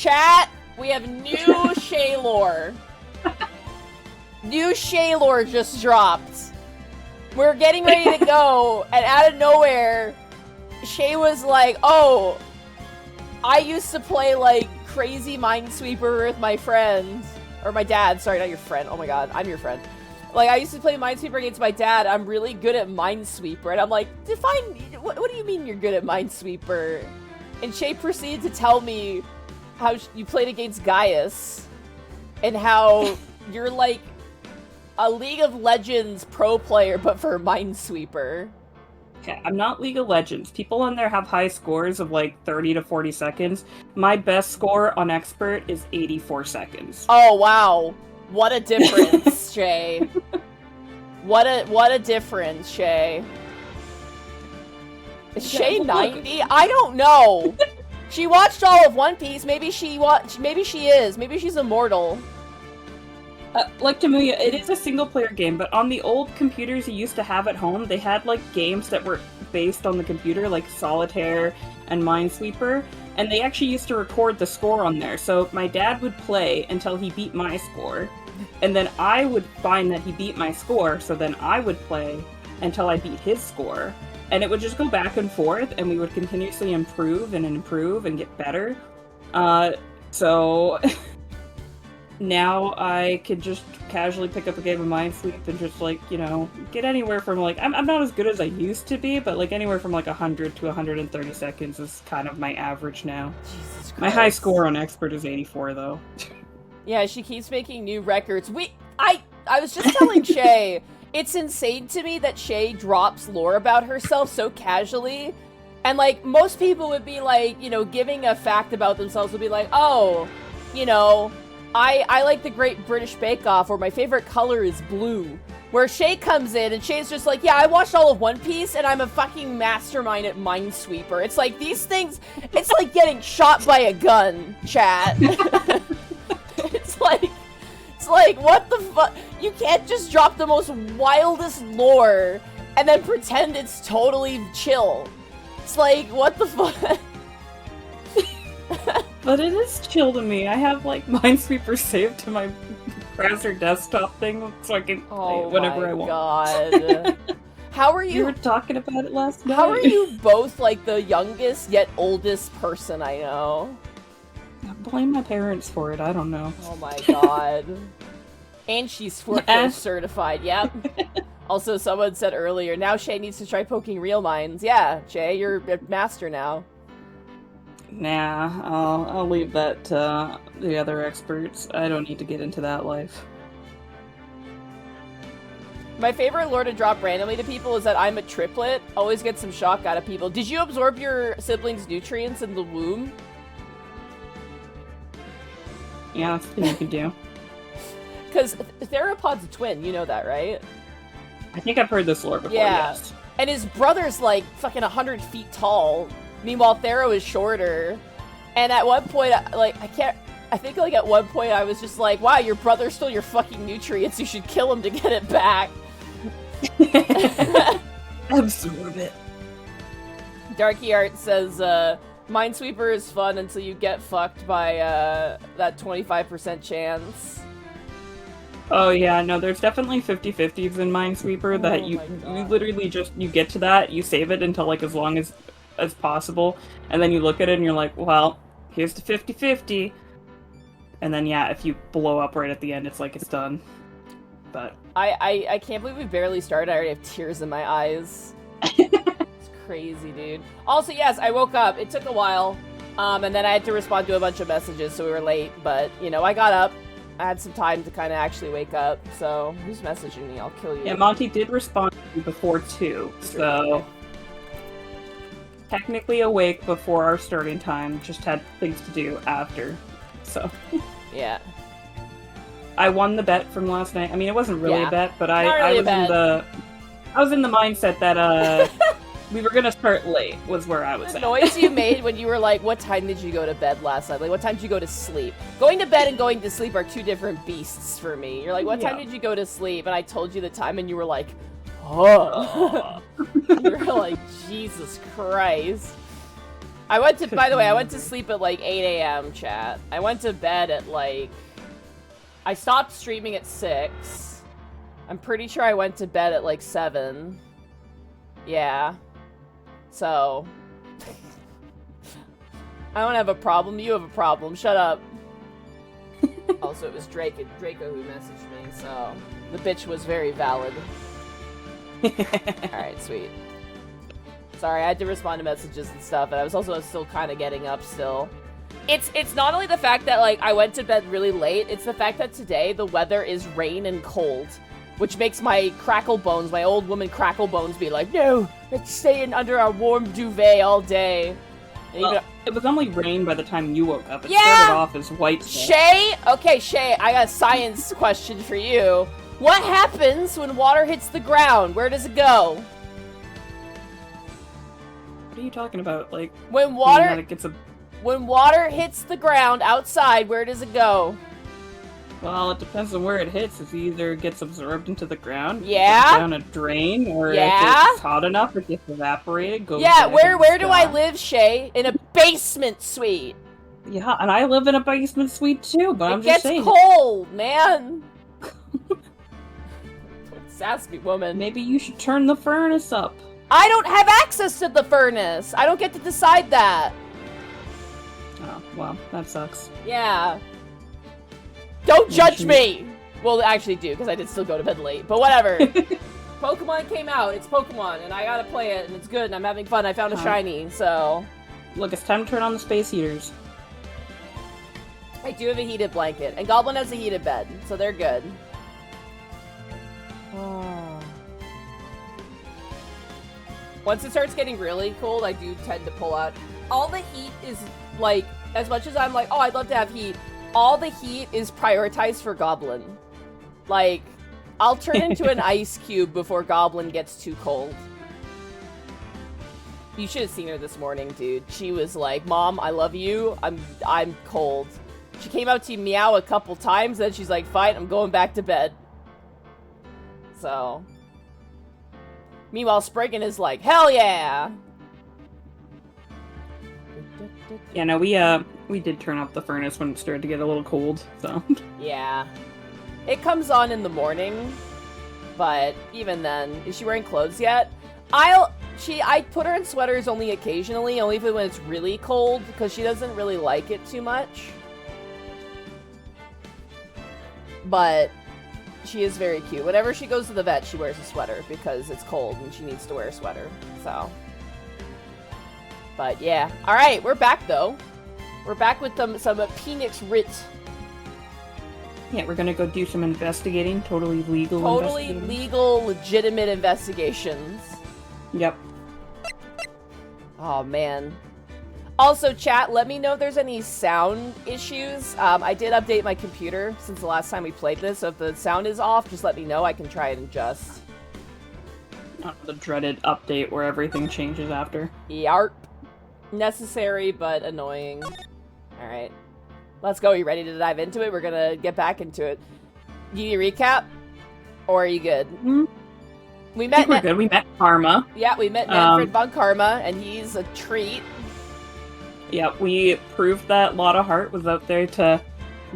Chat, we have new Shai lore. New Shai lore just dropped. We're getting ready to go, and out of nowhere, Shai was like, oh, I used to play, like, crazy Minesweeper with my friend. Or my dad, sorry, not your friend. Oh my god, I'm your friend. Like, I used to play Minesweeper against my dad. I'm really good at Minesweeper. And I'm like, define, what do you mean you're good at Minesweeper? And Shai proceeded to tell me how you played against Gaius. And how you're, like, a League of Legends pro player, but for Minesweeper. Okay, I'm not League of Legends. People on there have high scores of like 30 to 40 seconds. My best score on Expert is 84 seconds. Oh, wow. What a difference, Shai. What a difference, Shai. Is Shai 90? I don't know. She watched all of One Piece. Maybe she is. Maybe she's immortal. Like Tamuya, it is a single-player game, but on the old computers you used to have at home, they had, like, games that were based on the computer, like Solitaire and Minesweeper, and they actually used to record the score on there. So my dad would play until he beat my score, and then I would find that he beat my score, so then I would play until I beat his score. And it would just go back and forth, and we would continuously improve and get better. So... Now I could just casually pick up a game of Minesweep and just, like, you know, get anywhere from, like, I'm not as good as I used to be, but, like, anywhere from, like, 100 to 130 seconds is kind of my average now. Jesus Christ. My high score on Expert is 84, though. Yeah, she keeps making new records. I was just telling Shai, it's insane to me that Shai drops lore about herself so casually, and, like, most people would be, like, you know, giving a fact about themselves would be like, oh, you know... I like the Great British Bake Off, or my favorite color is blue. Where Shai comes in, and Shai's just like, yeah, I watched all of One Piece, and I'm a fucking mastermind at Minesweeper. It's like, these things, it's like getting shot by a gun, chat. It's like, what the fuck? You can't just drop the most wildest lore, and then pretend it's totally chill. It's like, what the fuck? But it is chill to me. I have, like, Minesweeper saved to my browser desktop thing, so I can play it whenever I want. Oh my god. How are you? You were talking about it last night. How are you both, like, the youngest yet oldest person I know? I blame my parents for it, I don't know. Oh my god. And she's forklift certified, yep. Also, someone said earlier, now Shai needs to try poking real mines. Yeah, Shai, you're a master now. Nah, I'll leave that to the other experts. I don't need to get into that life. My favorite lore to drop randomly to people is that I'm a triplet. Always get some shock out of people. Did you absorb your siblings' nutrients in the womb? Yeah, that's the thing you can do. Because Theropod's a twin, you know that, right? I think I've heard this lore before, yeah. Yes. And his brother's like fucking 100 feet tall. Meanwhile, Thero is shorter. And at one point, like, I think like at one point I was just like, wow, your brother stole your fucking nutrients. You should kill him to get it back. Absorb it. Darky Art says, Minesweeper is fun until you get fucked by that 25% chance. Oh yeah, no, there's definitely 50-50s in Minesweeper that you literally just, you get to that, you save it until like as long as possible, and then you look at it and you're like, well, here's the 50-50. And then yeah, if you blow up right at the end, it's like it's done. But I can't believe we barely started. I already have tears in my eyes. It's crazy, dude. Also, yes, I woke up. It took a while. And then I had to respond to a bunch of messages, so we were late. But, you know, I got up. I had some time to kind of actually wake up. So, who's messaging me? I'll kill you. Yeah, Monty did respond to you before 2. So, technically awake before our starting time. Just had things to do after. So. Yeah. I won the bet from last night. I mean, it wasn't really a bet, but I was in the mindset that we were gonna start late. Was where I was at. The noise you made when you were like, "What time did you go to bed last night? Like, what time did you go to sleep?" Going to bed and going to sleep are two different beasts for me. You're like, "What time did you go to sleep?" And I told you the time, and you were like, "Oh." You were like, "Jesus Christ." By the way, I went to sleep at like 8 a.m. chat. I went to bed at like, I stopped streaming at 6. I'm pretty sure I went to bed at like 7. Yeah. So, I don't have a problem. You have a problem. Shut up. Also, it was Draco who messaged me, so the bitch was very valid. Alright, sweet. Sorry, I had to respond to messages and stuff, and I was also still kind of getting up still. It's not only the fact that, like, I went to bed really late, it's the fact that today the weather is rain and cold, which makes my crackle bones, my old woman crackle bones, be like, no, let's stay in under our warm duvet all day. Well, it was only rain by the time you woke up. It started off as white stuff. Shay? Okay, Shay, I got a science question for you. What happens when water hits the ground? Where does it go? What are you talking about? Like, when water hits the ground outside, where does it go? Well, it depends on where it hits. It either gets absorbed into the ground, down a drain, or if it's hot enough, it gets evaporated. Goes where do I live, Shay? In a basement suite. Yeah, and I live in a basement suite too, but I'm just saying. It gets cold, man. Sassy woman. Maybe you should turn the furnace up. I don't have access to the furnace. I don't get to decide that. Oh, well, that sucks. Yeah. Don't judge me! Well, actually do, because I did still go to bed late, but whatever. Pokemon came out, it's Pokemon, and I gotta play it, and it's good, and I'm having fun. I found a shiny, so... Look, it's time to turn on the space heaters. I do have a heated blanket, and Goblin has a heated bed, so they're good. Oh. Once it starts getting really cold, I do tend to pull out. All the heat is, like, as much as I'm like, oh, I'd love to have heat, all the heat is prioritized for Goblin. Like, I'll turn into an ice cube before Goblin gets too cold. You should have seen her this morning, dude. She was like, Mom, I love you. I'm cold. She came out to meow a couple times, then she's like, fine, I'm going back to bed. So. Meanwhile, Spriggan is like, hell yeah! Yeah, no, we did turn up the furnace when it started to get a little cold, so. Yeah. It comes on in the morning, but even then, is she wearing clothes yet? I put her in sweaters only occasionally, only when it's really cold, because she doesn't really like it too much. But she is very cute. Whenever she goes to the vet, she wears a sweater because it's cold and she needs to wear a sweater. So. But yeah. Alright, we're back though. We're back with some Phoenix Wright. Yeah, we're gonna go do some investigating. Totally legal legitimate investigations. Yep. Oh man. Also, chat, let me know if there's any sound issues. I did update my computer since the last time we played this, so if the sound is off, just let me know. I can try and adjust. Not the dreaded update where everything changes after. Yarp. Necessary, but annoying. Alright. Let's go. You ready to dive into it? We're gonna get back into it. Do you need a recap? Or are you good? Mm-hmm. We're good. We met Karma. Yeah, we met Manfred von Karma, and he's a treat. Yeah, we proved that Lotta Hart was out there to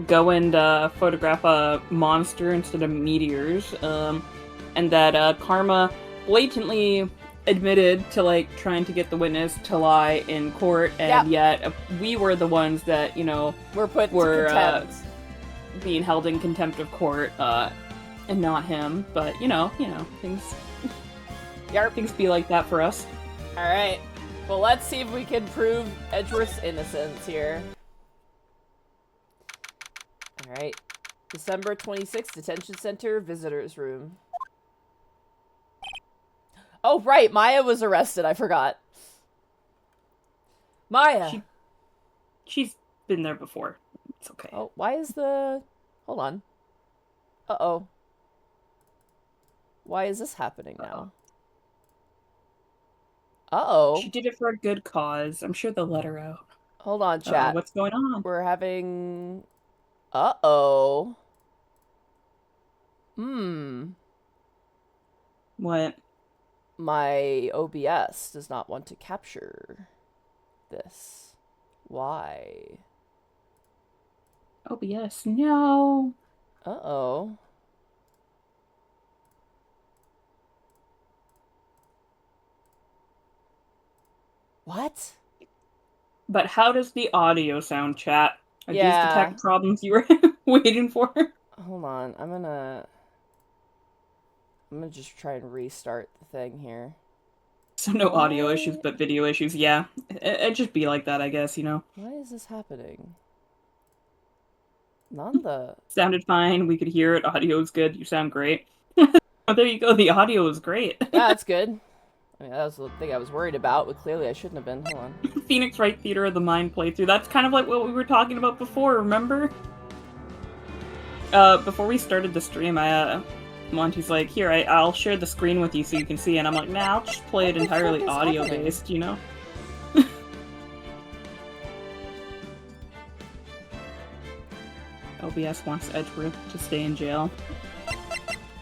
go and photograph a monster instead of meteors, and that Karma blatantly admitted to, like, trying to get the witness to lie in court, and yet we were the ones that, you know, were put to contempt. Being held in contempt of court, and not him. But, you know, things... Things be like that for us. Alright. Well, let's see if we can prove Edgeworth's innocence here. Alright. December 26th, Detention Center, Visitors Room. Oh, right, Maya was arrested, I forgot. Maya! She's been there before. It's okay. Oh, why is the... Hold on. Uh-oh. Why is this happening now? Uh-oh. She did it for a good cause. I'm sure they'll let her out. Hold on, chat. What's going on? We're having... Uh-oh. What? My OBS does not want to capture this. Why? OBS, no. Uh-oh. What? But how does the audio sound, chat? Are these the Yeah. tech problems you were waiting for? Hold on. I'm gonna just try and restart the thing here. So no audio issues, but video issues. Yeah, it'd just be like that, I guess, you know? Why is this happening? None the... Sounded fine. We could hear it. Audio is good. You sound great. Oh, there you go. The audio is great. Yeah, that's good. I mean, that was the thing I was worried about, but clearly I shouldn't have been. Hold on. Phoenix Wright Theater of the Mind playthrough. That's kind of like what we were talking about before, remember? Before we started the stream, Monty's like, here, I'll share the screen with you so you can see, and I'm like, nah, I'll just play it entirely audio-based, you know? OBS wants Edgeworth to stay in jail.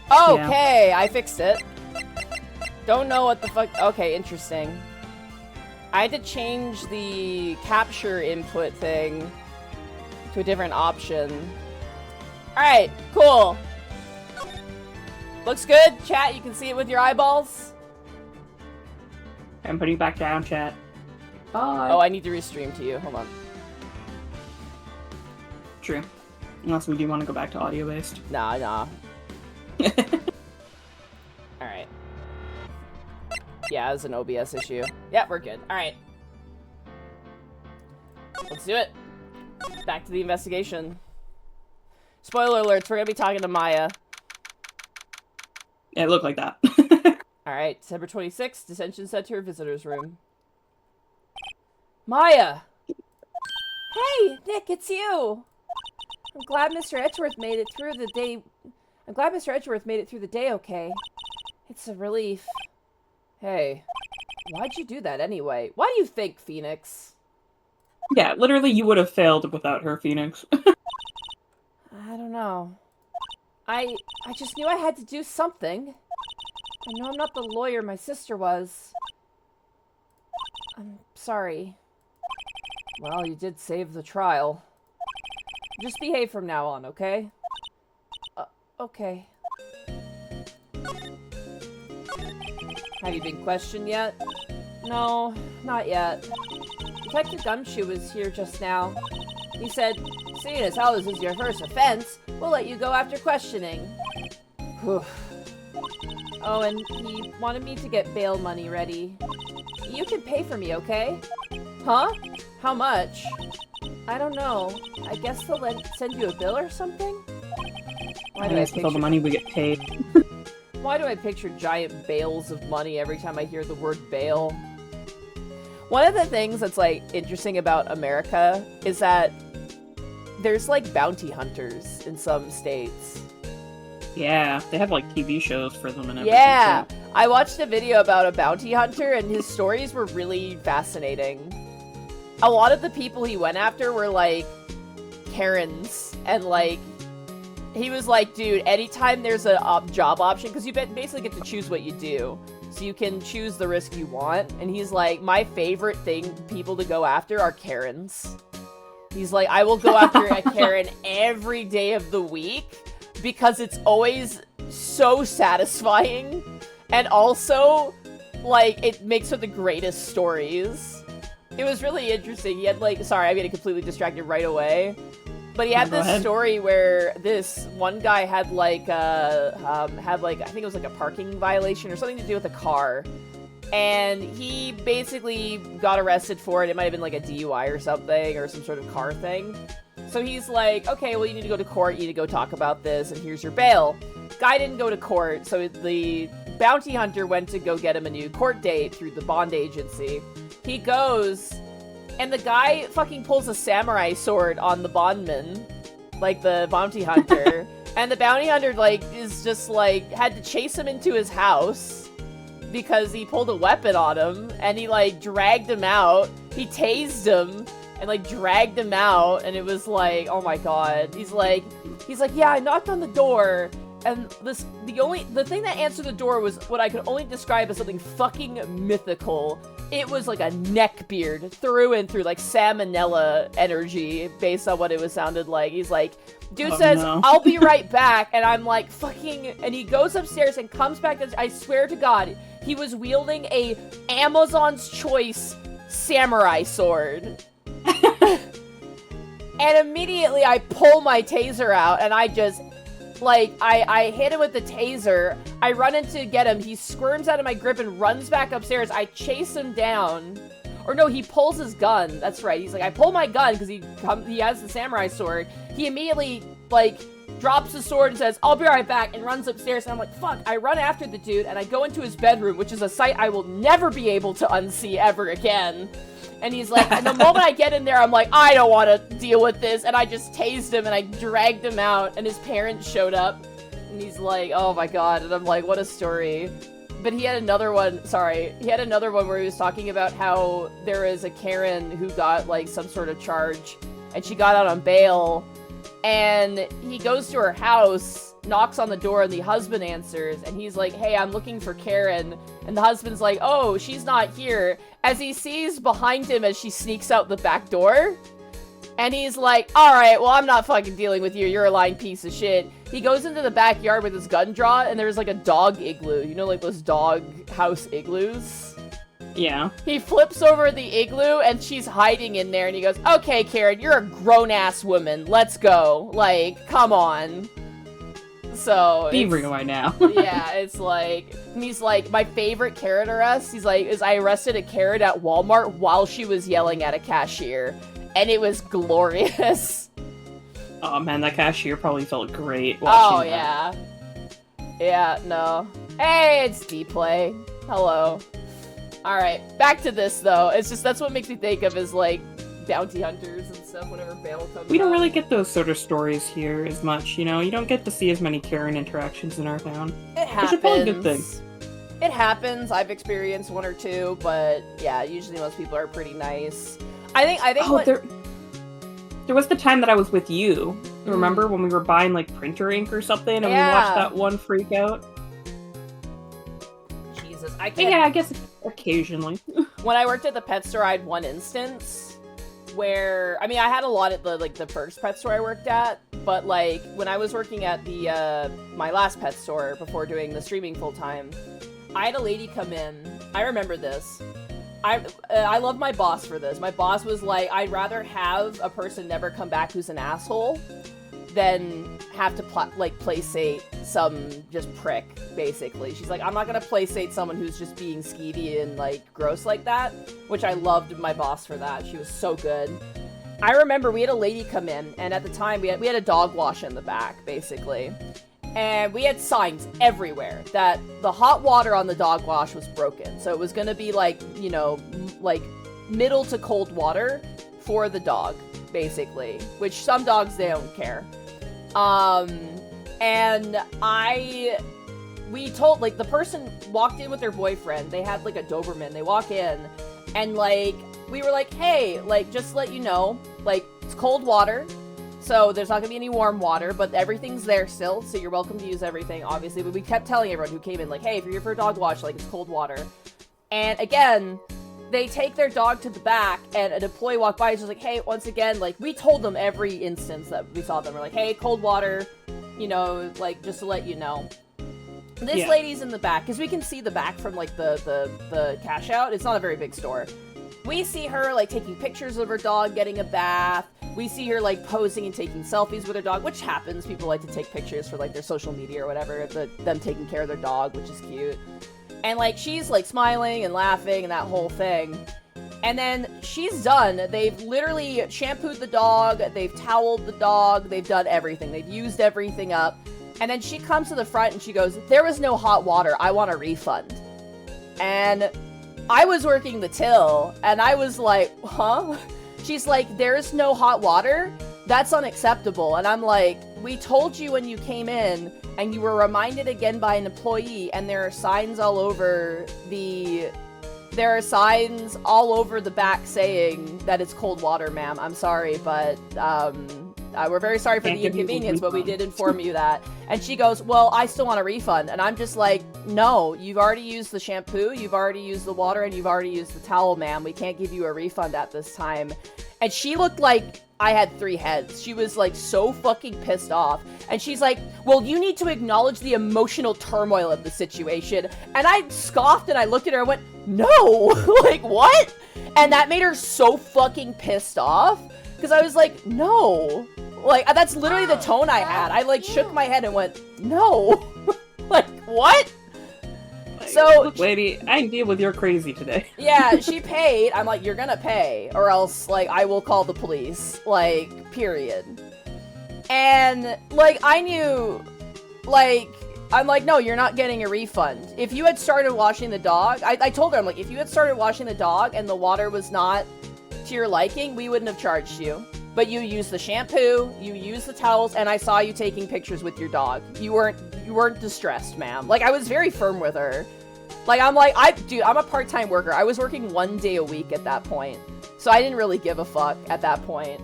Okay, yeah. I fixed it. Don't know what the fuck... Okay, interesting. I had to change the capture input thing to a different option. Alright, cool. Looks good, chat. You can see it with your eyeballs. I'm putting it back down, chat. Bye. Oh, I need to restream to you. Hold on. True. Unless we do want to go back to audio-based. Nah. Alright. Yeah, it was an OBS issue. Yeah, we're good. Alright. Let's do it. Back to the investigation. Spoiler alerts, we're gonna be talking to Maya. Yeah, it looked like that. Alright, December 26th, detention center, visitor's room. Maya! Hey, Nick, it's you! I'm glad Mr. Edgeworth made it through the day okay. It's a relief. Hey, why'd you do that anyway? Why do you think, Phoenix? Yeah, literally you would have failed without her, Phoenix. I don't know. I just knew I had to do something. I know I'm not the lawyer my sister was. I'm sorry. Well, you did save the trial. Just behave from now on, okay? Okay. Have you been questioned yet? No, not yet. Detective Gumshoe was here just now. He said, seeing as how this is your first offense, we'll let you go after questioning. Whew. Oh, and he wanted me to get bail money ready. You can pay for me, okay? Huh? How much? I don't know. I guess they'll send you a bill or something? Why do I picture all the money we get paid? Why do I picture giant bales of money every time I hear the word bail? One of the things that's, like, interesting about America is that there's, like, bounty hunters in some states. Yeah, they have, like, TV shows for them and everything. Yeah! Too. I watched a video about a bounty hunter, and his stories were really fascinating. A lot of the people he went after were, like, Karens, and, like, he was like, dude, anytime there's a job option, because you basically get to choose what you do, so you can choose the risk you want, and he's like, my favorite people to go after are Karens. He's like, I will go after a Karen every day of the week, because it's always so satisfying, and also, like, it makes for the greatest stories. It was really interesting. He had, like, sorry, I'm getting completely distracted right away. But he had this story where this one guy had, like, I think it was, like, a parking violation or something to do with a car. And he basically got arrested for it. It might have been, like, a DUI or something, or some sort of car thing. So he's like, okay, well, you need to go to court, you need to go talk about this, and here's your bail. Guy didn't go to court, so the bounty hunter went to go get him a new court date through the bond agency. He goes, and the guy fucking pulls a samurai sword on the bondman, like the bounty hunter. And the bounty hunter, like, is just, like, had to chase him into his house because he pulled a weapon on him, and he, like, dragged him out. He tased him and, like, dragged him out, and it was like, oh my god. He's like, yeah, I knocked on the door, and the thing that answered the door was what I could only describe as something fucking mythical. it was like a neck beard through and through, like salmonella energy based on what it was sounded like. He's like, dude says, no. I'll be right back. And I'm like, fucking, and he goes upstairs and comes back. And I swear to God, he was wielding a Amazon's Choice samurai sword. And immediately I pull my taser out and I just, like, I hit him with the taser. I run in to get him. He squirms out of my grip and runs back upstairs. I chase him down. Or no, he pulls his gun. That's right. He's like, I pull my gun because he has the samurai sword. He immediately, like, drops the sword and says, I'll be right back, and runs upstairs. And I'm like, fuck. I run after the dude and I go into his bedroom, which is a sight I will never be able to unsee ever again. And he's like, and the moment I get in there, I'm like, I don't want to deal with this. And I just tased him and I dragged him out. And his parents showed up. And he's like, oh my God. And I'm like, what a story. But he had another one, he had another one where he was talking about how there is a Karen who got, like, some sort of charge. And she got out on bail. And he goes to her house, knocks on the door, and the husband answers. And he's like, hey, I'm looking for Karen. And the husband's like, oh, she's not here. As he sees behind him as she sneaks out the back door. And he's like, alright, well, I'm not fucking dealing with you. You're a lying piece of shit. He goes into the backyard with his gun drawn, and there's, like, a dog igloo. You know, like, those dog house igloos? Yeah. He flips over the igloo, and she's hiding in there, and he goes, okay, Karen, you're a grown-ass woman. Let's go. Like, come on. So be real right now. Yeah, it's like, and he's like, my favorite Karen arrest, he's like, is I arrested a Karen at Walmart while she was yelling at a cashier. And it was glorious. Oh man, that cashier probably felt great watching that. Yeah, no. Hey, it's D-Play. Hello. Alright, back to this though. It's just, that's what makes me think of is like, bounty hunters and stuff whenever bail comes We don't out. really get those sort of stories here as much, you know? You don't get to see as many Karen interactions in our town. It happens. Which is probably a good thing. It happens. I've experienced one or two, but yeah, usually most people are pretty nice. I think oh, there was the time that I was with you. Remember when we were buying like printer ink or something and we watched that one freak out? Jesus, I But can't. yeah, I guess occasionally. When I worked at the pet store, I had one instance where, I mean, I had a lot at the first pet store I worked at, but like when I was working at the my last pet store before doing the streaming full time, I had a lady come in. I remember this. I love my boss for this. My boss was like, I'd rather have a person never come back who's an asshole than have to playsate some just prick, basically. She's like, I'm not gonna playsate someone who's just being skeevy and like gross like that, which I loved my boss for that. She was so good. I remember we had a lady come in, and at the time we had a dog wash in the back, basically. And we had signs everywhere that the hot water on the dog wash was broken. So it was going to be like, you know, like middle to cold water for the dog, basically. Which some dogs, they don't care. And we told, like, the person walked in with their boyfriend. They had like a Doberman. They walk in and like, we were like, hey, like, just to let you know, like, it's cold water. So there's not going to be any warm water, but everything's there still, so you're welcome to use everything, obviously. But we kept telling everyone who came in, like, hey, if you're here for a dog wash, like, it's cold water. And again, they take their dog to the back, and an employee walked by and was like, hey, once again, like, we told them every instance that we saw them. We're like, hey, cold water, you know, like, just to let you know. This lady's in the back, because we can see the back from, like, the cash out. It's not a very big store. We see her, like, taking pictures of her dog getting a bath. We see her, like, posing and taking selfies with her dog, which happens. People like to take pictures for, like, their social media or whatever, them taking care of their dog, which is cute. And, like, she's, like, smiling and laughing and that whole thing. And then she's done. They've literally shampooed the dog. They've toweled the dog. They've done everything. They've used everything up. And then she comes to the front and she goes, there was no hot water. I want a refund. And I was working the till, and I was like, huh? She's like, there's no hot water? That's unacceptable. And I'm like, we told you when you came in, and you were reminded again by an employee, and there are signs all over the back saying that it's cold water, ma'am. I'm sorry, but, We're very sorry for the inconvenience, but we did inform you that. And she goes, well, I still want a refund. And I'm just like, no, you've already used the shampoo, you've already used the water, and you've already used the towel, ma'am. We can't give you a refund at this time. And she looked like I had 3 heads. She was like so fucking pissed off. And she's like, well, you need to acknowledge the emotional turmoil of the situation. And I scoffed and I looked at her and went, no, like what? And that made her so fucking pissed off. Because I was like, no. Like, that's literally the tone I had. I like shook my head and went, no. Like, what? So, look, lady, I can deal with your crazy today. Yeah, she paid. I'm like, you're gonna pay, or else, like, I will call the police. Like, period. And, like, I knew, like, I'm like, no, you're not getting a refund. If you had started washing the dog, I told her, I'm like, if you had started washing the dog and the water was not to your liking, we wouldn't have charged you. But you used the shampoo, you used the towels, and I saw you taking pictures with your dog. You weren't distressed, ma'am. Like, I was very firm with her. Like, I'm like, dude, I'm a part-time worker. I was working 1 day a week at that point. So I didn't really give a fuck at that point.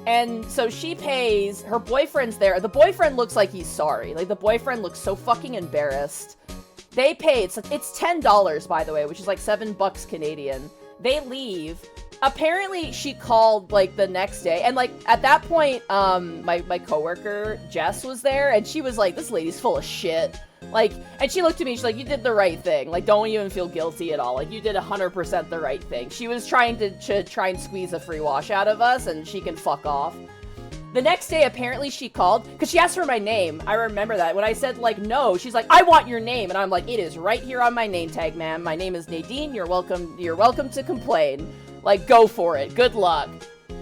And so she pays, her boyfriend's there. The boyfriend looks like he's sorry. Like, the boyfriend looks so fucking embarrassed. They pay, it's $10, by the way, which is like $7 Canadian. They leave. Apparently, she called, like, the next day, and, like, at that point, my coworker, Jess, was there, and she was like, this lady's full of shit. Like, and she looked at me, she's like, you did the right thing. Like, don't even feel guilty at all. Like, you did 100% the right thing. She was trying to try and squeeze a free wash out of us, and she can fuck off. The next day, apparently, she called, because she asked for my name. I remember that. When I said, like, no, she's like, I want your name. And I'm like, it is right here on my name tag, ma'am. My name is Nadine. You're welcome to complain. Like, go for it. Good luck.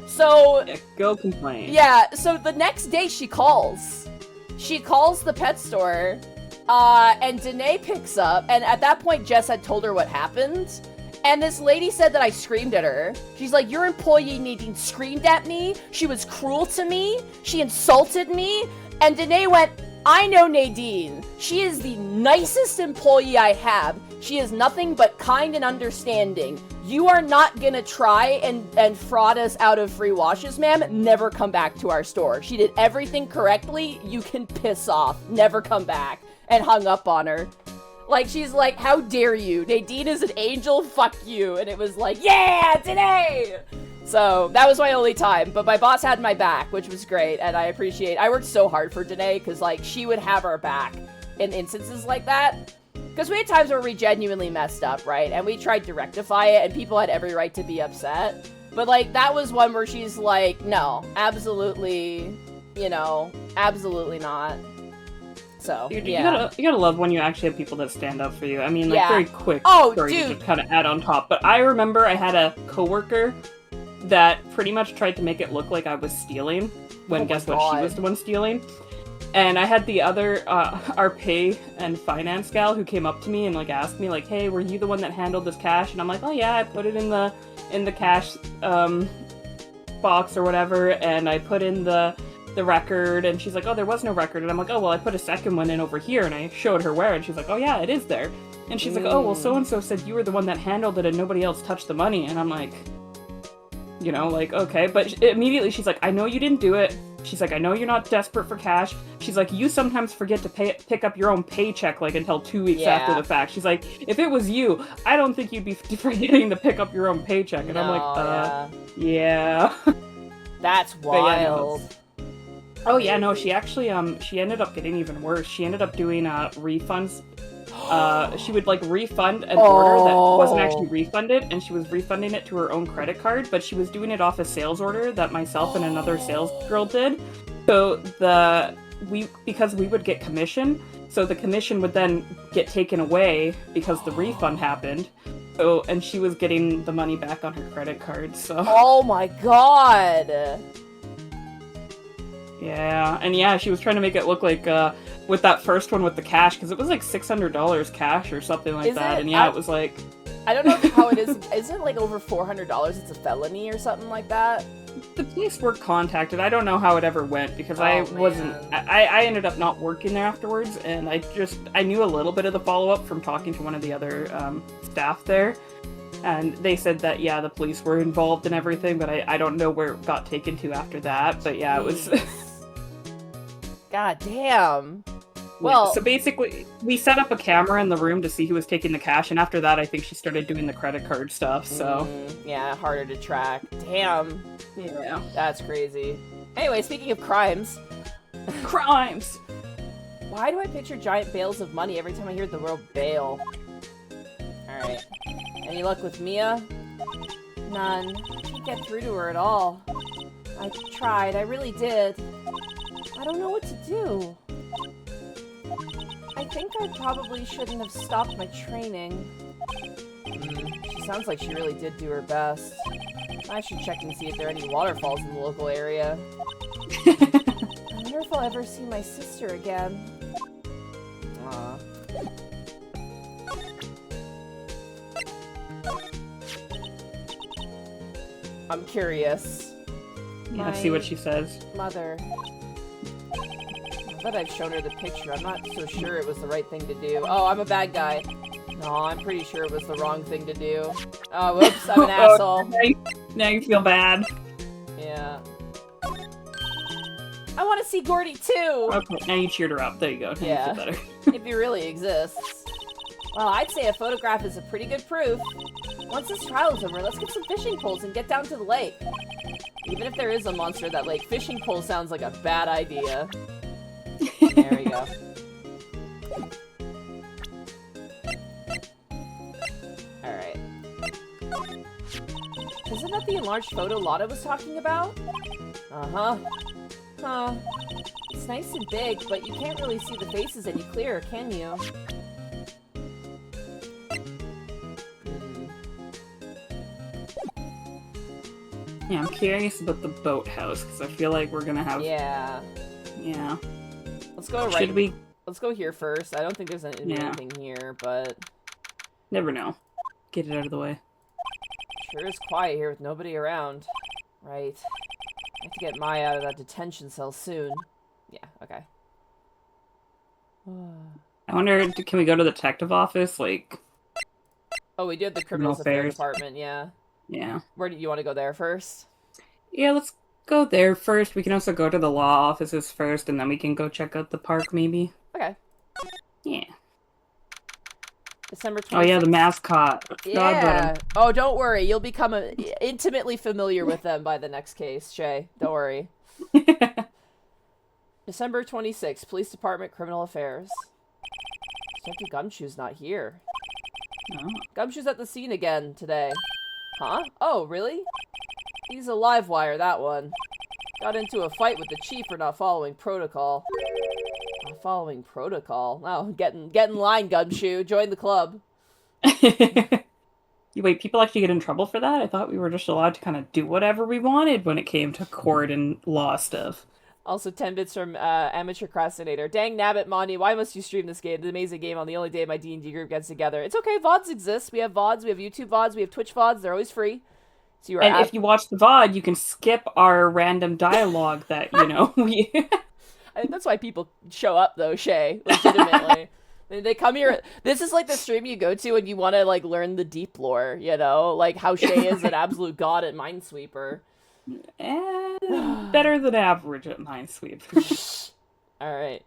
So... yeah, go complain. Yeah, so the next day she calls. She calls the pet store, and Danae picks up, and at that point Jess had told her what happened, and this lady said that I screamed at her. She's like, your employee Nadine screamed at me, she was cruel to me, she insulted me, and Danae went, I know Nadine. She is the nicest employee I have. She is nothing but kind and understanding. You are not gonna try and fraud us out of free washes, ma'am. Never come back to our store. She did everything correctly. You can piss off. Never come back. And hung up on her. Like, she's like, how dare you? Nadine is an angel, fuck you. And it was like, yeah, today! So, that was my only time. But my boss had my back, which was great. And I worked so hard for Danae, because, like, she would have our back in instances like that. Because we had times where we genuinely messed up, right? And we tried to rectify it, and people had every right to be upset. But, like, that was one where she's like, no, absolutely, absolutely not. So, you yeah. you gotta love when you actually have people that stand up for you. I mean, like, Yeah. very quick story dude. to kind of add on top. But I remember I had a coworker that pretty much tried to make it look like I was stealing, when guess what, she was the one stealing. And I had the other, our pay and finance gal who came up to me and, like, asked me, like, hey, were you the one that handled this cash? And I'm like, oh yeah, I put it in the cash, box or whatever, and I put in the record, and she's like, oh, there was no record. And I'm like, oh, well, I put a second one in over here, and I showed her where, and she's like, oh yeah, it is there. And she's like, oh, well, so-and-so said you were the one that handled it and nobody else touched the money. And I'm like, like, okay. But immediately she's like, I know you didn't do it. She's like, I know you're not desperate for cash. She's like, you sometimes forget to pick up your own paycheck, like, until 2 weeks after the fact. She's like, if it was you, I don't think you'd be forgetting to pick up your own paycheck. And I'm like, yeah. That's wild. Oh yeah, no, she actually, she ended up getting even worse. She ended up doing, refunds. She would, like, refund an order that wasn't actually refunded, and she was refunding it to her own credit card, but she was doing it off a sales order that myself and another sales girl did. So because we would get commission, so the commission would then get taken away because the refund happened. So, and she was getting the money back on her credit card, so. Oh my god! Yeah, and yeah, she was trying to make it look like, with that first one with the cash, because it was like $600 cash or something like that, and yeah, it was like... I don't know how it is. Isn't it like over $400? It's a felony or something like that? The police were contacted. I don't know how it ever went, because I ended up not working there afterwards, and I knew a little bit of the follow-up from talking to one of the other staff there. And they said that, yeah, the police were involved and everything, but I don't know where it got taken to after that. But yeah, it was... God damn. Well, so basically, we set up a camera in the room to see who was taking the cash, and after that, I think she started doing the credit card stuff, so... yeah, harder to track. Damn. Yeah. That's crazy. Anyway, speaking of crimes... Crimes! Why do I picture giant bales of money every time I hear the word bail? Alright. Any luck with Mia? None. Can't get through to her at all. I tried, I really did. I don't know what to do. I think I probably shouldn't have stopped my training. She sounds like she really did do her best. I should check and see if there are any waterfalls in the local area. I wonder if I'll ever see my sister again. Aw. I'm curious. Yeah, see what she says. Mother. Now that I've shown her the picture, I'm not so sure it was the right thing to do. Oh, I'm a bad guy. No, I'm pretty sure it was the wrong thing to do. Oh, whoops, I'm an asshole. Now you feel bad. Yeah. I want to see Gordy too! Okay, now you cheered her up. There you go. Now Yeah. you feel better. If he really exists. Well, I'd say a photograph is a pretty good proof. Once this trial is over, let's get some fishing poles and get down to the lake. Even if there is a monster at that lake, fishing pole sounds like a bad idea. There we go. Alright. Isn't that the enlarged photo Lotta was talking about? Uh-huh. Huh. It's nice and big, but you can't really see the faces any clearer, can you? Yeah, I'm curious about the boathouse, because I feel like we're gonna have... Yeah. Yeah. Let's go right... Should we... Let's go here first. I don't think there's anything here, but... Never know. Get it out of the way. Sure is quiet here with nobody around. Right. I have to get Maya out of that detention cell soon. Yeah, okay. I wonder, can we go to the detective office? Like... Oh, we do have the criminal affairs department, yeah. Yeah. Where do you want to go there first? Yeah, let's go there first. We can also go to the law offices first, and then we can go check out the park, maybe. Okay. Yeah. December 26th. Oh yeah, the mascot. Yeah. Oh, don't worry. You'll become intimately familiar with them by the next case, Shay. Don't worry. December 26th, Police Department, Criminal Affairs. Detective Gumshoe's not here. Oh. Gumshoe's at the scene again today. Huh? Oh, really? He's a live wire, that one. Got into a fight with the chief for not following protocol. Not following protocol? Oh, get in line, Gumshoe. Join the club. Wait, people actually get in trouble for that? I thought we were just allowed to kind of do whatever we wanted when it came to court and law stuff. Also, 10 bits from Amateur Procrastinator. Dang nabbit, Monty, why must you stream this game? It's an amazing game on the only day my D&D group gets together. It's okay, VODs exist. We have VODs, we have YouTube VODs, we have Twitch VODs. They're always free. So and if you watch the VOD, you can skip our random dialogue that, you know, we... I think that's why people show up, though, Shay. Legitimately. They come here. This is like the stream you go to when you want to, like, learn the deep lore, you know? Like, how Shay is an absolute god at Minesweeper. Better than average at Minesweeper. Alright.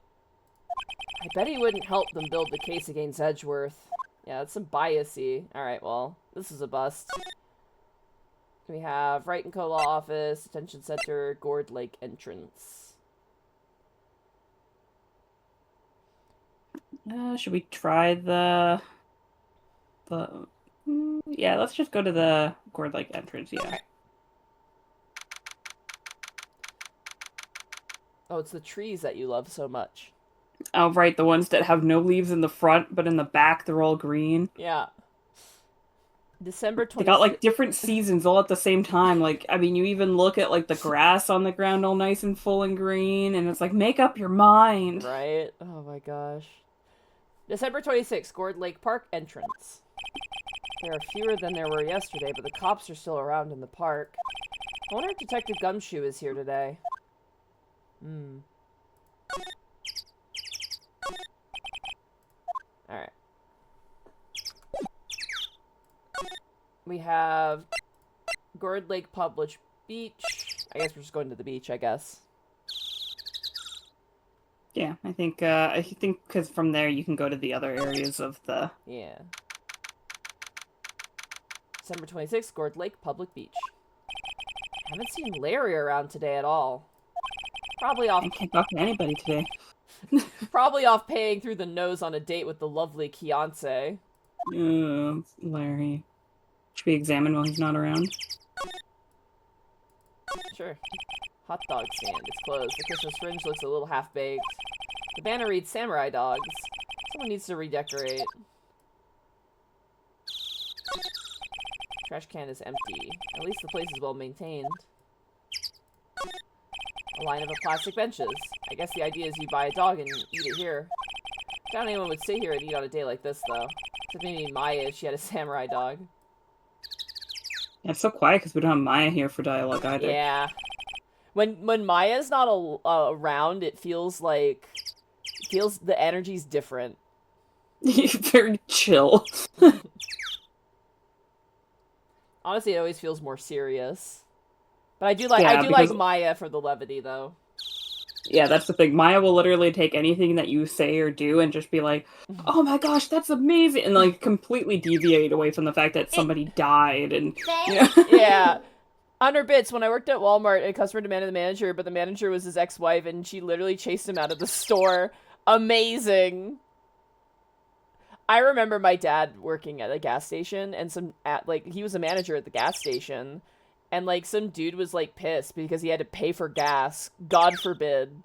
I bet he wouldn't help them build the case against Edgeworth. Yeah, that's some bias-y. Alright, well, this is a bust. We have Wright and Co. Law Office, Detention Center, Gourd Lake entrance. Should we try the... Yeah, let's just go to the Gourd Lake entrance, yeah. Okay. Oh, it's the trees that you love so much. Oh, right, the ones that have no leaves in the front, but in the back they're all green. Yeah. December 26th. They got, like, different seasons all at the same time. Like, I mean, you even look at, like, the grass on the ground all nice and full and green, and it's like, make up your mind. Right? Oh my gosh. December 26th, Gourd Lake Park entrance. There are fewer than there were yesterday, but the cops are still around in the park. I wonder if Detective Gumshoe is here today. Alright. We have Gourd Lake Public Beach. I guess we're just going to the beach, I guess. Yeah, I think because from there you can go to the other areas of the... Yeah. December 26th, Gourd Lake Public Beach. Haven't seen Larry around today at all. Probably off... I can't talk to anybody today. Probably off paying through the nose on a date with the lovely Kiance. Larry. Should we examine while he's not around? Sure. Hot dog stand. It's closed. The Christmas fringe looks a little half-baked. The banner reads Samurai Dogs. Someone needs to redecorate. Trash can is empty. At least the place is well maintained. A line of plastic benches. I guess the idea is you buy a dog and eat it here. I doubt anyone would sit here and eat on a day like this, though. Except maybe Maya if she had a samurai dog. Yeah, it's so quiet because we don't have Maya here for dialogue either. Yeah. When Maya's not around, it feels like... the energy's different. Very chill. Honestly, it always feels more serious. But I do like Maya for the levity, though. Yeah, that's the thing. Maya will literally take anything that you say or do and just be like, oh my gosh, that's amazing! And like completely deviate away from the fact that somebody died and... Yeah. On her bits, when I worked at Walmart, a customer demanded the manager, but the manager was his ex-wife, and she literally chased him out of the store. Amazing. I remember my dad working at a gas station, and he was a manager at the gas station, and, like, some dude was, like, pissed because he had to pay for gas. God forbid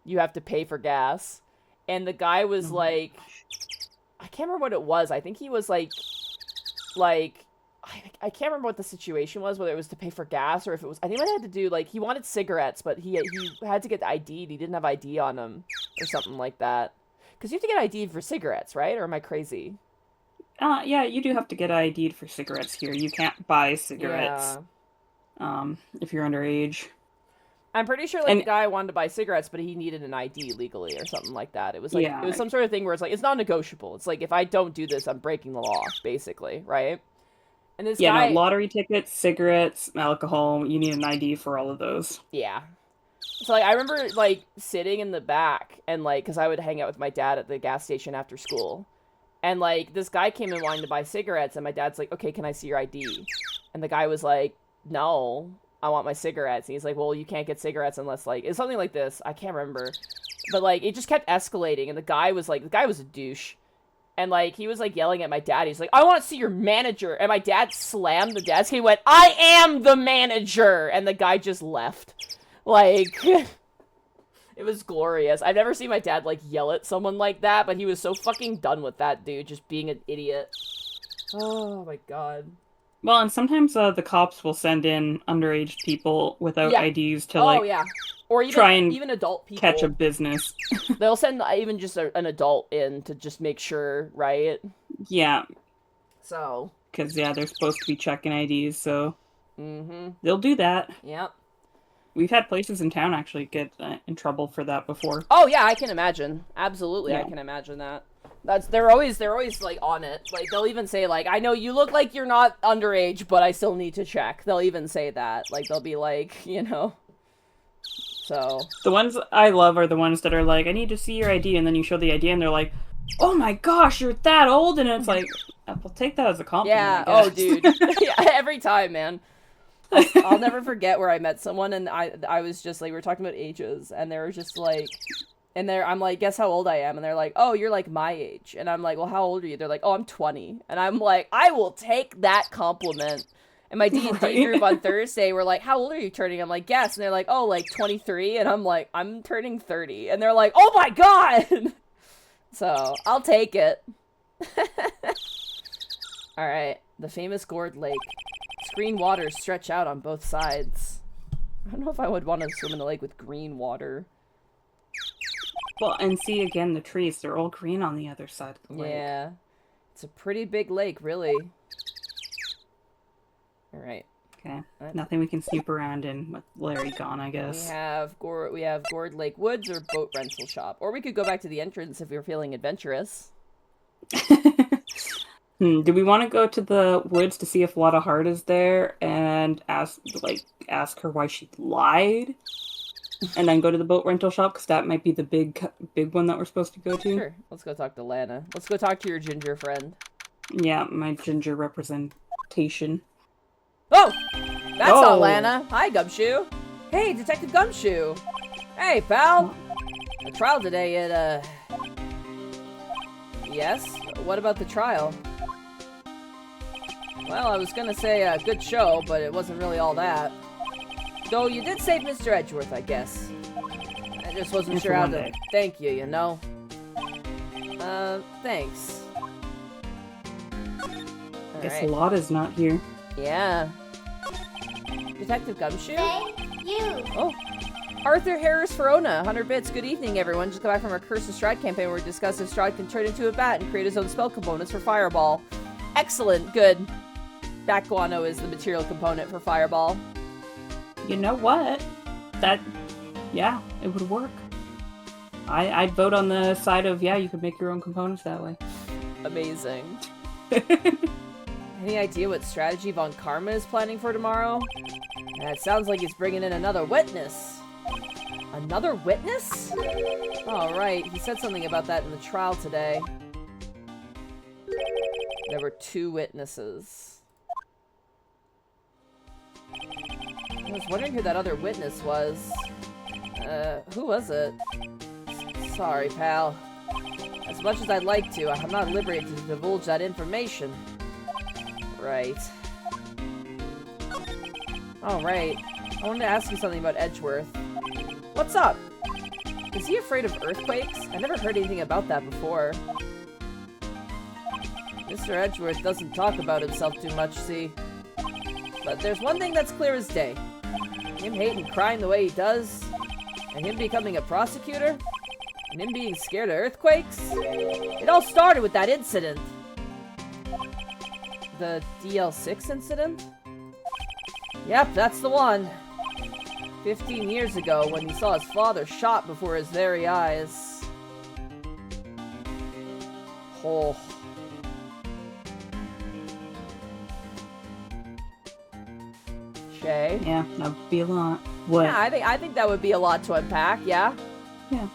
you have to pay for gas. And the guy was, like, I can't remember what it was. I think he was, like, I can't remember what the situation was, whether it was to pay for gas or if it was... I think it had to do, like, he wanted cigarettes, but he had to get ID'd. He didn't have ID on him or something like that. Because you have to get ID'd for cigarettes, right? Or am I crazy? Yeah, you do have to get ID'd for cigarettes here. You can't buy cigarettes if you're underage. I'm pretty sure, like, the guy wanted to buy cigarettes, but he needed an ID legally or something like that. It was, like, it was some sort of thing where it's, like, it's non-negotiable. It's, like, if I don't do this, I'm breaking the law, basically, right? And this guy... no, lottery tickets, cigarettes, alcohol, you need an ID for all of those. Yeah. So, like, I remember, like, sitting in the back and, like, because I would hang out with my dad at the gas station after school. And, like, this guy came in wanting to buy cigarettes, and my dad's like, okay, can I see your ID? And the guy was like, no, I want my cigarettes. And he's like, well, you can't get cigarettes unless, like, it's something like this. I can't remember. But, like, it just kept escalating, and the guy was a douche. And, like, he was, like, yelling at my dad. He's like, I want to see your manager. And my dad slammed the desk. He went, I am the manager. And the guy just left. Like, it was glorious. I've never seen my dad, like, yell at someone like that, but he was so fucking done with that dude just being an idiot. Oh, my God. Well, and sometimes the cops will send in underage people without IDs to, or even, try and even adult people. Catch a business. They'll send even just an adult in to just make sure, right? Yeah. So. Because, they're supposed to be checking IDs, so they'll do that. Yep. We've had places in town actually get in trouble for that before. Oh, yeah, I can imagine. Absolutely, I can imagine that. They're always like on it. Like, they'll even say, like, I know you look like you're not underage, but I still need to check. They'll even say that. Like, they'll be like, you know. So. The ones I love are the ones that are like, I need to see your ID, and then you show the ID, and they're like, oh my gosh, you're that old, and it's like, I'll take that as a compliment. Yeah, oh, dude. Yeah, every time, man. I'll never forget where I met someone, and I was just like, we were talking about ages, and they were just like, and I'm like, guess how old I am? And they're like, oh, you're like my age. And I'm like, well, how old are you? They're like, oh, I'm 20. And I'm like, I will take that compliment. And my D&D group on Thursday were like, how old are you turning? I'm like, guess. And they're like, oh, like 23. And I'm like, I'm turning 30. And they're like, oh my God. So I'll take it. All right. The famous Gourd Lake. Green waters stretch out on both sides. I don't know if I would want to swim in the lake with green water. Well, and see again the trees. They're all green on the other side of the lake. Yeah. It's a pretty big lake, really. Alright. Okay. Nothing we can snoop around in with Larry gone, I guess. We have Gourd Lake Woods or boat rental shop. Or we could go back to the entrance if we were feeling adventurous. Do we want to go to the woods to see if Lotta Hart is there and ask her why she lied, and then go to the boat rental shop because that might be the big one that we're supposed to go to? Sure. Let's go talk to Lana. Let's go talk to your ginger friend. Yeah, my ginger representation. Oh! That's not Lana. Hi, Gumshoe. Hey, Detective Gumshoe. Hey, pal. The trial today at, Yes? What about the trial? Well, I was gonna say a good show, but it wasn't really all that. Though you did save Mr. Edgeworth, I guess. I just wasn't sure how to thank you, you know? Thanks. Guess Lotta's not here. Yeah. Detective Gumshoe? Thank you. Oh. Arthur Harris Verona, 100 bits. Good evening, everyone. Just got back from our Curse of Stride campaign where we discussed if Stride can turn into a bat and create his own spell components for Fireball. Excellent. Good. Bat guano is the material component for Fireball. You know what? Yeah, it would work. I'd vote on the side of, yeah, you could make your own components that way. Amazing. Any idea what strategy Von Karma is planning for tomorrow? It sounds like he's bringing in another witness. Another witness? Oh, right. He said something about that in the trial today. There were 2 witnesses. I was wondering who that other witness was. Who was it? Sorry, pal. As much as I'd like to, I'm not liberated to divulge that information. Right. Oh, right. I wanted to ask you something about Edgeworth. What's up? Is he afraid of earthquakes? I never heard anything about that before. Mr. Edgeworth doesn't talk about himself too much, see? But there's one thing that's clear as day. Him hating crying the way he does, and him becoming a prosecutor, and him being scared of earthquakes. It all started with that incident. The DL6 incident? Yep, that's the one. 15 years ago, when he saw his father shot before his very eyes. Oh. Shay? Yeah, that would be a lot. What? Yeah, I think that would be a lot to unpack, yeah? Yeah.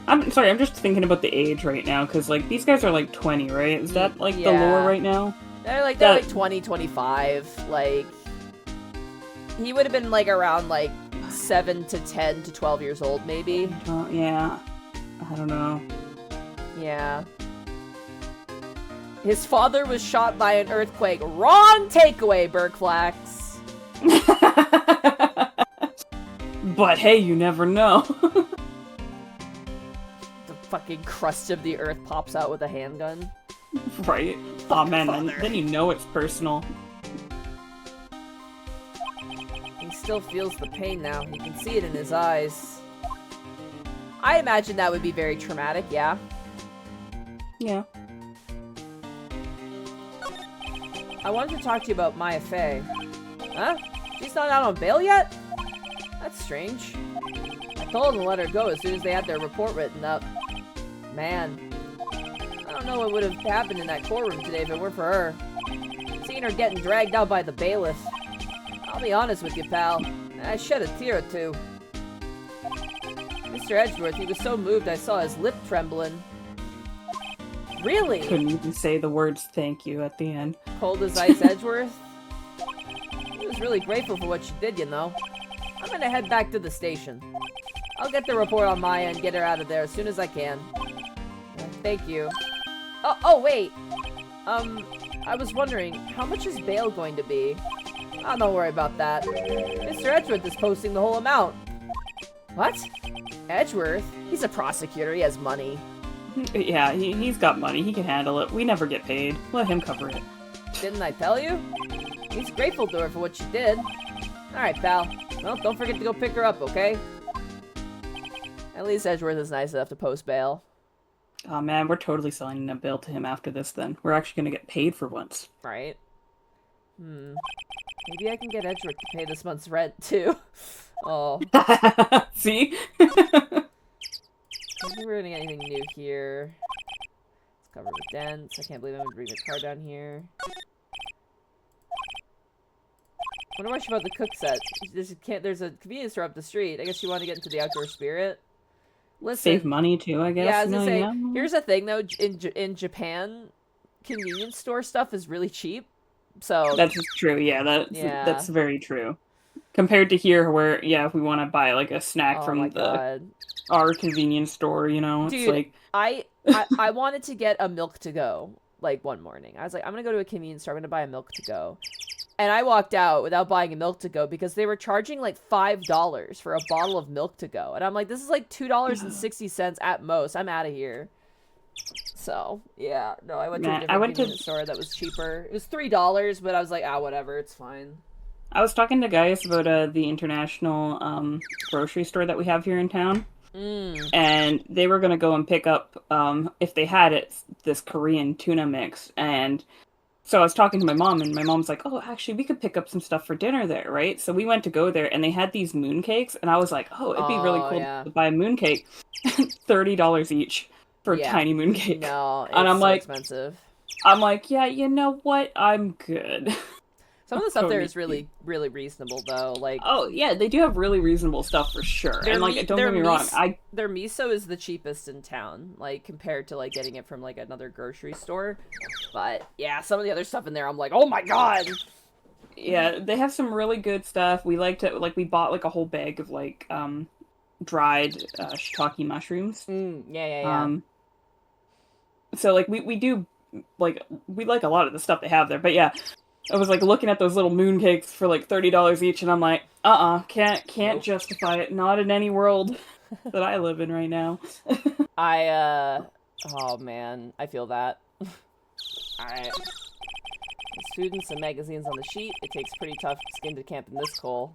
I'm sorry, I'm just thinking about the age right now, because, like, these guys are, like, 20, right? Is that, like, the lore right now? They're like 20, 25, like... He would have been, like, around, like, 7 to 10 to 12 years old, maybe. Yeah. I don't know. Yeah. His father was shot by an earthquake. Wrong takeaway, Berkflax. But hey, you never know. The fucking crust of the earth pops out with a handgun. Right. Aw, oh, man, then you know it's personal. He still feels the pain now. You can see it in his eyes. I imagine that would be very traumatic, yeah? Yeah. I wanted to talk to you about Maya Fey. Huh? She's not out on bail yet? That's strange. I told them to let her go as soon as they had their report written up. Man. I don't know what would have happened in that courtroom today if it weren't for her. Seeing her getting dragged out by the bailiff. I'll be honest with you, pal. I shed a tear or 2. Mr. Edgeworth, he was so moved I saw his lip trembling. Really? Couldn't even say the words thank you at the end. Cold as ice Edgeworth? He was really grateful for what she did, you know. I'm gonna head back to the station. I'll get the report on Maya and get her out of there as soon as I can. Thank you. Oh, wait. I was wondering, how much is bail going to be? Oh, don't worry about that. Mr. Edgeworth is posting the whole amount. What? Edgeworth? He's a prosecutor, he has money. Yeah, he's got money, he can handle it. We never get paid. Let him cover it. Didn't I tell you? He's grateful to her for what she did. Alright, pal. Well, don't forget to go pick her up, okay? At least Edgeworth is nice enough to post bail. Oh man, we're totally selling a bill to him after this then. We're actually gonna get paid for once. Right. Maybe I can get Edgeworth to pay this month's rent, too. Oh. See? I don't think we're getting anything new here. It's covered with dents. I can't believe I'm gonna bring the car down here. Wonder why she bought the cook set. There's a convenience store up the street. I guess she wanted to get into the outdoor spirit. Listen, Save money too, I guess. yeah, I was gonna say, yeah. here's the thing though, in Japan, convenience store stuff is really cheap. So That's true, yeah, that's very true. Compared to here where, yeah, if we want to buy like a snack from our convenience store, you know, dude, it's like I wanted to get a milk to go like one morning. I was like, I'm gonna go to a convenience store, I'm gonna buy a milk to go. And I walked out without buying a milk to go because they were charging like $5 for a bottle of milk to go. And I'm like, this is like $2.60 at most. I'm out of here. So, yeah. No, I went to a different convenience store that was cheaper. It was $3, but I was like, whatever. It's fine. I was talking to guys about the international grocery store that we have here in town. And they were going to go and pick up, if they had it, this Korean tuna mix. And so I was talking to my mom, and my mom's like, oh, actually, we could pick up some stuff for dinner there, right? So we went to go there, and they had these mooncakes, and I was like, oh, it'd be really cool to buy a mooncake. $30 each for a tiny mooncake. No, it's so expensive. I'm like, yeah, you know what? I'm good. Some of the stuff there is really, really reasonable, though. Like, oh yeah, they do have really reasonable stuff for sure. And like, don't get me wrong, their miso is the cheapest in town, like compared to like getting it from like another grocery store. But yeah, some of the other stuff in there, I'm like, oh my god. Yeah, they have some really good stuff. We we bought like a whole bag of like dried shiitake mushrooms. Yeah. So like we do like we like a lot of the stuff they have there, but yeah. I was like looking at those little mooncakes for like $30 each, and I'm like, can't justify it. Not in any world that I live in right now. Oh man, I feel that. Alright. There's food and some magazines on the sheet. It takes pretty tough skin to camp in this cold.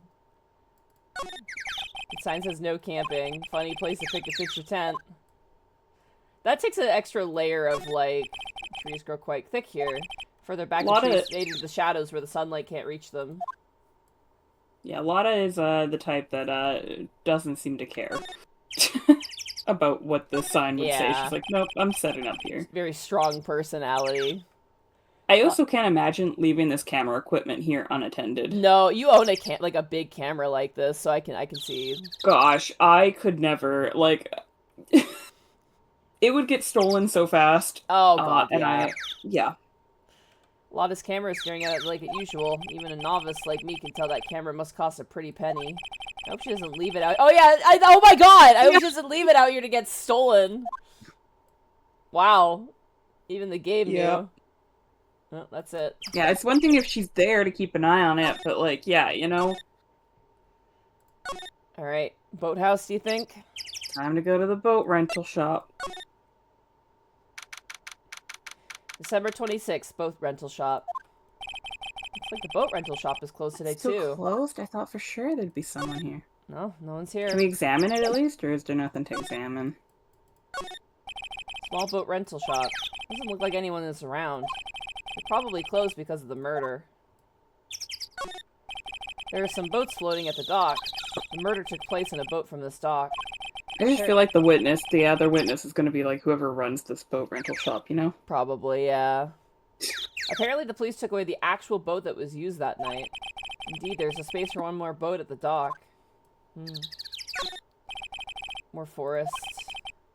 The sign says no camping. Funny place to pick to pitch your tent. That takes an extra layer of like, trees grow quite thick here. Further back, the trees fade into the shadows where the sunlight can't reach them. Yeah, Lotta is the type that doesn't seem to care about what the sign would say. She's like, nope, I'm setting up here. Very strong personality. I also can't imagine leaving this camera equipment here unattended. No, you own a big camera like this, so I can see. Gosh, I could never like. It would get stolen so fast. Oh god, yeah. Lotta's camera is staring at it like usual. Even a novice like me can tell that camera must cost a pretty penny. I hope she doesn't leave it out. Oh yeah, oh my god! I hope she doesn't leave it out here to get stolen. Wow. Even the game knew. Well, that's it. Yeah, it's one thing if she's there to keep an eye on it, but like, yeah, you know. Alright, boathouse, do you think? Time to go to the boat rental shop. December 26th, boat rental shop. Looks like the boat rental shop is closed today, too. Closed? I thought for sure there'd be someone here. No, no one's here. Can we examine it at least, or is there nothing to examine? Small boat rental shop. Doesn't look like anyone is around. They're probably closed because of the murder. There are some boats floating at the dock. The murder took place in a boat from this dock. I just feel like the other witness is going to be like whoever runs this boat rental shop, you know? Probably, yeah. Apparently the police took away the actual boat that was used that night. Indeed, there's a space for one more boat at the dock. More forests.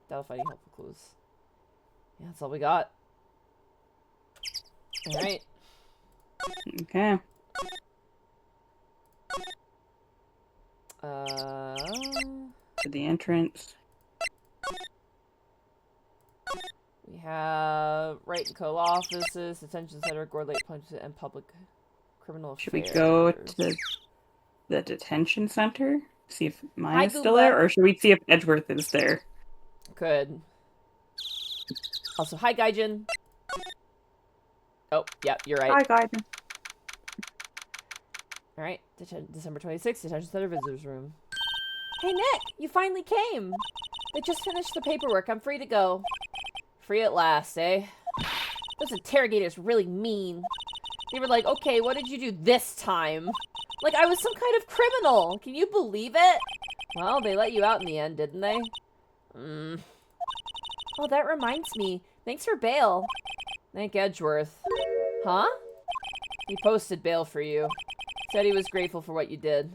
That'll find any helpful clues. Yeah, that's all we got. Alright. Okay. To the entrance. We have Wright and Co. offices, detention center, Gore Lake Punches, and public criminal affairs. Should we go to the detention center? See if Maya's still there? Or should we see if Edgeworth is there? Could. Also, hi, Gaijin. Oh, yeah, you're right. Hi, Gaijin. Alright, December 26th, detention center visitors room. Hey, Nick, you finally came. They just finished the paperwork. I'm free to go. Free at last, eh? Those interrogators really mean. They were like, okay, what did you do this time? Like I was some kind of criminal. Can you believe it? Well, they let you out in the end, didn't they? Oh, that reminds me. Thanks for bail. Thank Edgeworth. Huh? He posted bail for you. Said he was grateful for what you did.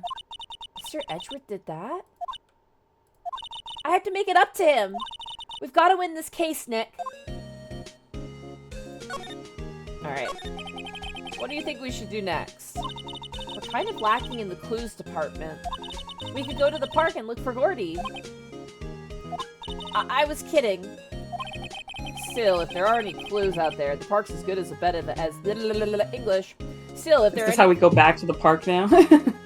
Mr. Edgeworth did that? I have to make it up to him. We've got to win this case, Nick. Alright. What do you think we should do next? We're kind of lacking in the clues department. We could go to the park and look for Gordy. I was kidding. Still, if there are any clues out there, the park's as good as a bet as English. Still, if there Is this how we go back to the park now?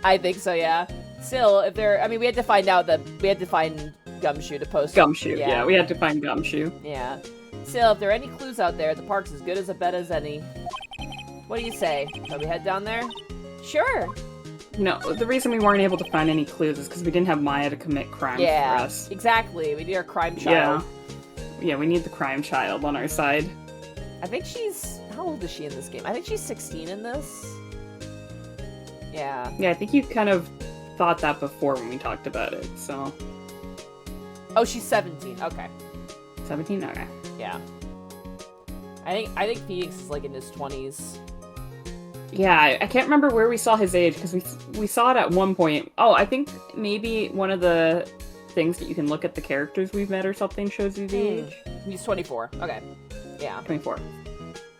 I think so, yeah. Still, if there... I mean, we had to find out that... We had to find Gumshoe to post... Gumshoe, yeah. We had to find Gumshoe. Yeah. Still, if there are any clues out there, the park's as good as a bet as any. What do you say? Shall we head down there? Sure. No, the reason we weren't able to find any clues is because we didn't have Maya to commit crimes for us. Exactly. We need our crime child. Yeah, we need the crime child on our side. I think she's... How old is she in this game? I think she's 16 in this. Yeah. Yeah, I think you kind of thought that before when we talked about it, so... Oh, she's 17. Okay. 17? Okay. Yeah. I think Phoenix is like in his 20s. Yeah, I can't remember where we saw his age, because we saw it at one point. Oh, I think maybe one of the things that you can look at the characters we've met or something shows you the age. He's 24. Okay. Yeah. 24.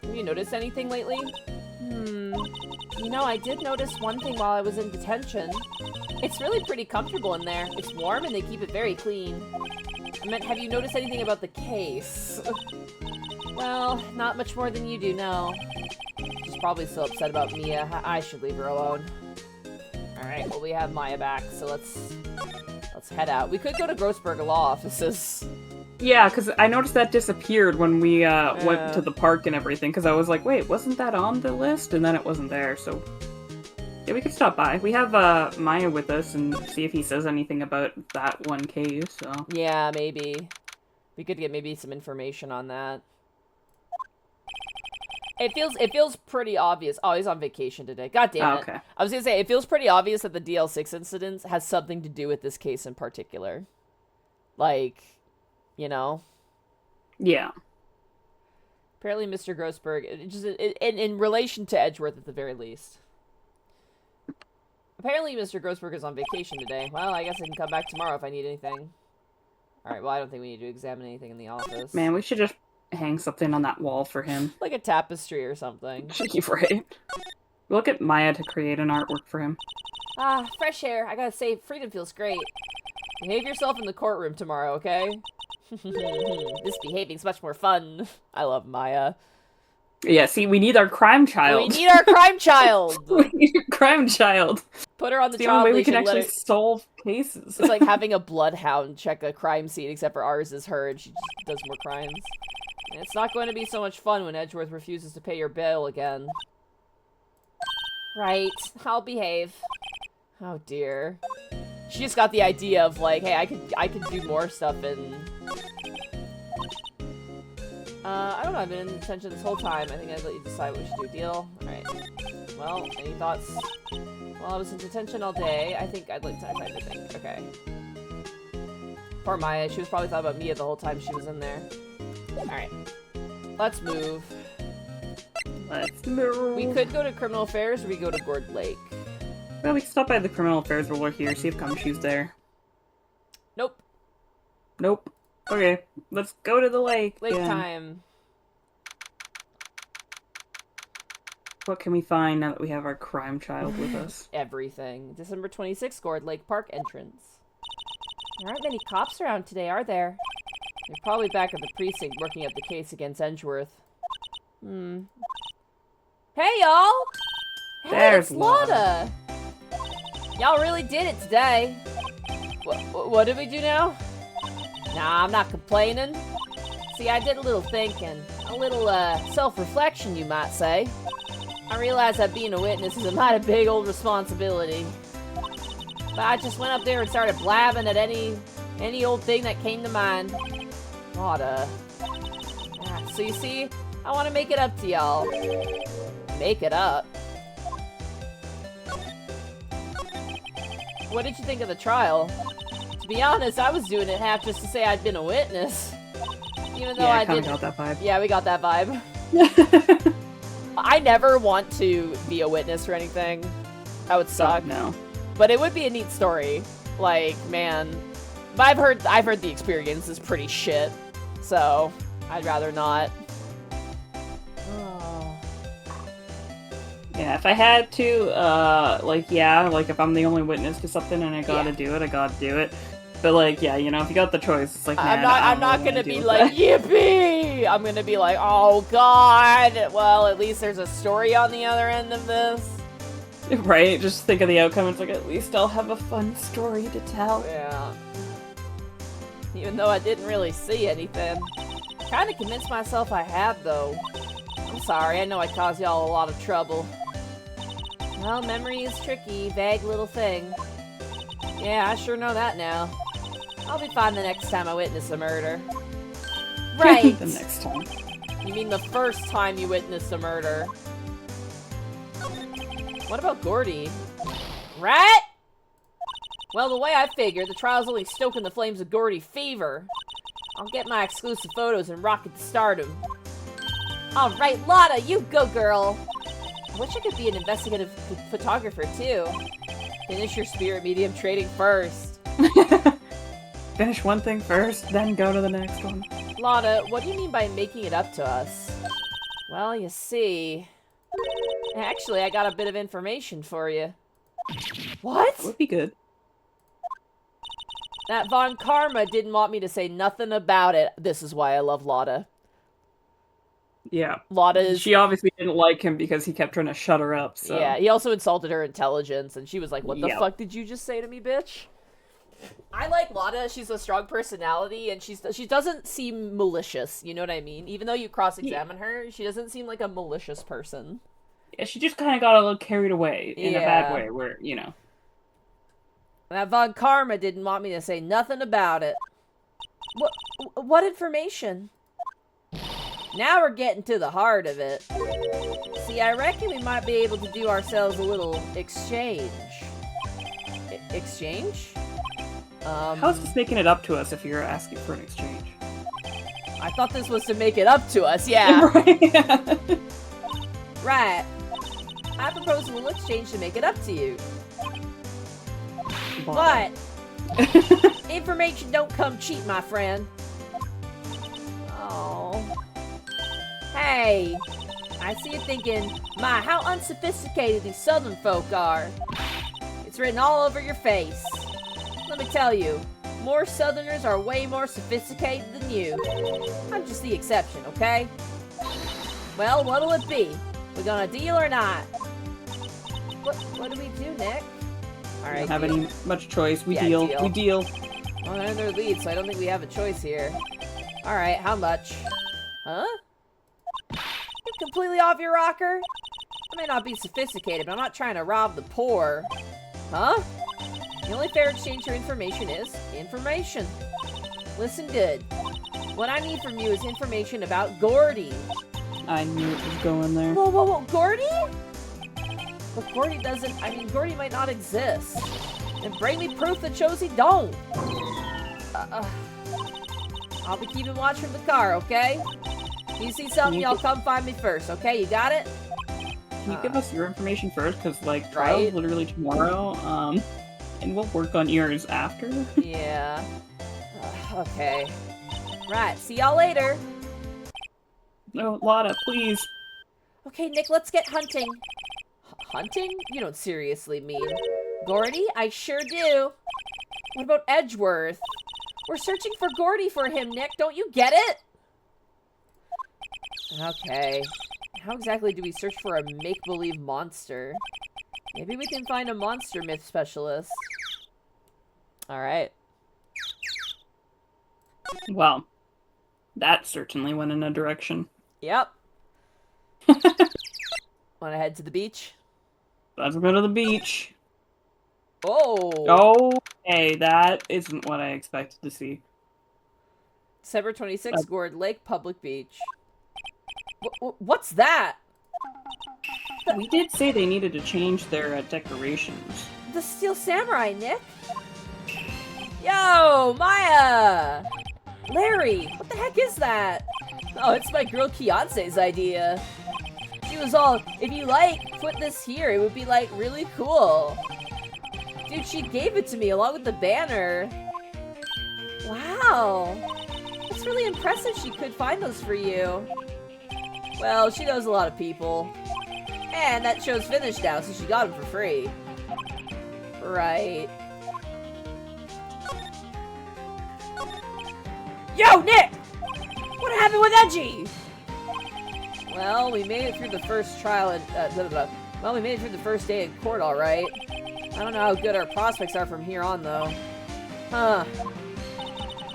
Have you noticed anything lately? You know, I did notice one thing while I was in detention. It's really pretty comfortable in there. It's warm and they keep it very clean. I meant, have you noticed anything about the case? Well, not much more than you do, no. She's probably still upset about Mia. I should leave her alone. Alright, well we have Maya back, so let's head out. We could go to Grossberger Law Offices. Yeah, because I noticed that disappeared when we went to the park and everything, because I was like, wait, wasn't that on the list? And then it wasn't there, so... Yeah, we could stop by. We have Maya with us and see if he says anything about that one case, so... Yeah, maybe. We could get maybe some information on that. It feels pretty obvious. Oh, he's on vacation today. God damn it. Okay. I was gonna say, it feels pretty obvious that the DL6 incident has something to do with this case in particular. Like, you know? Yeah. Apparently Mr. Grossberg, in relation to Edgeworth at the very least. Apparently Mr. Grossberg is on vacation today. Well, I guess I can come back tomorrow if I need anything. Alright, well, I don't think we need to examine anything in the office. Man, we should just hang something on that wall for him. Like a tapestry or something. Right. Look at Maya to create an artwork for him. Ah, fresh air. I gotta say, freedom feels great. Behave yourself in the courtroom tomorrow, okay? This behaving's much more fun. I love Maya. Yeah, see, we need our crime child. We need our crime child! We need a crime child. Put her on the it's the trial only way we station, can actually solve cases. It's like having a bloodhound check a crime scene, except for ours is her and she just does more crimes. And it's not going to be so much fun when Edgeworth refuses to pay your bill again. Right, I'll behave. Oh dear. She just got the idea of like, hey, I could do more stuff and... I don't know, I've been in detention this whole time. I think I'd let you decide what we should do. Deal? Alright. Well, any thoughts? Well, I was in detention all day. I think I'd like time to think. Okay. Poor Maya. She was probably thought about Mia the whole time she was in there. Alright. Let's move. Let's move. We could go to Criminal Affairs or we go to Gord Lake. Well, we can stop by the Criminal Affairs while we're here, see if Gumshoe's there. Nope. Nope. Okay, let's go to the lake. Lake time. What can we find now that we have our crime child with us? Everything. December 26th, Gord Lake Park entrance. There aren't many cops around today, are there? They're probably back at the precinct working up the case against Edgeworth. Hey, y'all! Hey, There's it's Lotta! Y'all really did it today. What did we do now? Nah, I'm not complaining. See, I did a little thinking. A little, self-reflection, you might say. I realized that being a witness is a mighty big old responsibility. But I just went up there and started blabbing at any old thing that came to mind. Lotta. Yeah, so you see, I want to make it up to y'all. Make it up. What did you think of the trial? To be honest, I was doing it half just to say I'd been a witness. Even though yeah, I didn't. got that vibe. Yeah, we got that vibe. I never want to be a witness or anything. That would suck. Oh, no. But it would be a neat story. Like, man. But I've heard the experience is pretty shit. So, I'd rather not. Oh. Yeah, if I had to, like, if I'm the only witness to something and I gotta do it, I gotta do it. But, like, yeah, you know, if you got the choice, it's like, man, I'm not gonna be like, yippee! I'm gonna be like, oh god! Well, at least there's a story on the other end of this. Right? Just think of the outcome. It's like, at least I'll have a fun story to tell. Yeah. Even though I didn't really see anything. Kinda convinced myself I had, though. I'm sorry, I know I caused y'all a lot of trouble. Well, memory is tricky, vague little thing. Yeah, I sure know that now. I'll be fine the next time I witness a murder. Right! The next time. You mean the first time you witnessed a murder. What about Gordy? Rat? Well, the way I figure, the trial's only stoking the flames of Gordy fever. I'll get my exclusive photos and rocket to stardom. Alright, Lotta, you go, girl! I wish I could be an investigative photographer, too. Finish your spirit medium trading first. Finish one thing first, then go to the next one. Lotta, what do you mean by making it up to us? Well, you see... Actually, I got a bit of information for you. What? That would be good. That Von Karma didn't want me to say nothing about it. This is why I love Lotta. Yeah. Lotta's... She obviously didn't like him because he kept trying to shut her up, so... Yeah, he also insulted her intelligence, and she was like, what the Yep. fuck did you just say to me, bitch? I like Lotta. She's a strong personality, and she doesn't seem malicious, you know what I mean? Even though you cross-examine her, she doesn't seem like a malicious person. Yeah, she just kind of got a little carried away in a bad way, where, you know... That Von Karma didn't want me to say nothing about it. What information? Now we're getting to the heart of it. See, I reckon we might be able to do ourselves a little exchange. Exchange? How's this making it up to us if you're asking for an exchange? I thought this was to make it up to us, yeah. Right. I propose a little exchange to make it up to you. But information don't come cheap, my friend. Oh. Hey, I see you thinking, my, how unsophisticated these southern folk are. It's written all over your face. Let me tell you, more southerners are way more sophisticated than you. I'm just the exception, okay? Well, what'll it be? We gonna deal or not? What do we do, Nick? Alright, don't have any much choice. We deal. We deal. Well, they're in their lead, so I don't think we have a choice here. Alright, how much? Huh? You're completely off your rocker? I may not be sophisticated, but I'm not trying to rob the poor. Huh? The only fair exchange for information is information. Listen good. What I need from you is information about Gordy. I knew it was going there. Whoa, Gordy? But Gordy doesn't, Gordy might not exist. And bring me proof that shows he don't. I'll be keeping watch from the car, okay? If you see something, y'all come find me first, okay? You got it? Can you give us your information first? Because, like, trial's right? literally tomorrow, and we'll work on yours after. Yeah. Okay. Right, see y'all later. No, Lotta, please. Okay, Nick, let's get hunting. Hunting? You don't seriously mean. Gordy? I sure do. What about Edgeworth? We're searching for Gordy for him, Nick. Don't you get it? Okay. How exactly do we search for a make-believe monster? Maybe we can find a monster myth specialist. Alright. Well, that certainly went in a direction. Yep. Wanna head to the beach? Let's go to the beach. Oh! Okay, that isn't what I expected to see. December 26th, Gourd Lake Public Beach. What's that? We did say they needed to change their decorations. The Steel Samurai, Nick. Yo, Maya! Larry, what the heck is that? Oh, it's my girl Kiance's idea. She was all, if you like, put this here. It would be, like, really cool. Dude, she gave it to me along with the banner. Wow. It's really impressive she could find those for you. Well, she knows a lot of people. And that show's finished now, so she got them for free. Right. Yo, Nick! What happened with Edgy? Well, we made it through the first trial and, well, we made it through the first day in court, alright. I don't know how good our prospects are from here on, though. Huh.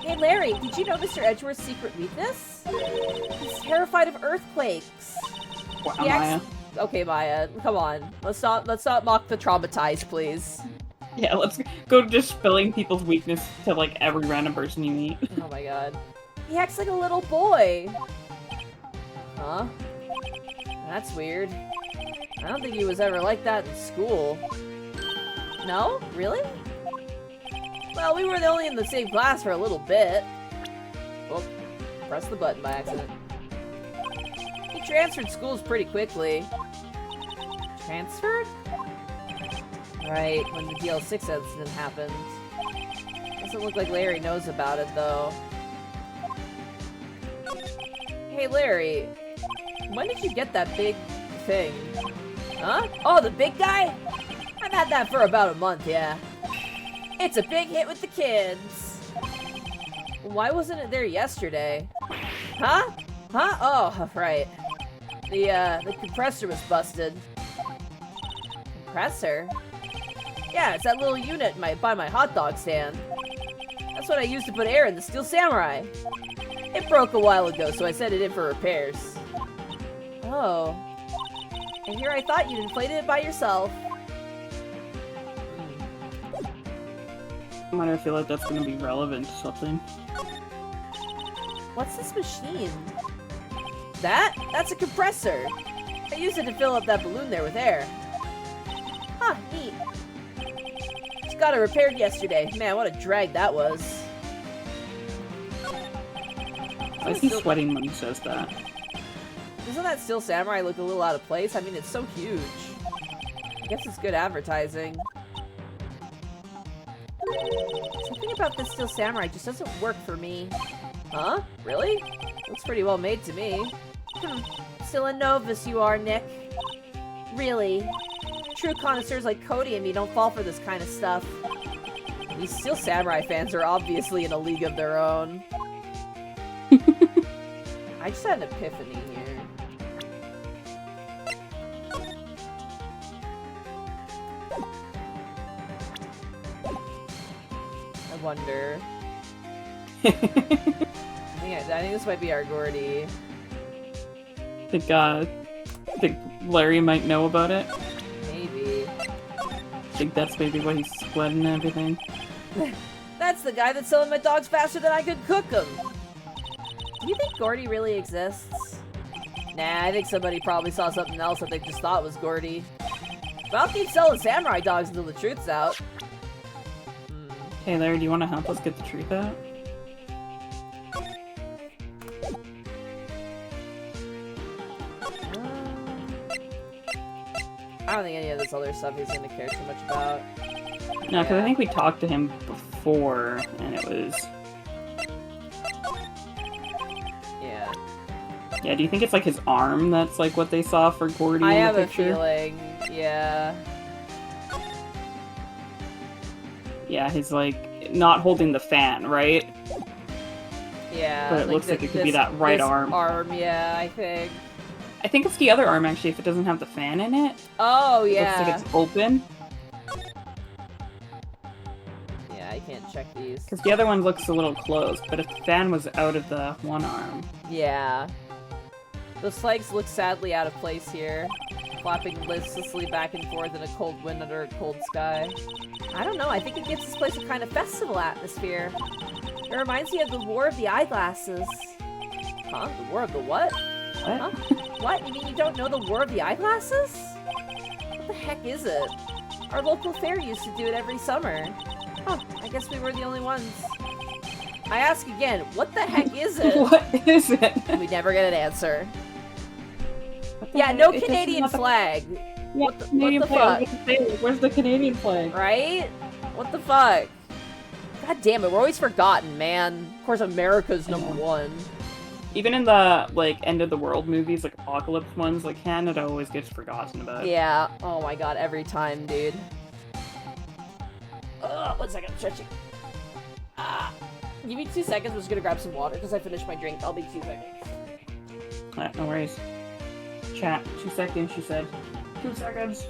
Hey, Larry, did you know Mr. Edgeworth's secret weakness? He's terrified of earthquakes. Wow, Maya. Okay, Maya, come on. Let's not mock the traumatized, please. Yeah, let's go to just spilling people's weakness to, like, every random person you meet. Oh my god. He acts like a little boy. Huh? That's weird. I don't think he was ever like that in school. No? Really? Well, we were only in the same class for a little bit. Oh, press the button by accident. He transferred schools pretty quickly. Transferred? Right, when the DL6 incident happened. Doesn't look like Larry knows about it, though. Hey, Larry. When did you get that big thing? Huh? Oh, the big guy? I've had that for about a month, yeah. It's a big hit with the kids. Why wasn't it there yesterday? Huh? Huh? Oh, right. The compressor was busted. Compressor? Yeah, it's that little unit by my hot dog stand. That's what I used to put air in the Steel Samurai. It broke a while ago, so I sent it in for repairs. Oh. And here I thought you'd inflated it by yourself. I wonder if I feel like that's gonna be relevant to something. What's this machine? That's a compressor. I used it to fill up that balloon there with air. Huh, neat. Just got it repaired yesterday. Man, what a drag that was. Why is he sweating when he says that? Doesn't that Steel Samurai look a little out of place? I mean, it's so huge. I guess it's good advertising. Something about this Steel Samurai just doesn't work for me. Huh? Really? Looks pretty well made to me. Still a novice you are, Nick. Really. True connoisseurs like Cody and me don't fall for this kind of stuff. These Steel Samurai fans are obviously in a league of their own. I just had an epiphany here. I wonder. I think this might be our Gordy. Think Larry might know about it? Maybe. Think that's maybe why he's sweating and everything? That's the guy that's selling my dogs faster than I could cook them! Do you think Gordy really exists? Nah, I think somebody probably saw something else that they just thought was Gordy. But I'll keep selling samurai dogs until the truth's out. Hey Larry, do you want to help us get the truth out? I don't think any of this other stuff he's gonna care too much about. No, because I think we talked to him before, and it was... Yeah. Yeah, do you think it's like his arm that's like what they saw for Gordy I in have the a picture? feeling, yeah. Yeah, he's like not holding the fan, right? Yeah. But it looks like it could be that right this arm. Yeah, I think. I think it's the other arm actually, if it doesn't have the fan in it. Oh, It yeah. looks like it's open. Yeah, I can't check these. Because the other one looks a little closed, but if the fan was out of the one arm... Yeah. The spikes look sadly out of place here, flapping listlessly back and forth in a cold wind under a cold sky. I don't know, I think it gives this place a kind of festival atmosphere. It reminds me of the War of the Eyeglasses. Huh? The War of the what? What? Huh? What? You mean you don't know the War of the Eyeglasses? What the heck is it? Our local fair used to do it every summer. Huh, I guess we were the only ones. I ask again, what the heck is it? What is it? We never get an answer. What the Yeah, heck? no It Canadian doesn't have flag. Yeah, What the Canadian fuck? flag. I was about to say, where's the Canadian flag? Right? What the fuck? God damn it, we're always forgotten, man. Of course, America's number one. Even in the, like, end of the world movies, like apocalypse ones, like, Canada always gets forgotten about. Yeah. Oh my god, every time, dude. Ugh, 1 second, I'm stretching. Ah. Give me 2 seconds, I'm just gonna grab some water because I finished my drink. I'll be 2 seconds. No worries. Chat. 2 seconds, she said. 2 seconds.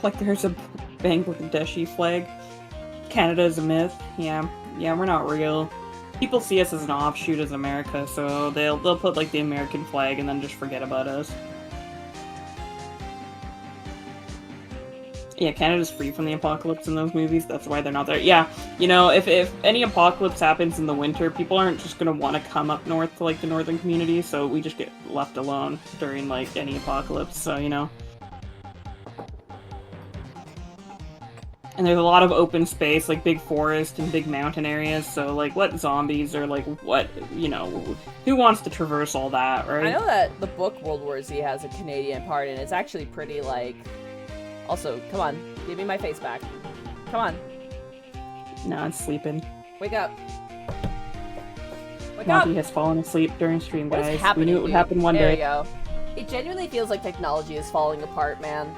Like there's a Bangladeshi flag. Canada is a myth. Yeah, we're not real. People see us as an offshoot as America, so they'll put like the American flag and then just forget about us. Yeah, Canada's free from the apocalypse in those movies. That's why they're not there. Yeah, you know, if any apocalypse happens in the winter, people aren't just gonna want to come up north to like the northern community, so we just get left alone during like any apocalypse. So you know. And there's a lot of open space, like big forest and big mountain areas, so like what zombies or like what, you know, who wants to traverse all that, right? I know that the book World War Z has a Canadian part, and it's actually pretty, like... Also, come on, give me my face back. Come on. No, it's sleeping. Wake up. Wake Monty up! has fallen asleep during stream, What is guys. We happening, knew it would dude? happen one There day. you go. It genuinely feels like technology is falling apart, man.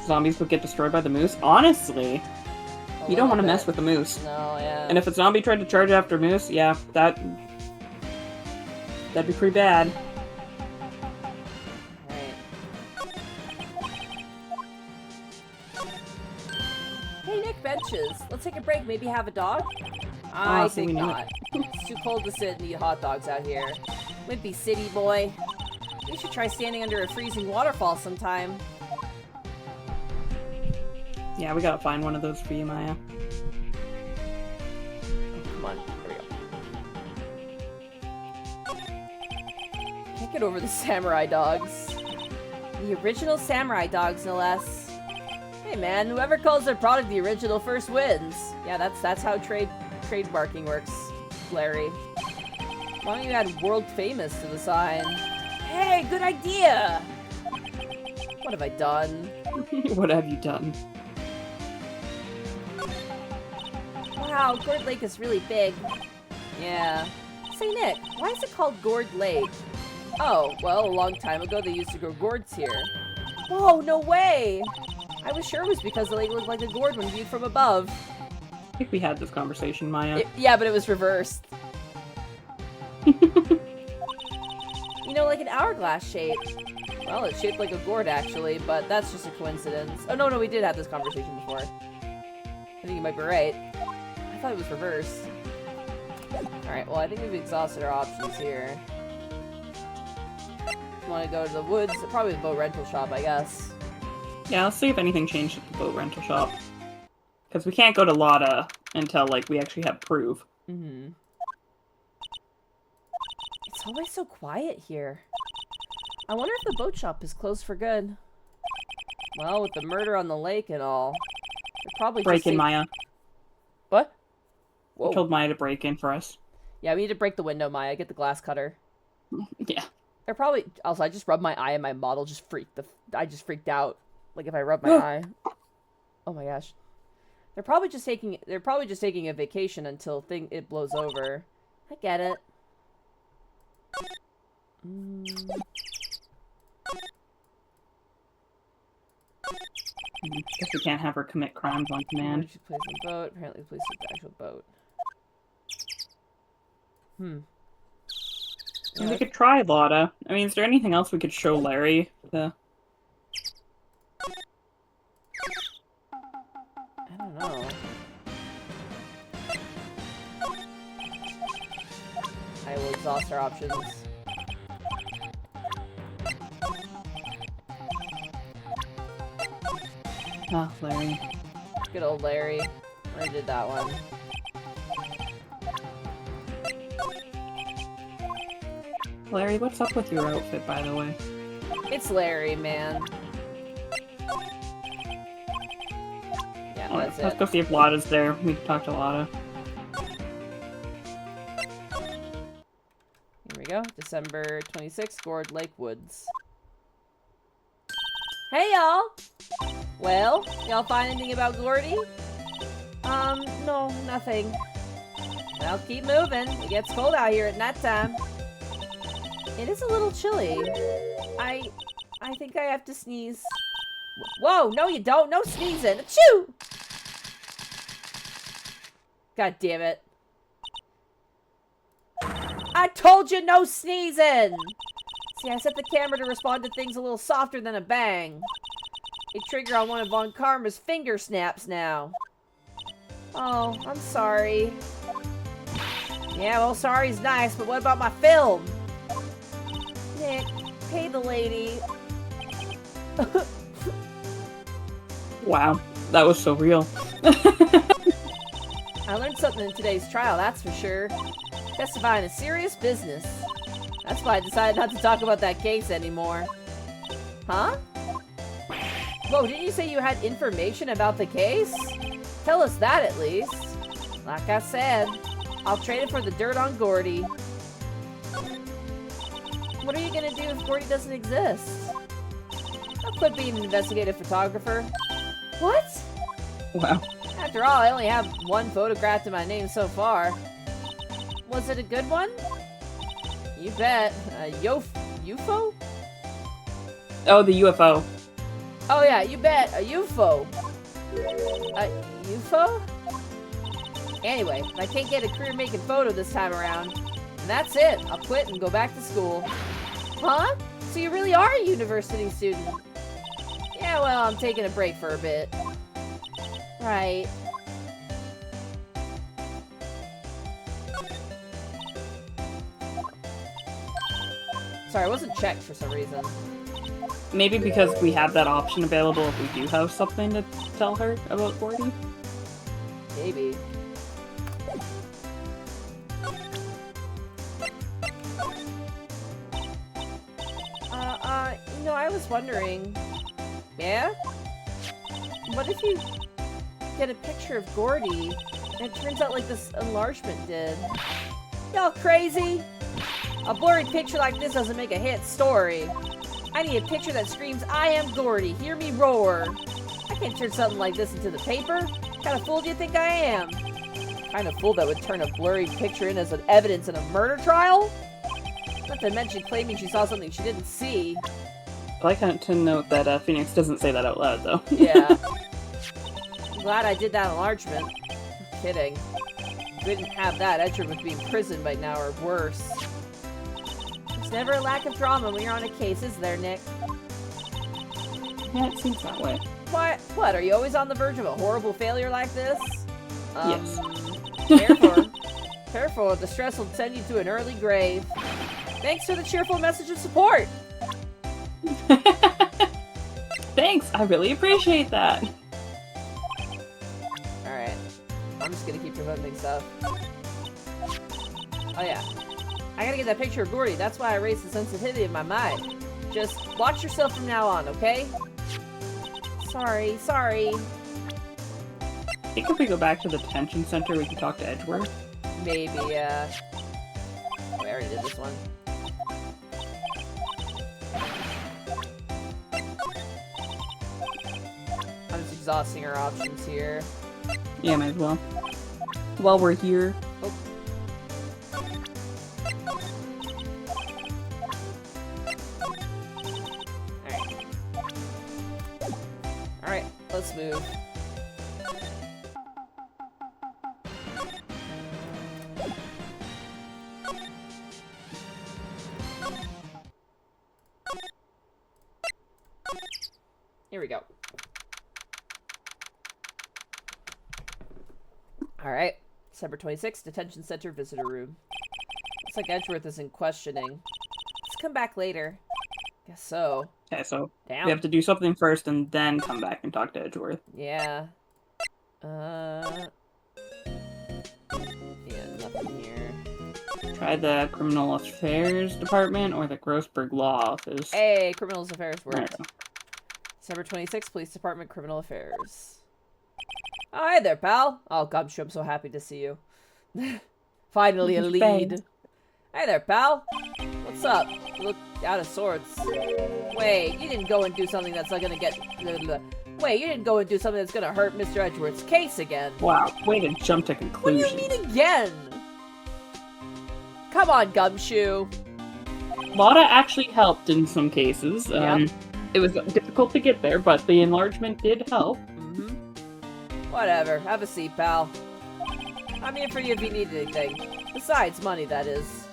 Zombies would get destroyed by the moose? Honestly, you don't want to mess with the moose. No, yeah. And if a zombie tried to charge after a moose, yeah, that'd be pretty bad. Right. Hey, Nick Benches. Let's take a break, maybe have a dog? I so think we know not. It's too cold to sit and eat hot dogs out here. Wimpy city boy. We should try standing under a freezing waterfall sometime. Yeah, we gotta find one of those for you, Maya. Oh, come on. Here we go. Can't get over the samurai dogs. The original samurai dogs, no less. Hey man, whoever calls their product the original first wins. Yeah, that's how trademarking works, Larry. Why don't you add world famous to the sign? Hey, good idea! What have I done? What have you done? Wow, Gourd Lake is really big. Yeah. Say, Nick, why is it called Gourd Lake? Oh, well, a long time ago they used to grow gourds here. Whoa, no way! I was sure it was because the lake looked like a gourd when viewed from above. I think we had this conversation, Maya. Yeah, but it was reversed. You know, like an hourglass shape. Well, it's shaped like a gourd, actually, but that's just a coincidence. Oh, no, we did have this conversation before. I think you might be right. I thought it was reversed. Alright, well, I think we've exhausted our options here. Want to go to the woods? Probably the boat rental shop, I guess. Yeah, let's see if anything changed at the boat rental shop. Because we can't go to Lada until, like, we actually have proof. Mm-hmm. It's always so quiet here. I wonder if the boat shop is closed for good. Well, with the murder on the lake and all, they're probably Break just in, Maya. What? I Whoa. told Maya to break in for us. Yeah, we need to break the window, Maya. Get the glass cutter. Yeah. They're probably... Also, I just rubbed my eye and my model just freaked I just freaked out. Like, if I rub my eye. Oh my gosh. They're probably just taking a vacation until it blows over. I get it. Guess we can't have her commit crimes on command. She plays on boat. Apparently, plays the actual boat. And we could try Lada. I mean, is there anything else we could show Larry? I don't know. I will exhaust our options. Ah, Larry. Good old Larry. Already did that one. Larry, what's up with your outfit, by the way? It's Larry, man. That's Let's it. go see if Lotta's there. We can talk to Lotta. Here we go. December 26th, Gourd Lake Woods. Hey, y'all! Well, y'all find anything about Gordy? No, nothing. Well, keep moving. It gets cold out here at nighttime. It is a little chilly. I think I have to sneeze. Whoa, no you don't. No sneezing. Achoo! God damn it. I told you no sneezing! See, I set the camera to respond to things a little softer than a bang. A trigger on one of Von Karma's finger snaps now. Oh, I'm sorry. Yeah, well, sorry's nice, but what about my film? Nick, pay the lady. Wow, that was so real. I learned something in today's trial, that's for sure. Testifying is serious business. That's why I decided not to talk about that case anymore. Huh? Whoa, didn't you say you had information about the case? Tell us that at least. Like I said, I'll trade it for the dirt on Gordy. What are you gonna do if Gordy doesn't exist? I'll quit being an investigative photographer. What? Wow. After all, I only have one photograph to my name so far. Was it a good one? You bet. UFO? Oh, the UFO. Oh yeah, you bet. A UFO. A UFO? Anyway, if I can't get a career-making photo this time around, then that's it. I'll quit and go back to school. Huh? So you really are a university student? Yeah, well, I'm taking a break for a bit. Right. Sorry, I wasn't checked for some reason. Maybe because we have that option available if we do have something to tell her about Gordy. Maybe. You know, I was wondering... Yeah? What if you get a picture of Gordy, and it turns out like this enlargement did? Y'all crazy? A blurry picture like this doesn't make a hit story. I need a picture that screams, I am Gordy, hear me roar. I can't turn something like this into the paper. What kind of fool do you think I am? Kind of fool that would turn a blurry picture in as an evidence in a murder trial? Not to mention claiming she saw something she didn't see. I like to note that Phoenix doesn't say that out loud, though. Yeah. I'm glad I did that enlargement. Kidding. If we didn't have that, Edger would be in prison by now or worse. There's never a lack of drama when you're on a case, is there, Nick? Yeah, it seems that way. What? Are you always on the verge of a horrible failure like this? Yes. Careful, the stress will send you to an early grave. Thanks for the cheerful message of support. Thanks, I really appreciate that. Alright. I'm just gonna keep preventing stuff. Oh yeah. I gotta get that picture of Gordy. That's why I raised the sensitivity of my mind. Just watch yourself from now on, okay? Sorry. I think if we go back to the detention center, we can talk to Edgeworth. Maybe, yeah. Oh, I already did this one. I'm just exhausting our options here. Yeah, might as well. While we're here. Oh. Alright, let's move. Here we go. Alright. December 26th, Detention Center Visitor Room. Looks like Edgeworth is in questioning. Let's come back later. Guess so. Okay, so Damn. we have to do something first and then come back and talk to Edgeworth. Yeah. Yeah, nothing here. Try the Criminal Affairs Department or the Grossberg Law Office. Hey, Criminal Affairs works. Right. December 26th, Police Department, Criminal Affairs. Oh, hey there, pal. Oh, Gumshoe, I'm so happy to see you. Finally a lead. Thanks. Hey there, pal. What's up? You look out of sorts. Wait, you didn't go and do something that's not gonna get... Wait, you didn't go and do something that's gonna hurt Mr. Edgeworth's case again. Wow, way to jump to What do conclusions. you mean again? Come on, Gumshoe. Lotta actually helped in some cases. Yep. It was difficult to get there, but the enlargement did help. Whatever. Have a seat, pal. I'm here for you if you need anything. Besides money, that is.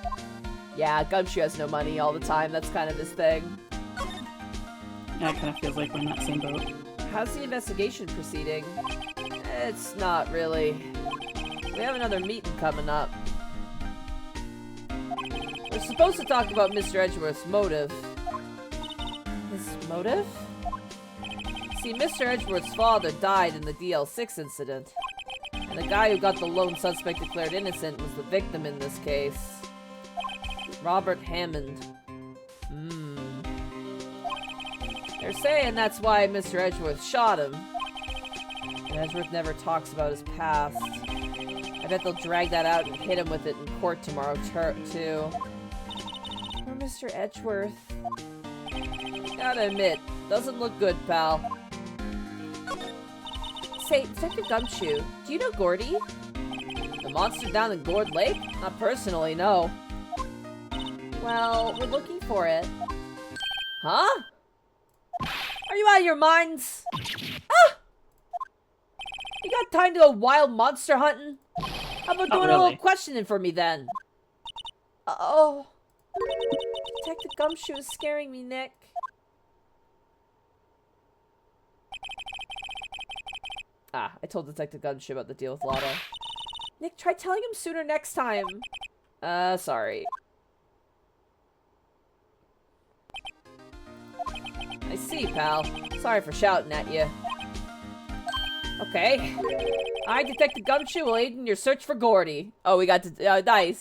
Yeah, Gumshoe has no money all the time. That's kind of his thing. Yeah, it kind of feels like we're in that same boat. How's the investigation proceeding? It's not really. We have another meeting coming up. We're supposed to talk about Mr. Edgeworth's motive. His motive? See, Mr. Edgeworth's father died in the DL6 incident. And the guy who got the lone suspect declared innocent was the victim in this case. Robert Hammond. They're saying that's why Mr. Edgeworth shot him. And Edgeworth never talks about his past. I bet they'll drag that out and hit him with it in court tomorrow, too. Poor Mr. Edgeworth. Gotta admit, doesn't look good, pal. Say, Detective Gumshoe, do you know Gordy? The monster down in Gourd Lake? Not personally, no. Well, we're looking for it. Huh? Are you out of your minds? Ah! You got time to go wild monster hunting? How about doing a little questioning for me then? Uh-oh. Detective Gumshoe is scaring me, Nick. Ah, I told Detective Gumshoe about the deal with Lotta. Nick, try telling him sooner next time. Sorry. I see, pal. Sorry for shouting at you. Okay. I, Detective Gumshoe, will aid in your search for Gordy. Oh, we got dice.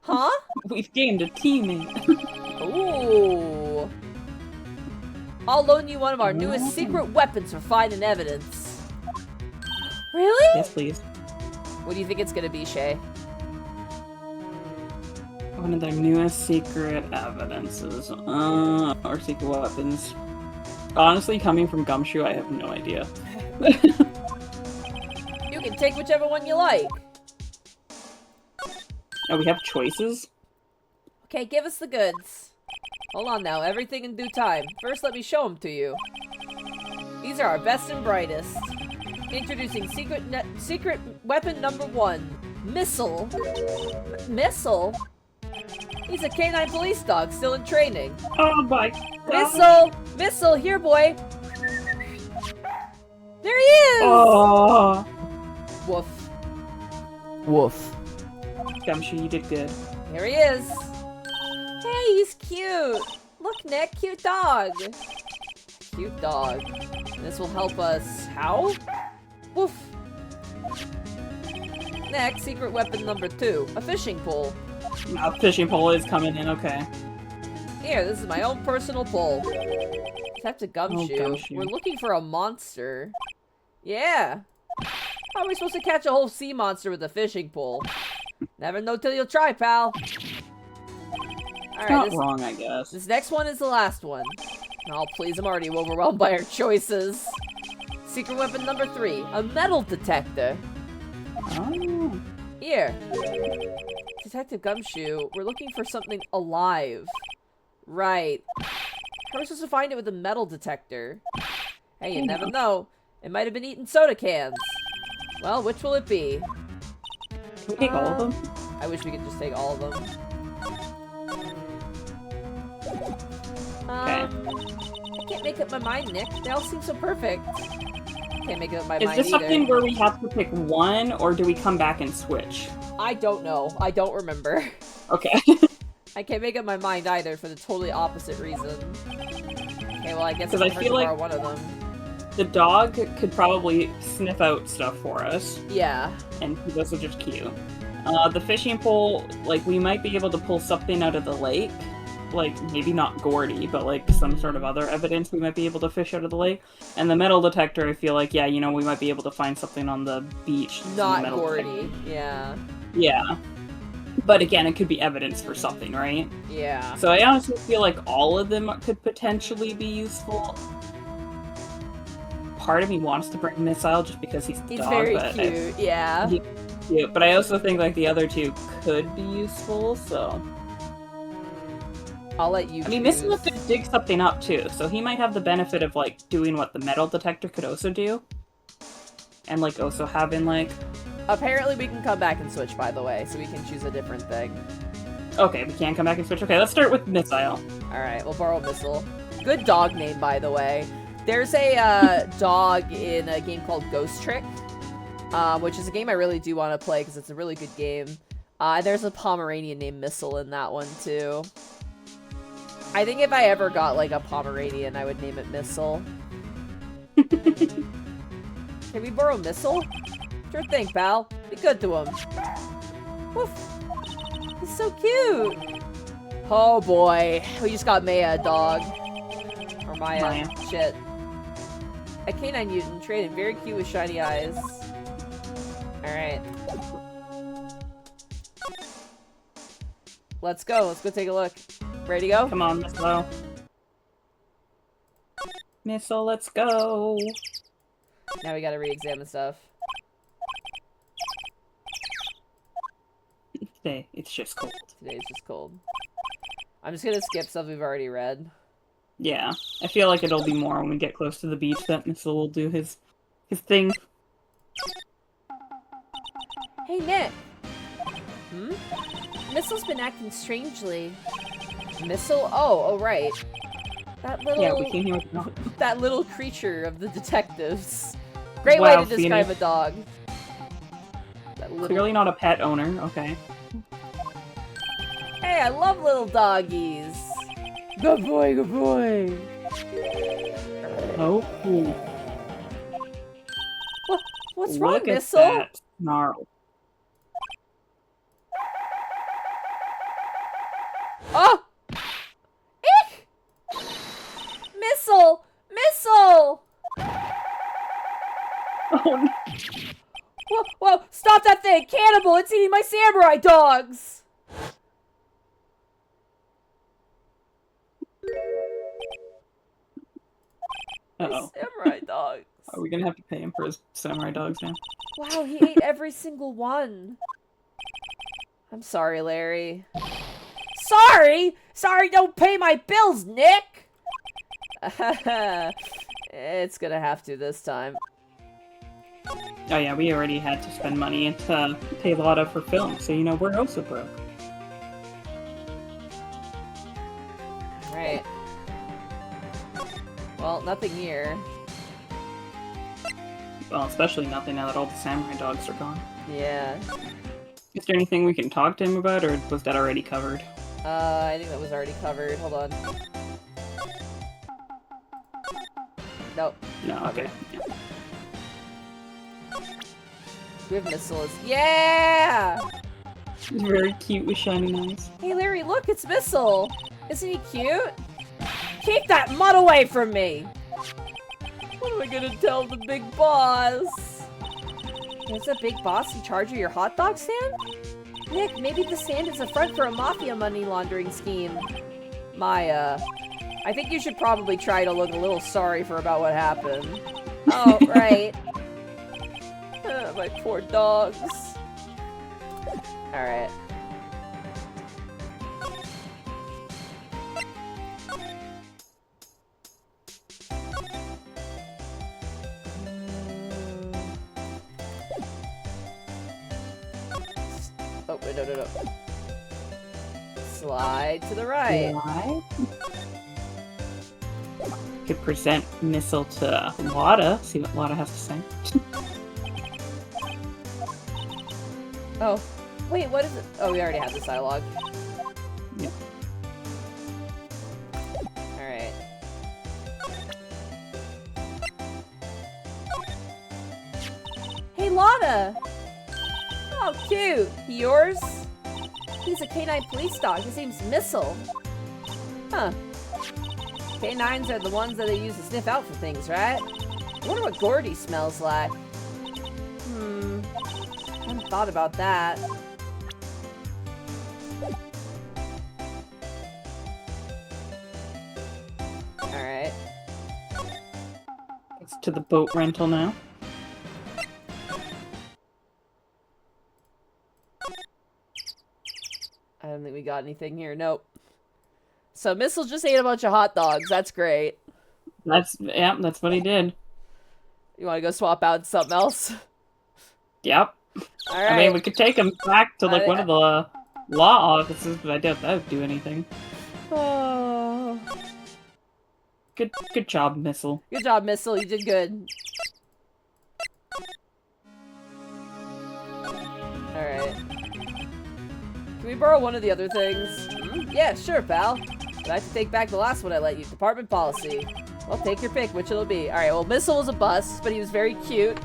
Huh? We've gained a teammate. Ooh. I'll loan you one of our newest secret weapons for finding evidence. Really? Yes, please. What do you think it's gonna be, Shay? One of their newest secret evidences. Or secret weapons. Honestly, coming from Gumshoe, I have no idea. You can take whichever one you like. Oh, we have choices? Okay, give us the goods. Hold on now, everything in due time. First, let me show them to you. These are our best and brightest. Introducing secret weapon number 1. Missile. Missile? He's a canine police dog, still in training. Oh my god. Missile! Missile, here, boy! There he is! Oh. Woof. Woof. Gumshoe, you did good. Here he is. Hey, he's cute. Look, Nick, cute dog. Cute dog. This will help us. How? Woof. Next, secret weapon number 2. A fishing pole. A fishing pole is coming in, okay. Here, this is my own personal pole. Detective Gumshoe. Gumshoe. We're looking for a monster. Yeah. How are we supposed to catch a whole sea monster with a fishing pole? Never know till you'll try, pal. Alright, wrong, I guess. This next one is the last one. Oh, please, I'm already overwhelmed by our choices. Secret weapon number 3. A metal detector. Oh. Here. Detective Gumshoe, we're looking for something alive. Right. How are we supposed to find it with a metal detector? Hey, you never know. It might have been eating soda cans. Well, which will it be? Can we take all of them? I wish we could just take all of them. I can't make up my mind, Nick. They all seem so perfect. Can't make up my mind Is this either. something where we have to pick one, or do we come back and switch? I don't know. I don't remember. Okay. I can't make up my mind either for the totally opposite reason. Okay, well, I guess Because I feel like one of them. the dog could probably sniff out stuff for us. Yeah. And this will just cute. The fishing pole, like, we might be able to pull something out of the lake. like, maybe not Gordy, but, like, some sort of other evidence we might be able to fish out of the lake. And the metal detector, I feel like, yeah, you know, we might be able to find something on the beach. Not the Gordy, detector. yeah. Yeah. But again, it could be evidence for something, right? Yeah. So I honestly feel like all of them could potentially be useful. Part of me wants to bring Missile just because he's the dog. Very cute, yeah. He's cute, but I also think, like, the other two could be useful, so... I'll let you I mean, Missile could dig something up, too, so he might have the benefit of, like, doing what the metal detector could also do. And, like, also having, like... Apparently we can come back and switch, by the way, so we can choose a different thing. Okay, we can come back and switch. Okay, let's start with Missile. Alright, we'll borrow Missile. Good dog name, by the way. There's a dog in a game called Ghost Trick, which is a game I really do want to play because it's a really good game. There's a Pomeranian named Missile in that one, too. I think if I ever got, like, a Pomeranian, I would name it Missile. Can we borrow Missile? Sure thing, pal. Be good to him. Woof. He's so cute. Oh, boy. We just got Maya a dog. Or Maya. Shit. A canine mutant, trading, very cute with shiny eyes. Alright. Let's go. Let's go take a look. Ready to go? Come on, Missile. Missile, let's go. Now we gotta re-examine stuff. Today, it's just cold. Today's just cold. I'm just gonna skip stuff we've already read. Yeah, I feel like it'll be more when we get close to the beach that Missile will do his thing. Hey, Nick! Hmm? Missile's been acting strangely. Missile? Oh, right. That little... Yeah, we came here with... That little creature of the detectives. Great Wow, way to describe Phoenix. a dog. That little... Clearly not a pet owner, okay. Hey, I love little doggies! Good boy, good boy! Oh, cool. What's wrong, Look at Missile? that snarl. Oh! Eek! Missile! Missile! Oh, no. Whoa, whoa! Stop that thing! Cannibal! It's eating my samurai dogs! Uh-oh. Samurai dogs. Are we gonna have to pay him for his samurai dogs now? Wow, he ate every single one. I'm sorry, Larry. Sorry? Sorry, don't pay my bills, Nick! It's gonna have to this time. Oh yeah, we already had to spend money to pay Lotta for film, so you know, we're also broke. Right. Well, nothing here. Well, especially nothing now that all the samurai dogs are gone. Yeah. Is there anything we can talk to him about, or was that already covered? I think that was already covered. Hold on. Nope. No, okay. Yeah. We have missiles. Yeah! He's very cute with shiny eyes. Hey, Larry, look, it's Missile. Isn't he cute? Keep that mud away from me! What am I gonna tell the big boss? There's a big boss in charge of your hot dog stand? Nick, maybe the stand is a front for a mafia money laundering scheme. Maya, I think you should probably try to look a little sorry for about what happened. Oh, right. My poor dogs. Alright. Oh, wait, no. Slide to the right. Right. Could present Missile to Lotta, see what Lotta has to say. Oh. Wait, what is it? Oh, we already have this dialogue. Yeah. Alright. Hey, Lotta! Oh, cute! He yours? He's a canine police dog. His name's Missile. Huh. Canines are the ones that they use to sniff out for things, right? I wonder what Gordy smells like. I hadn't thought about that. Alright. It's to the boat rental now. I don't think we got anything here. Nope. So Missile just ate a bunch of hot dogs. That's great. That's what he did. You want to go swap out something else? Yep. All right. I mean, we could take him back to like one of the law offices, but I doubt that would do anything. Oh. Good job, Missile. Good job, Missile. You did good. All right. Can we borrow one of the other things? Yeah, sure, pal. But I have to take back the last one I let you. Department policy. Well, take your pick, which it'll be. Alright, well, Missile was a bust, but he was very cute.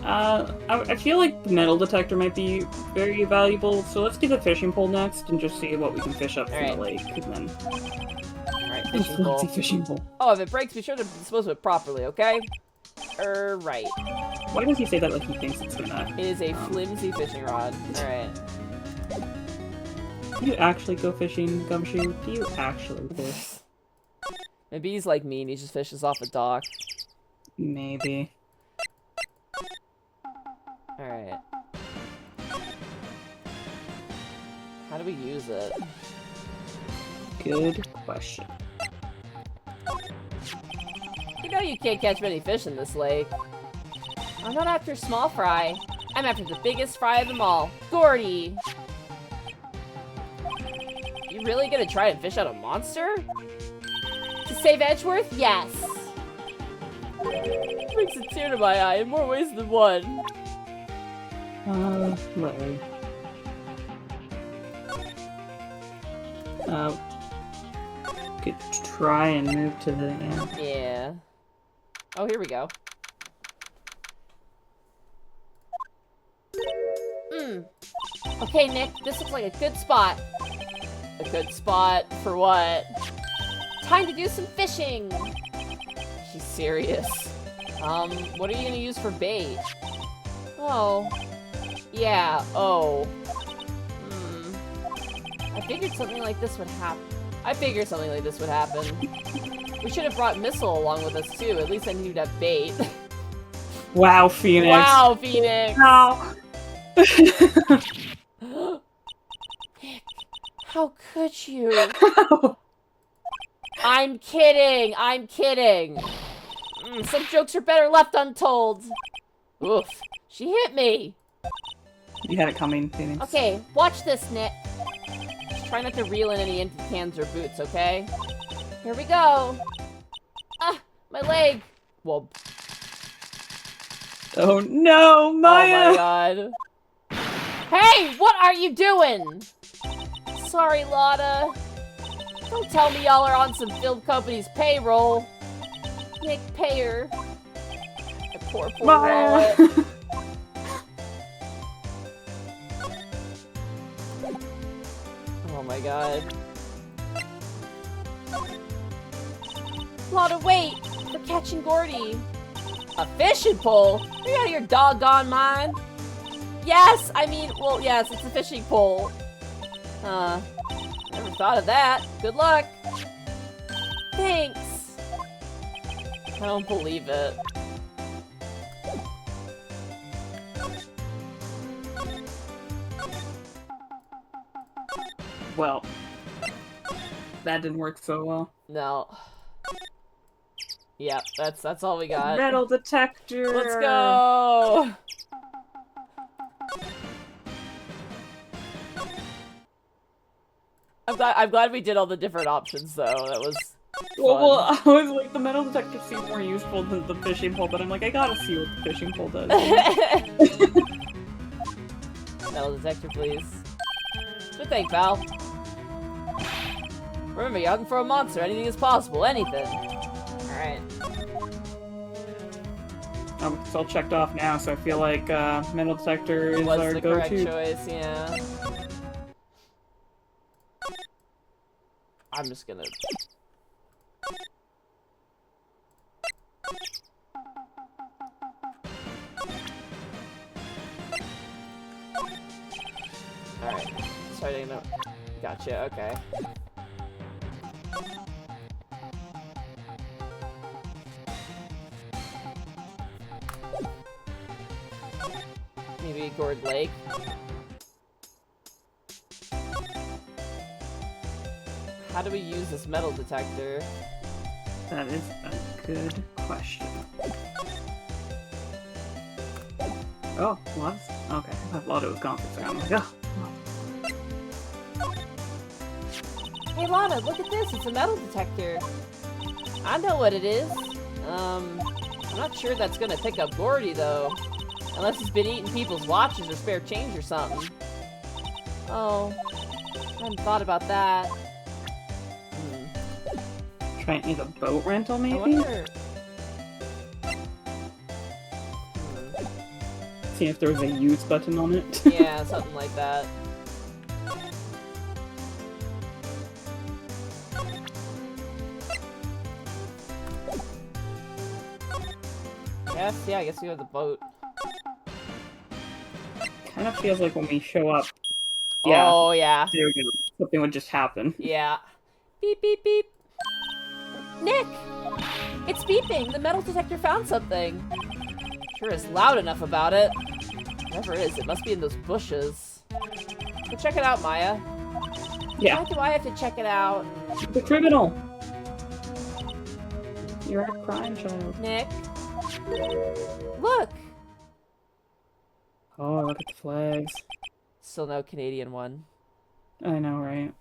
I feel like the metal detector might be very valuable, so let's do the fishing pole next and just see what we can fish up from the lake, and then... Alright, fishing pole. Fishing pole. Oh, if it breaks, be sure to dispose of it properly, okay? Right. Why does he say that like he thinks it's gonna... It is a flimsy fishing rod. Alright. Do you actually go fishing, Gumshoe? Do you actually fish? Maybe he's like me and he just fishes off a dock. Maybe. Alright. How do we use it? Good question. You know you can't catch many fish in this lake. I'm not after small fry. I'm after the biggest fry of them all. Gordy! You really gonna try and fish out a monster? To save Edgeworth? Yes! Brings a tear to my eye in more ways than one. Right. Could try and move to the end. Yeah. Oh, here we go. Okay, Nick, this looks like a good spot. A good spot for what? Time to do some fishing! She's serious. What are you gonna use for bait? Oh. Yeah, oh. I figured something like this would happen. We should have brought Missile along with us too, at least then he'd have bait. Wow, Phoenix. Wow, Phoenix! Wow. Nick, how could you? I'm kidding! I'm kidding! Some jokes are better left untold. Oof. She hit me! You had it coming, Phoenix. Okay, watch this, Nick. Just try not to reel in any empty cans or boots, okay? Here we go! Ah! My leg! Well... Oh no, Maya! Oh my god. Hey! What are you doing? Sorry, Lotta. Don't tell me y'all are on some film company's payroll. Nick, pay her. My poor Maya. wallet. Oh my god. Lotta, wait! We're catching Gordy. A fishing pole? Are you out of your doggone mind? Yes! I mean, well, yes, it's a fishing pole. Never thought of that. Good luck. Thanks. I don't believe it. Well, that didn't work so well. No. Yep, that's all we got. Metal detector! Let's go! I'm glad we did all the different options though. That was fun. Well, I was like, the metal detector seemed more useful than the fishing pole, but I'm like, I gotta see what the fishing pole does. Metal detector, please. Good thing, pal. Remember, you're hunting for a monster. Anything is possible. Anything. Alright. It's all checked off now, so I feel like metal detector is our Was the correct go-to. choice, yeah. I'm just gonna... Alright. Starting to... Gotcha, okay. Maybe Gourd Lake. How do we use this metal detector? That is a good question. Oh, what? Okay, I thought it was gone for a second. I'm like, oh. Hey Lana, look at this, it's a metal detector. I know what it is. I'm not sure that's gonna pick up Gordy though. Unless it's been eating people's watches or spare change or something. Oh, I hadn't thought about that. Trying to need a boat rental, maybe? I wonder... See if there was a use button on it. Yeah, something like that. Yes, yeah, I guess we have the boat. Kind of feels like when we show up. Yeah. Oh, yeah. There we go. Something would just happen. Yeah. Beep, beep, beep. Nick! It's beeping! The metal detector found something! Sure is loud enough about it. Whatever it is, it must be in those bushes. Go check it out, Maya. Yeah. Why do I have to check it out? The criminal! You're a crime child. Nick? Look! Oh, look at the flags. Still no Canadian one. I know, right?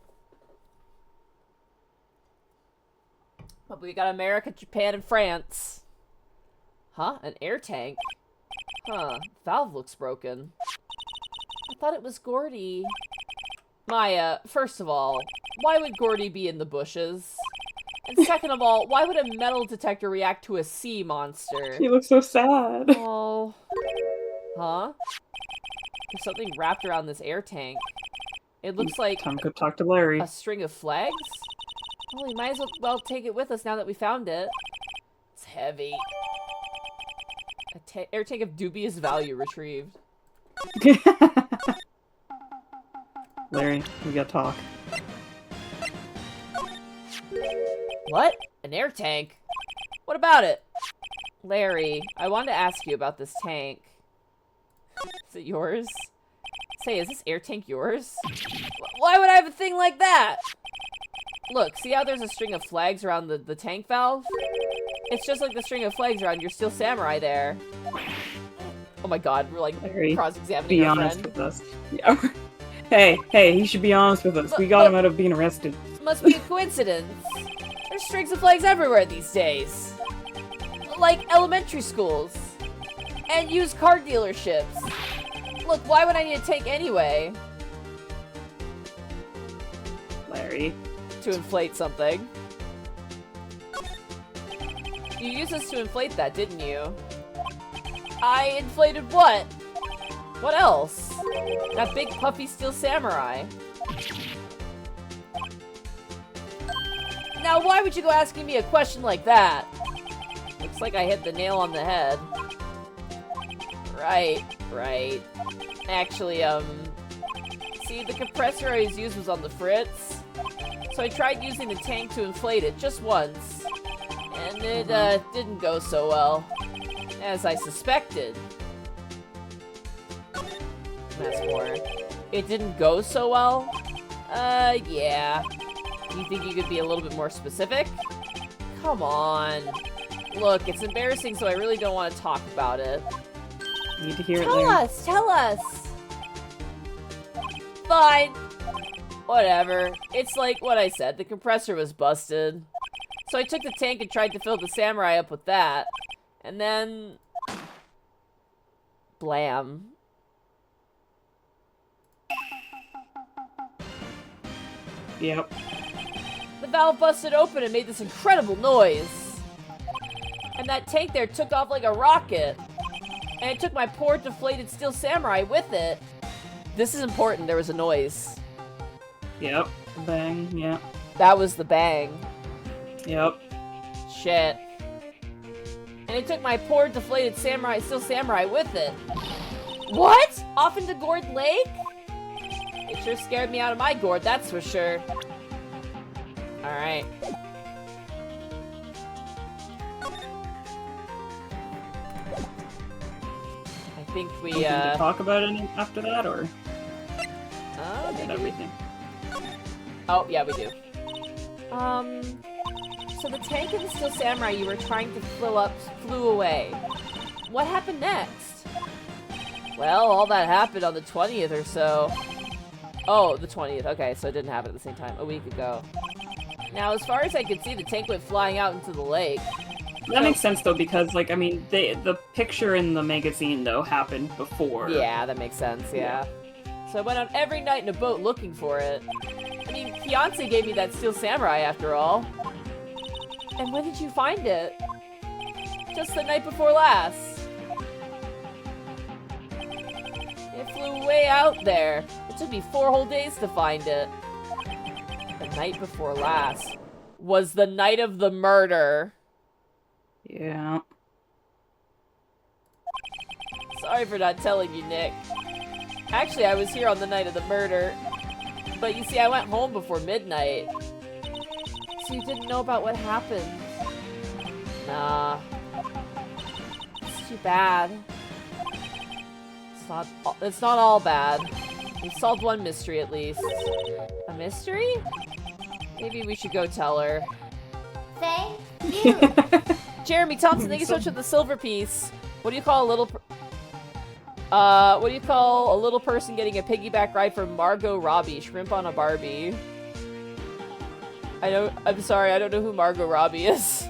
But we got America, Japan, and France. Huh? An air tank? Huh. Valve looks broken. I thought it was Gordy. Maya, first of all, why would Gordy be in the bushes? And second of all, why would a metal detector react to a sea monster? He looks so sad. Oh. Huh? There's something wrapped around this air tank. It looks like Time to talk to Larry. a string of flags? Well, we might as well take it with us now that we found it. It's heavy. Air tank of dubious value retrieved. Larry, we gotta talk. What? An air tank? What about it? Larry, I wanted to ask you about this tank. Is it yours? Say, is this air tank yours? Why would I have a thing like that? Look, see how there's a string of flags around the tank valve? It's just like the string of flags around your Steel Samurai there. Oh my god, we're like cross-examining our friend. Be honest with us. Yeah. Hey, he should be honest with us. We got him out of being arrested. Must be a coincidence. There's strings of flags everywhere these days. Like elementary schools. And used car dealerships. Look, why would I need a tank anyway? Larry. To inflate something. You used this to inflate that, didn't you? I inflated what? What else? That big puffy Steel Samurai. Now why would you go asking me a question like that? Looks like I hit the nail on the head. Right. Actually, see, the compressor I used was on the fritz. So I tried using the tank to inflate it just once. And it, didn't go so well. As I suspected. That's more. It didn't go so well? Yeah. Do you think you could be a little bit more specific? Come on. Look, it's embarrassing, so I really don't want to talk about it. Need to hear it, Tell us! Fine. Whatever. It's like what I said, the compressor was busted. So I took the tank and tried to fill the Samurai up with that. And then... blam. Yep. The valve busted open and made this incredible noise. And that tank there took off like a rocket. And it took my poor deflated Steel Samurai with it. This is important, there was a noise. Yep. Bang, yeah. That was the bang. Yep. Shit. And it took my poor deflated steel samurai with it. What? Off into Gourd Lake? It sure scared me out of my gourd, that's for sure. Alright. I think we, Anything to talk about it after that, or? Maybe. Everything. Oh, yeah, we do. So the tank of the Steel Samurai you were trying to fill up flew away. What happened next? Well, all that happened on the 20th or so. Oh, the 20th. Okay, so it didn't happen at the same time. A week ago. Now, as far as I could see, the tank went flying out into the lake. That makes sense, though, because, like, I mean, the picture in the magazine, though, happened before. Yeah, that makes sense, yeah. So I went on every night in a boat looking for it. I mean, Fiance gave me that Steel Samurai, after all. And when did you find it? Just the night before last. It flew way out there. It took me 4 whole days to find it. The night before last was the night of the murder. Yeah. Sorry for not telling you, Nick. Actually, I was here on the night of the murder. But you see, I went home before midnight. So you didn't know about what happened? Nah. It's too bad. It's not all bad. We solved one mystery at least. A mystery? Maybe we should go tell her. Thank you. Jeremy Thompson, thank you so much for the silver piece. What do you call a little what do you call a little person getting a piggyback ride from Margot Robbie? Shrimp on a Barbie. I'm sorry, I don't know who Margot Robbie is.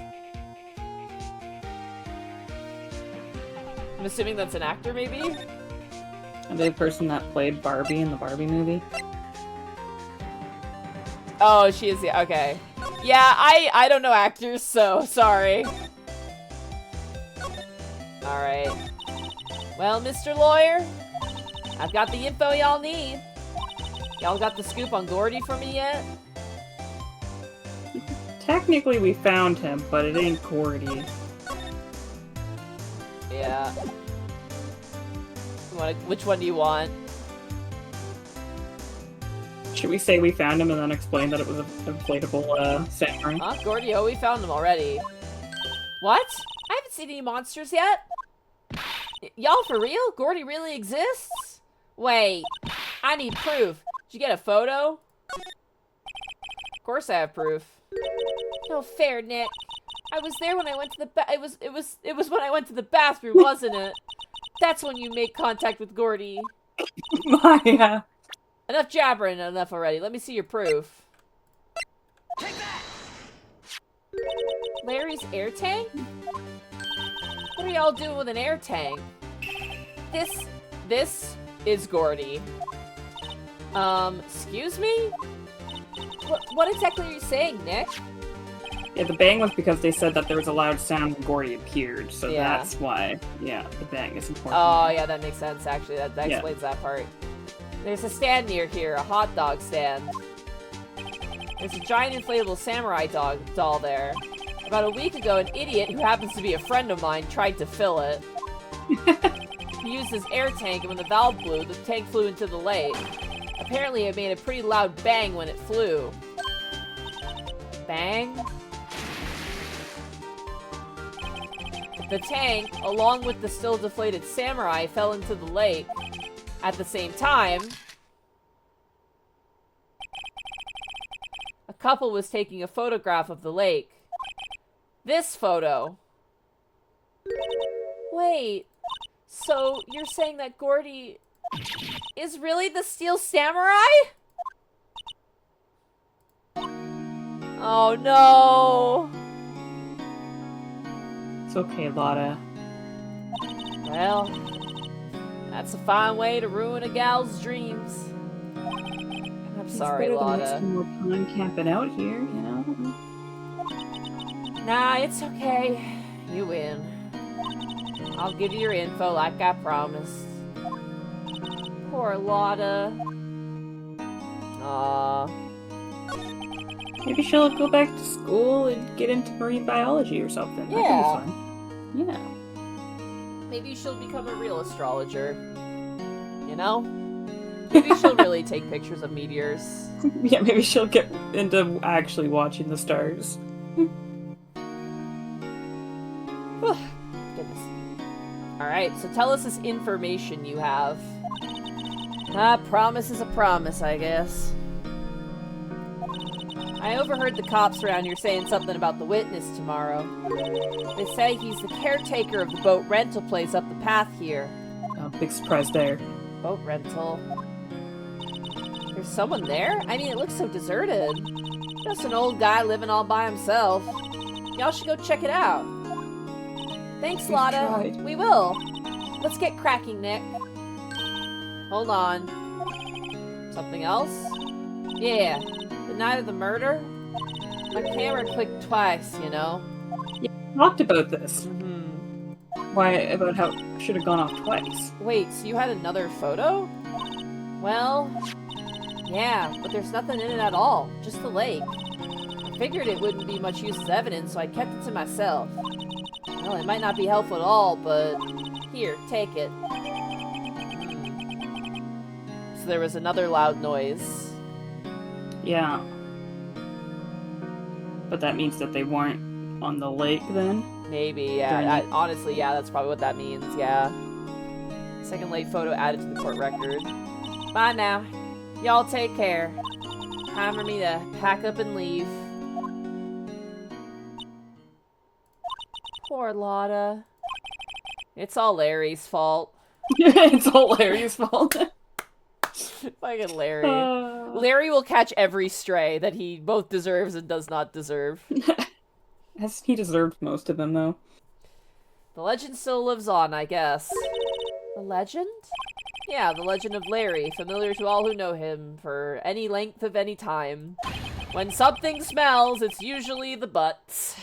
I'm assuming that's an actor, maybe? The person that played Barbie in the Barbie movie. Oh, she is, yeah, okay. Yeah, I don't know actors, so sorry. Alright. Well, Mr. Lawyer, I've got the info y'all need. Y'all got the scoop on Gordy for me yet? Technically, we found him, but it ain't Gordy. Yeah. Which one do you want? Should we say we found him and then explain that it was an inflatable samurai? Huh? Gordy, oh, we found him already. What? I haven't seen any monsters yet. Y'all for real? Gordy really exists? Wait, I need proof. Did you get a photo? Of course I have proof. No fair, Nick. I was there when I went to the it was when I went to the bathroom, wasn't it? That's when you make contact with Gordy. Maya. Enough jabbering, enough already. Let me see your proof. Larry's air tank? What are y'all doing with an air tank? This is Gordy. Excuse me? What exactly are you saying, Nick? Yeah, the bang was because they said that there was a loud sound when Gordy appeared, so Yeah. that's why, yeah, the bang is important. Oh, yeah, that makes sense, actually. That explains that part. There's a stand near here, a hot dog stand. There's a giant inflatable samurai doll there. About a week ago, an idiot who happens to be a friend of mine tried to fill it. He used his air tank, and when the valve blew, the tank flew into the lake. Apparently, it made a pretty loud bang when it flew. Bang? The tank, along with the still deflated samurai, fell into the lake. At the same time, a couple was taking a photograph of the lake. This photo. Wait, so you're saying that Gordy is really the Steel Samurai? Oh no! It's okay, Lotta. Well, that's a fine way to ruin a gal's dreams. I'm sorry, Lotta. It's better than wasting more time camping out here, you know? Nah, it's okay. You win. I'll give you your info like I promised. Poor Lotta. Aww. Maybe she'll go back to school and get into marine biology or something. Yeah. That could be fun. Yeah. Maybe she'll become a real astrologer. You know? Maybe she'll really take pictures of meteors. Yeah, maybe she'll get into actually watching the stars. Goodness. Alright, so tell us this information you have. A promise is a promise, I guess. I overheard the cops around here saying something about the witness tomorrow. They say he's the caretaker of the boat rental place up the path here. Oh, big surprise there. Boat rental. There's someone there? I mean, it looks so deserted. Just an old guy living all by himself. Y'all should go check it out. Thanks, Lotta. tried. We will. Let's get cracking, Nick. Hold on. Something else? Yeah. The night of the murder? My camera clicked twice, you know? Talked about this. Mm-hmm. Why, about how it should have gone off twice. Wait, so you had another photo? Well, yeah, but there's nothing in it at all. Just the lake. I figured it wouldn't be much use as evidence, so I kept it to myself. Well, it might not be helpful at all, but here, take it. So there was another loud noise. Yeah. But that means that they weren't on the lake then? Maybe, yeah. Honestly, yeah, that's probably what that means, yeah. Second late photo added to the court record. Bye now. Y'all take care. Time for me to pack up and leave. Poor Lotta. It's all Larry's fault. It's all Larry's fault. Fucking Larry. Larry will catch every stray that he both deserves and does not deserve. He deserved most of them, though. The legend still lives on, I guess. The legend? Yeah, the legend of Larry, familiar to all who know him for any length of any time. When something smells, it's usually the butts.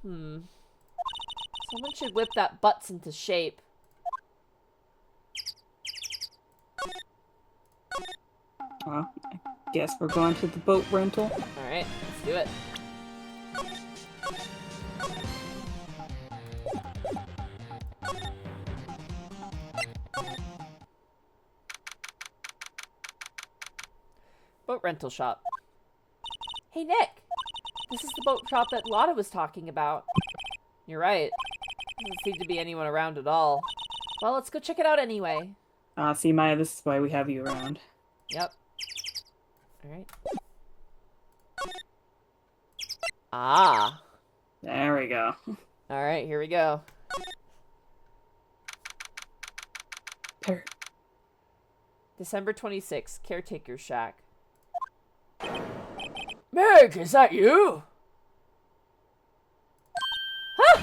Someone should whip that butts into shape. Well, I guess we're going to the boat rental. Alright, let's do it. Boat rental shop. Hey, Nick! This is the boat shop that Lotta was talking about. You're right. Doesn't seem to be anyone around at all. Well, let's go check it out anyway. See, Maya, this is why we have you around. Yep. Alright. Ah! There we go. Alright, here we go. Parrot. December 26th, Caretaker Shack. Meg, is that you? Huh?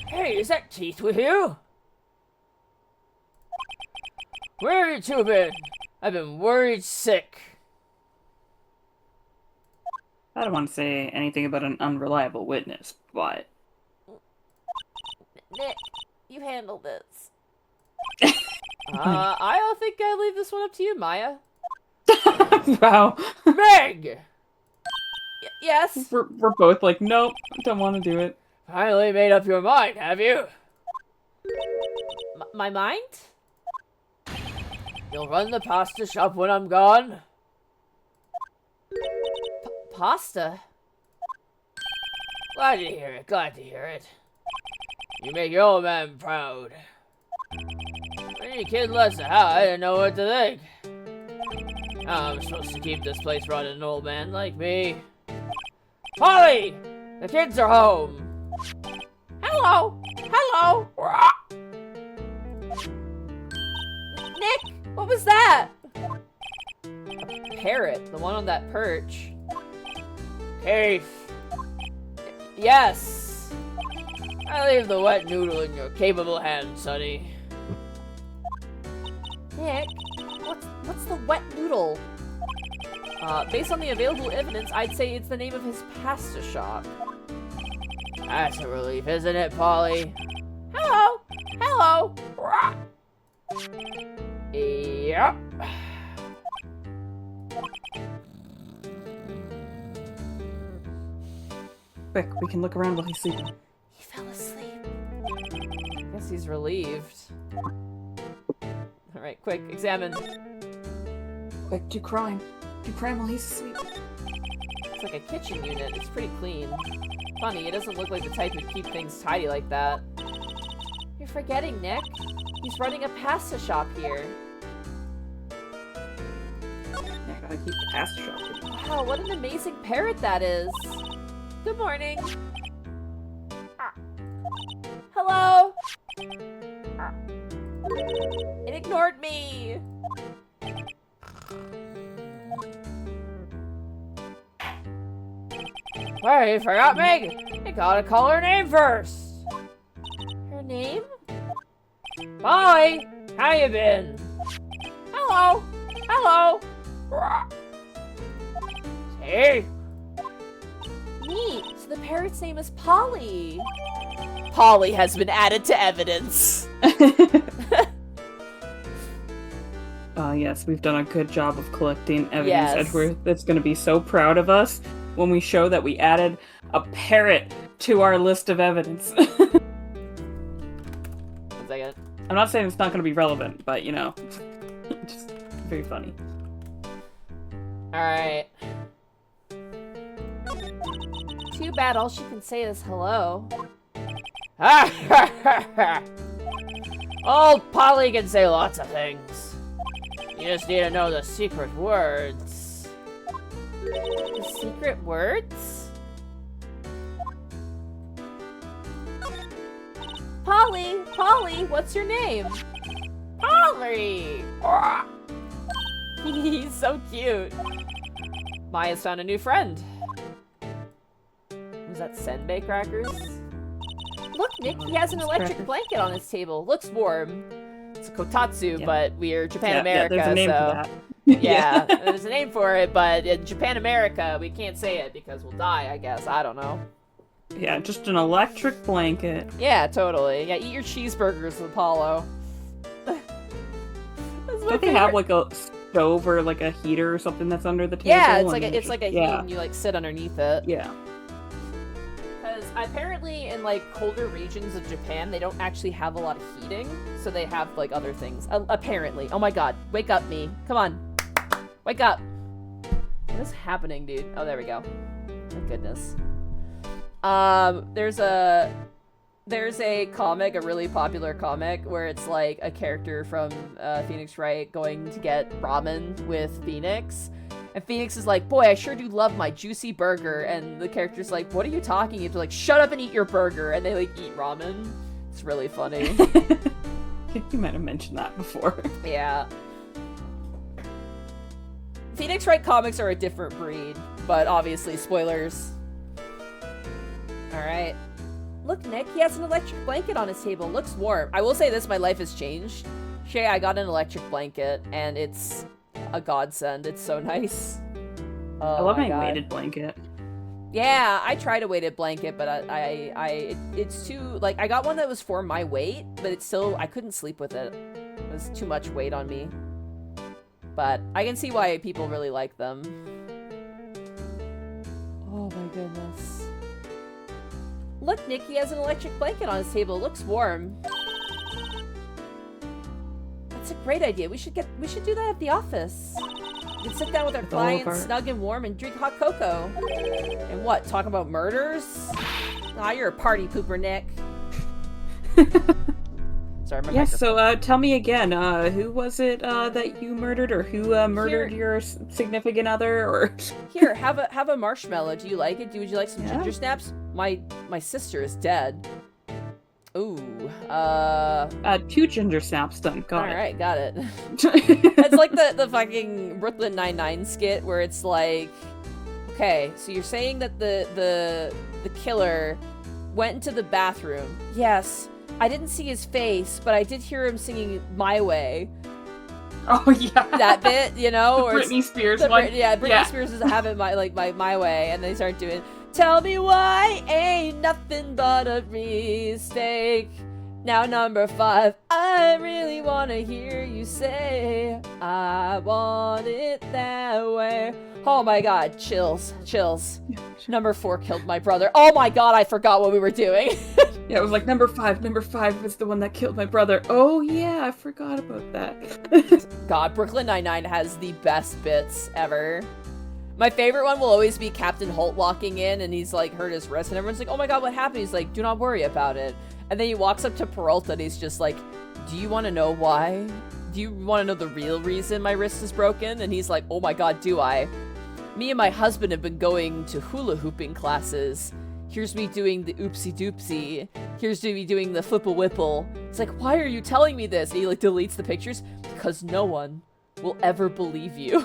Hey, is that Teeth with you? Where have you two been? I've been worried sick. I don't want to say anything about an unreliable witness, but... Nick, you handle this. I think I leave this one up to you, Maya. Wow. Meg! Yes? We're both like, nope, don't want to do it. Finally made up your mind, have you? My mind? You'll run the pasta shop when I'm gone? Pasta? Glad to hear it, glad to hear it. You make your old man proud. When your kid left the house, I didn't know what to think. I'm supposed to keep this place running, an old man like me. Polly! The kids are home! Hello! Hello! Nick! What was that? A parrot, the one on that perch. Keith! Yes! I leave the wet noodle in your capable hands, sonny. Nick, what's the wet noodle? Based on the available evidence, I'd say it's the name of his pasta shop. That's a relief, isn't it, Polly? Hello! Hello! Yep. Quick, we can look around while he's sleeping. He fell asleep. I guess he's relieved. Alright, quick, examine. Quick, do crime. Do crime while he's asleep. It's like a kitchen unit. It's pretty clean. Funny, it doesn't look like the type who'd keep things tidy like that. You're forgetting, Nick. He's running a pasta shop here. Yeah, I gotta keep the pasta shop. Wow, what an amazing parrot that is. Good morning. Hello? It ignored me. Hey, you forgot me. You gotta call her name first. Her name? Molly, how you been? Hello. Hello. Hey. Neat. So the parrot's name is Polly. Polly has been added to evidence. Yes, we've done a good job of collecting evidence. Yes. Edward that's going to be so proud of us when we show that we added a parrot to our list of evidence. 1 second. I'm not saying it's not going to be relevant, but, you know, just very funny. Alright. Too bad all she can say is hello. Old Polly can say lots of things. You just need to know the secret words. The secret words? Polly! Polly! What's your name? Polly! He's so cute. Maya's found a new friend. Was that senbei crackers? Look, Nick, he has an electric blanket on his table. Looks warm. It's a kotatsu, Yeah. but we're Japan America, there's a name so for that. yeah, there's a name for it, but in Japan America, we can't say it because we'll die, I guess. I don't know. Yeah, just an electric blanket. Yeah, totally. Yeah, eat your cheeseburgers, Apollo. Don't they have like a stove or like a heater or something that's under the table? Yeah, it's and like a heat, yeah. and you like sit underneath it. Yeah. Because apparently in like colder regions of Japan, they don't actually have a lot of heating, so they have like other things. Apparently. Oh my god, wake up, me. Come on. Wake up. What is happening, dude? Oh, there we go. Thank goodness. There's a comic, a really popular comic, where it's like a character from Phoenix Wright going to get ramen with Phoenix. And Phoenix is like, boy, I sure do love my juicy burger. And the character's like, what are you talking? He's like, shut up and eat your burger. And they like eat ramen. It's really funny. I think you might have mentioned that before. Yeah. Phoenix Wright comics are a different breed, but obviously spoilers. Alright. Look, Nick, he has an electric blanket on his table. Looks warm. I will say this, my life has changed. Shay, I got an electric blanket, and it's a godsend. It's so nice. Oh, I love my God. weighted blanket. Yeah, I tried a weighted blanket, but it's too, like, I got one that was for my weight, but it's still, I couldn't sleep with it. It was too much weight on me. But I can see why people really like them. Oh my goodness. Look, Nick, he has an electric blanket on his table. It looks warm. That's a great idea. We should do that at the office. We can sit down with our clients, snug and warm, and drink hot cocoa. And what, talk about murders? Aw, you're a party pooper, Nick. Sorry, my Yes, microphone. so tell me again, who was it that you murdered, or who murdered your significant other, or... Here, have a marshmallow. Do you like it? Would you like some ginger snaps? My sister is dead. Ooh. 2 ginger snaps done. Got it. Alright, got it. It's like the fucking Brooklyn Nine-Nine skit where it's like, okay, so you're saying that the killer went into the bathroom. Yes. I didn't see his face, but I did hear him singing My Way. Oh, yeah. That bit, you know? Or Britney Spears one. Britney Spears doesn't have it my way, and they start doing, tell me why ain't nothing but a mistake. Now number 5, I really want to hear you say, I want it that way. Oh my god, chills, chills. Number 4 killed my brother. Oh my god, I forgot what we were doing. Yeah, it was like number 5. Number 5 was the one that killed my brother. Oh yeah, I forgot about that. God, Brooklyn Nine-Nine has the best bits ever. My favorite one will always be Captain Holt walking in and he's like hurt his wrist and everyone's like, oh my god, what happened? He's like, do not worry about it. And then he walks up to Peralta and he's just like, do you want to know why? Do you want to know the real reason my wrist is broken? And he's like, oh my god, do I? Me and my husband have been going to hula hooping classes. Here's me doing the oopsie doopsie. Here's me doing the flipple whipple. It's like, why are you telling me this? And he like deletes the pictures because no one will ever believe you.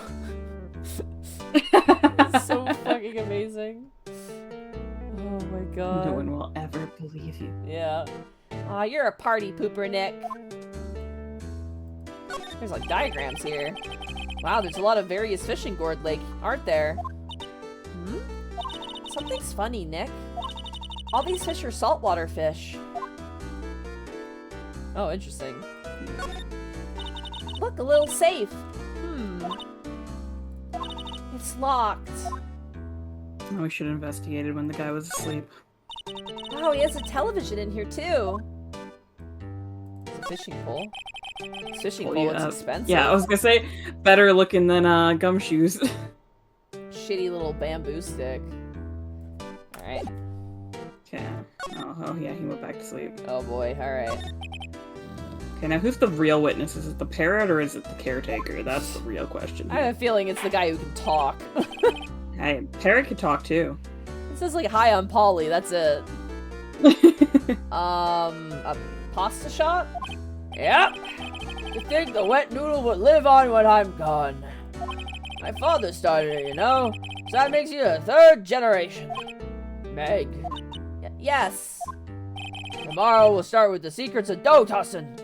It's so fucking amazing. Oh my god. No one will ever believe you. Yeah. Aw, you're a party pooper, Nick. There's like diagrams here. Wow, there's a lot of various fishing gourd lake, aren't there? Hmm? Something's funny, Nick. All these fish are saltwater fish. Oh, interesting. Look, a little safe. It's locked. Oh, we should have investigated when the guy was asleep. Wow, he has a television in here too. It's a fishing pole. This fishing pole looks expensive. Yeah, I was gonna say, better looking than gumshoes. Shitty little bamboo stick. Alright. Okay. Oh yeah, he went back to sleep. Oh boy, alright. Okay, now who's the real witness? Is it the parrot or is it the caretaker? That's the real question. I have a feeling it's the guy who can talk. Hey, parrot can talk too. It says like, hi, I'm Polly, that's it. A pasta shop? Yep. You think the wet noodle would live on when I'm gone. My father started it, you know? So that makes you the 3rd generation. Meg. Yes. Tomorrow we'll start with the secrets of dough tossing.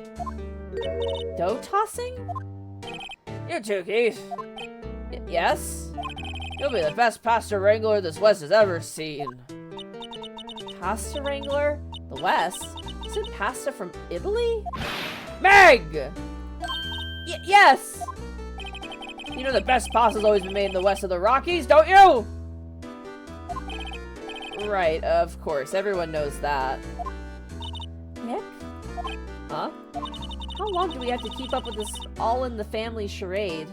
Dough tossing? You too, Keith. Yes? You'll be the best pasta wrangler this West has ever seen. Pasta wrangler? The West? Isn't pasta from Italy? Meg! Yes! You know the best pasta's always been made in the west of the Rockies, don't you? Right, of course. Everyone knows that. Nick? Huh? How long do we have to keep up with this all-in-the-family charade?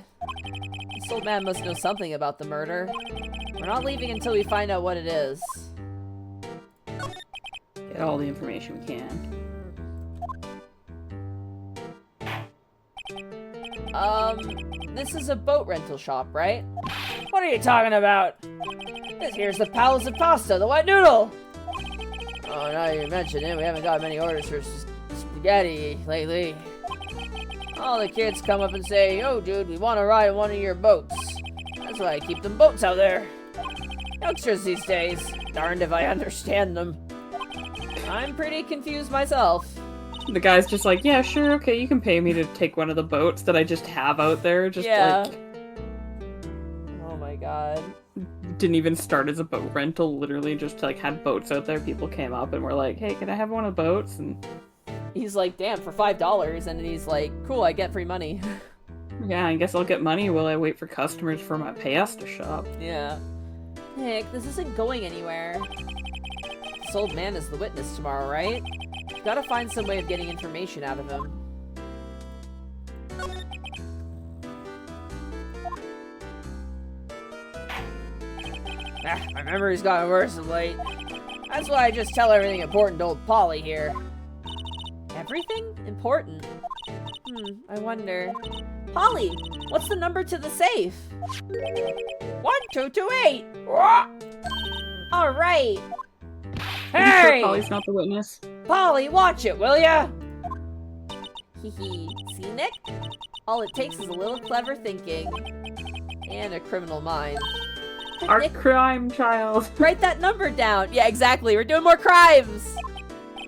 This old man must know something about the murder. We're not leaving until we find out what it is. Get all the information we can. This is a boat rental shop, right? What are you talking about? This here's the Palace of Pasta, the wet noodle! Oh, now you mention it, we haven't got many orders for spaghetti lately. All the kids come up and say, yo dude, we want to ride one of your boats. That's why I keep them boats out there. Youngsters these days, darned if I understand them. I'm pretty confused myself. The guy's just like, yeah, sure, okay, you can pay me to take one of the boats that I just have out there. Just like... Oh my god. Didn't even start as a boat rental, literally just like had boats out there. People came up and were like, hey, can I have one of the boats? And he's like, damn, for $5. And he's like, cool, I get free money. yeah, I guess I'll get money while I wait for customers for my pasta shop. Yeah. Nick, this isn't going anywhere. This old man is the witness tomorrow, right? Gotta find some way of getting information out of him. My memory's gotten worse of late. That's why I just tell everything important to old Polly here. Everything? Important? I wonder. Polly, what's the number to the safe? 1228! Alright! Hey! Sure Polly's not the witness. Polly, watch it, will ya? Hehe. See, Nick? All it takes is a little clever thinking. And a criminal mind. Our Nick, crime child. write that number down. Yeah, exactly. We're doing more crimes.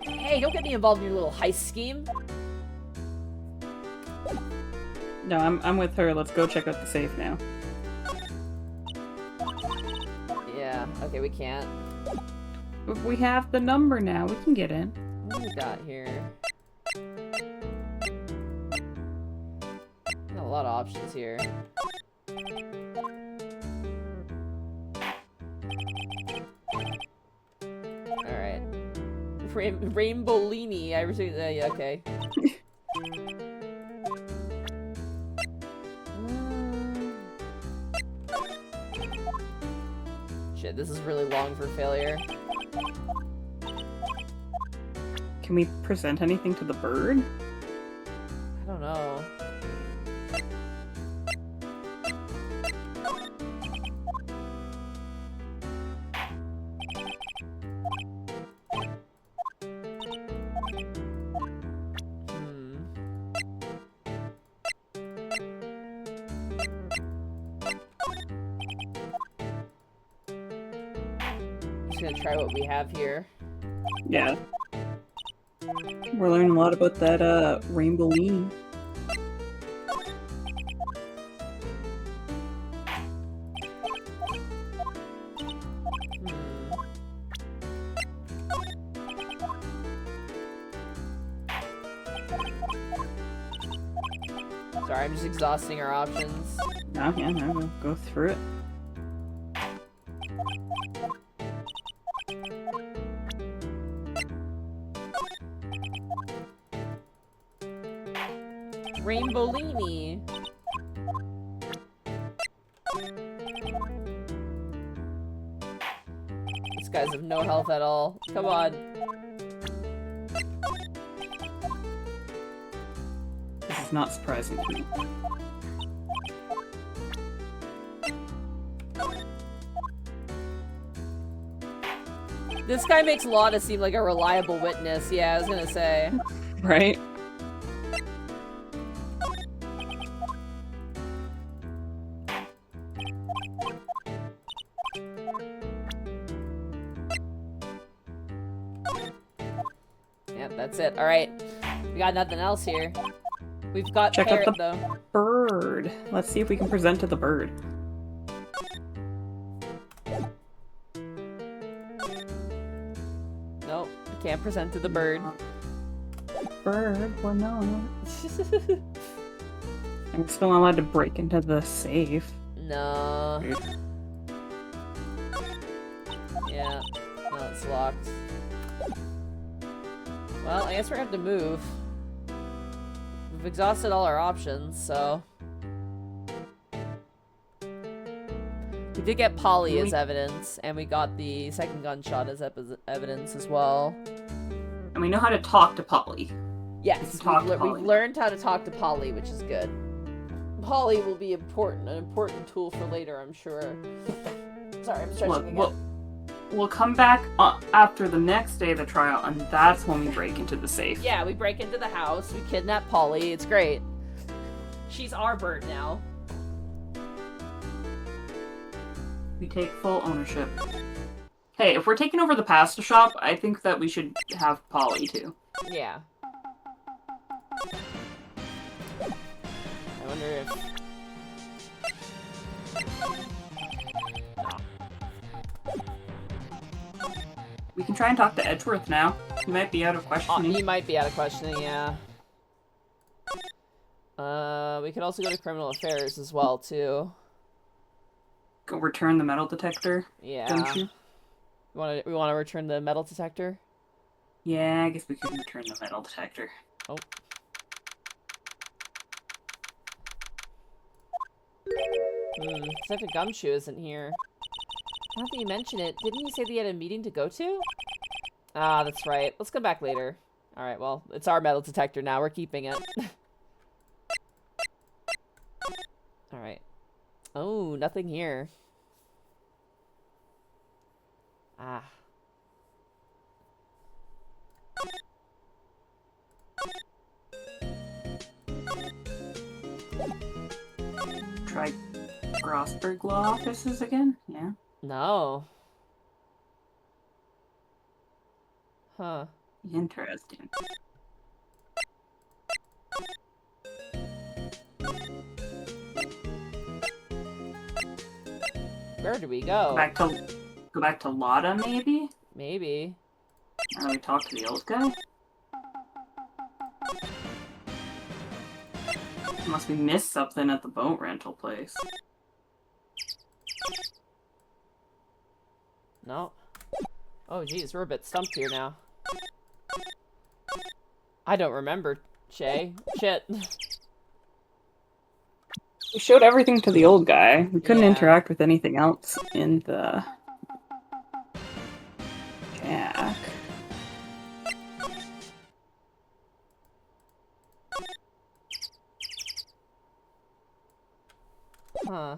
Hey, don't get me involved in your little heist scheme. No, I'm with her. Let's go check out the safe now. Yeah, okay, we can't. We have the number now. We can get in. What do we got here? Got a lot of options here. Alright. Rainbowlini. I received that. Yeah, okay. Shit, this is really long for failure. Can we present anything to the bird? I don't know. Just gonna try what we have here. Yeah. We're learning a lot about that rainbow lean. Sorry, I'm just exhausting our options. Oh, yeah, no, we'll go through it. Rainbowlini. These guys have no health at all. Come on. This is not surprising to me. This guy makes Lotta seem like a reliable witness. Yeah, I was gonna say. Right? Yep, that's it. Alright. We got nothing else here. We've got Check Parrot, out the though. bird. Let's see if we can present to the bird. Nope, we can't present to the bird. Bird, well, no. I'm still not allowed to break into the safe. No. Yeah, no, it's locked. Well, I guess we're gonna have to move. We've exhausted all our options, so... We did get Polly as evidence, and we got the second gunshot as evidence as well. And we know how to talk to Polly. Yes, we've learned how to talk to Polly, which is good. Polly will be an important tool for later, I'm sure. Sorry, I'm stretching again. We'll come back after the next day of the trial, and that's when we break into the safe. Yeah, we break into the house, we kidnap Polly, it's great. She's our bird now. We take full ownership. Hey, if we're taking over the pasta shop, I think that we should have Polly, too. Yeah. I wonder if... We can try and talk to Edgeworth now. He might be out of questioning. He might be out of questioning, yeah. We could also go to criminal affairs as well, too. Go return the metal detector. Yeah. Don't you? We want to return the metal detector? Yeah, I guess we could return the metal detector. Oh. Detective Gumshoe isn't here. Now that you mention it, didn't he say that he had a meeting to go to? Ah, that's right. Let's come back later. Alright, well, it's our metal detector now. We're keeping it. Alright. Oh, nothing here. Ah. Try Grossberg Law Offices again? Yeah. No. Huh. Interesting. Where do we go? Go back to Lotta, maybe? Maybe. And we talk to the old guy? Unless we missed something at the boat rental place. No. Oh, geez, we're a bit stumped here now. I don't remember, Shay. Shit. We showed everything to the old guy. We couldn't Yeah. interact with anything else in the Jack. Huh.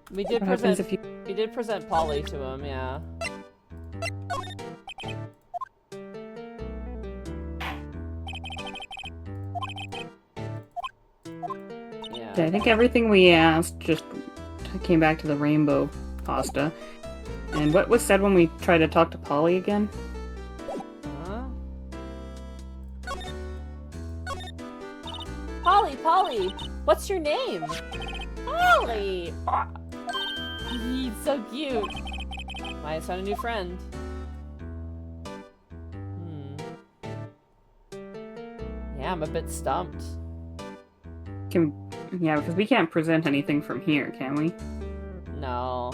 We did What happens present. if you... We did present Polly to him, yeah. Yeah, I think everything we asked just came back to the rainbow pasta. And what was said when we tried to talk to Polly again? Huh? Polly, what's your name? Polly. He's so cute. Might found a new friend. Yeah, I'm a bit stumped. Yeah, because we can't present anything from here, can we? No.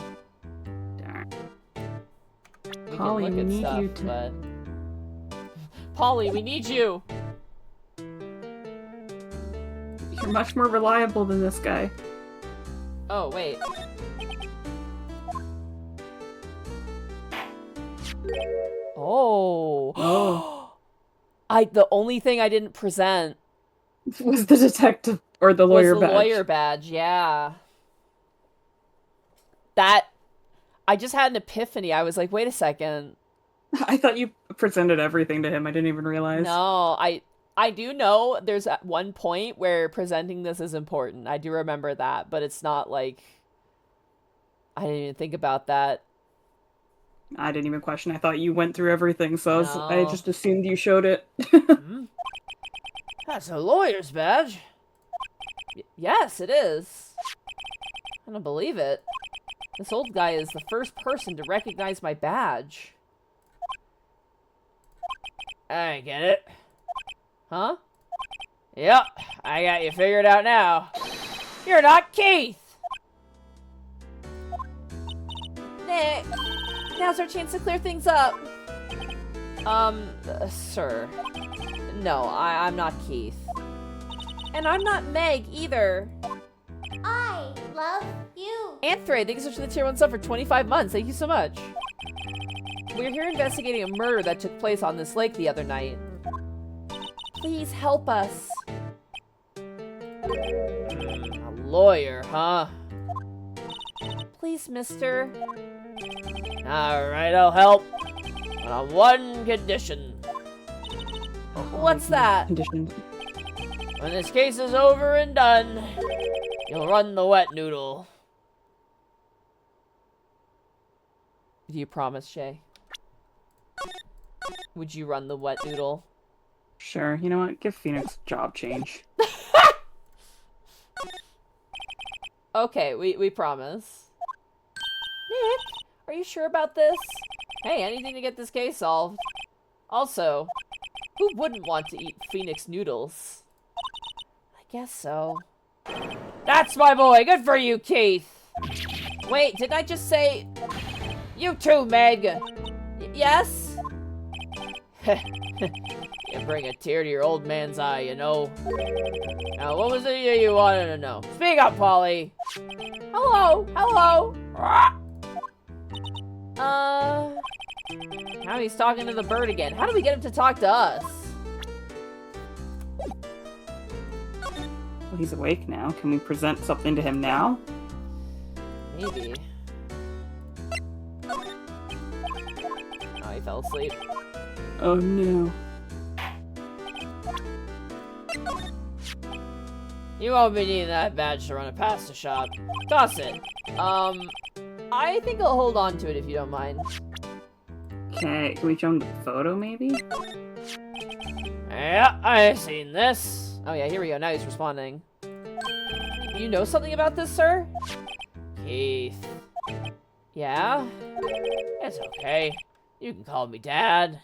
Darn. We Polly, can we look need at stuff, you to... but... Polly, we need you! You're much more reliable than this guy. Oh, wait. Oh. Oh. The only thing I didn't present Was the detective or the lawyer was the badge? lawyer badge, yeah. That I just had an epiphany. I was like, wait a second. I thought you presented everything to him. I didn't even realize. No, I do know there's at one point where presenting this is important. I do remember that, but it's not like I didn't even think about that. I didn't even question. I thought you went through everything, so I No. just assumed you showed it. Hmm? That's a lawyer's badge. Yes, it is. I don't believe it. This old guy is the first person to recognize my badge. I get it. Huh? Yep, I got you figured out now. You're not Keith! Nick, now's our chance to clear things up. Sir. No, I'm not Keith. And I'm not Meg, either. I love you. Anthray, thanks so much for the tier 1 sub for 25 months. Thank you so much. We're here investigating a murder that took place on this lake the other night. Please help us. A lawyer, huh? Please, mister. Alright, I'll help. But on one condition. What's that? Conditions. When this case is over and done, you'll run the wet noodle. Do you promise, Shay? Would you run the wet noodle? Sure. You know what? Give Phoenix job change. Okay, we promise. Nick, are you sure about this? Hey, anything to get this case solved. Also, who wouldn't want to eat Phoenix noodles? I guess so. That's my boy! Good for you, Keith! Wait, did I just say... You too, Meg! Yes? You bring a tear to your old man's eye, you know. Now, what was it you wanted to know? Speak up, Polly! Hello! Hello! Now he's talking to the bird again. How do we get him to talk to us? Well, he's awake now. Can we present something to him now? Maybe. Oh, he fell asleep. Oh no. You won't be needing that badge to run a pasta shop. Toss it. I think I'll hold on to it if you don't mind. Okay, can we show him the photo maybe? Yeah, I've seen this. Oh yeah, here we go. Now he's responding. You know something about this, sir? Keith. Yeah? It's okay. You can call me Dad.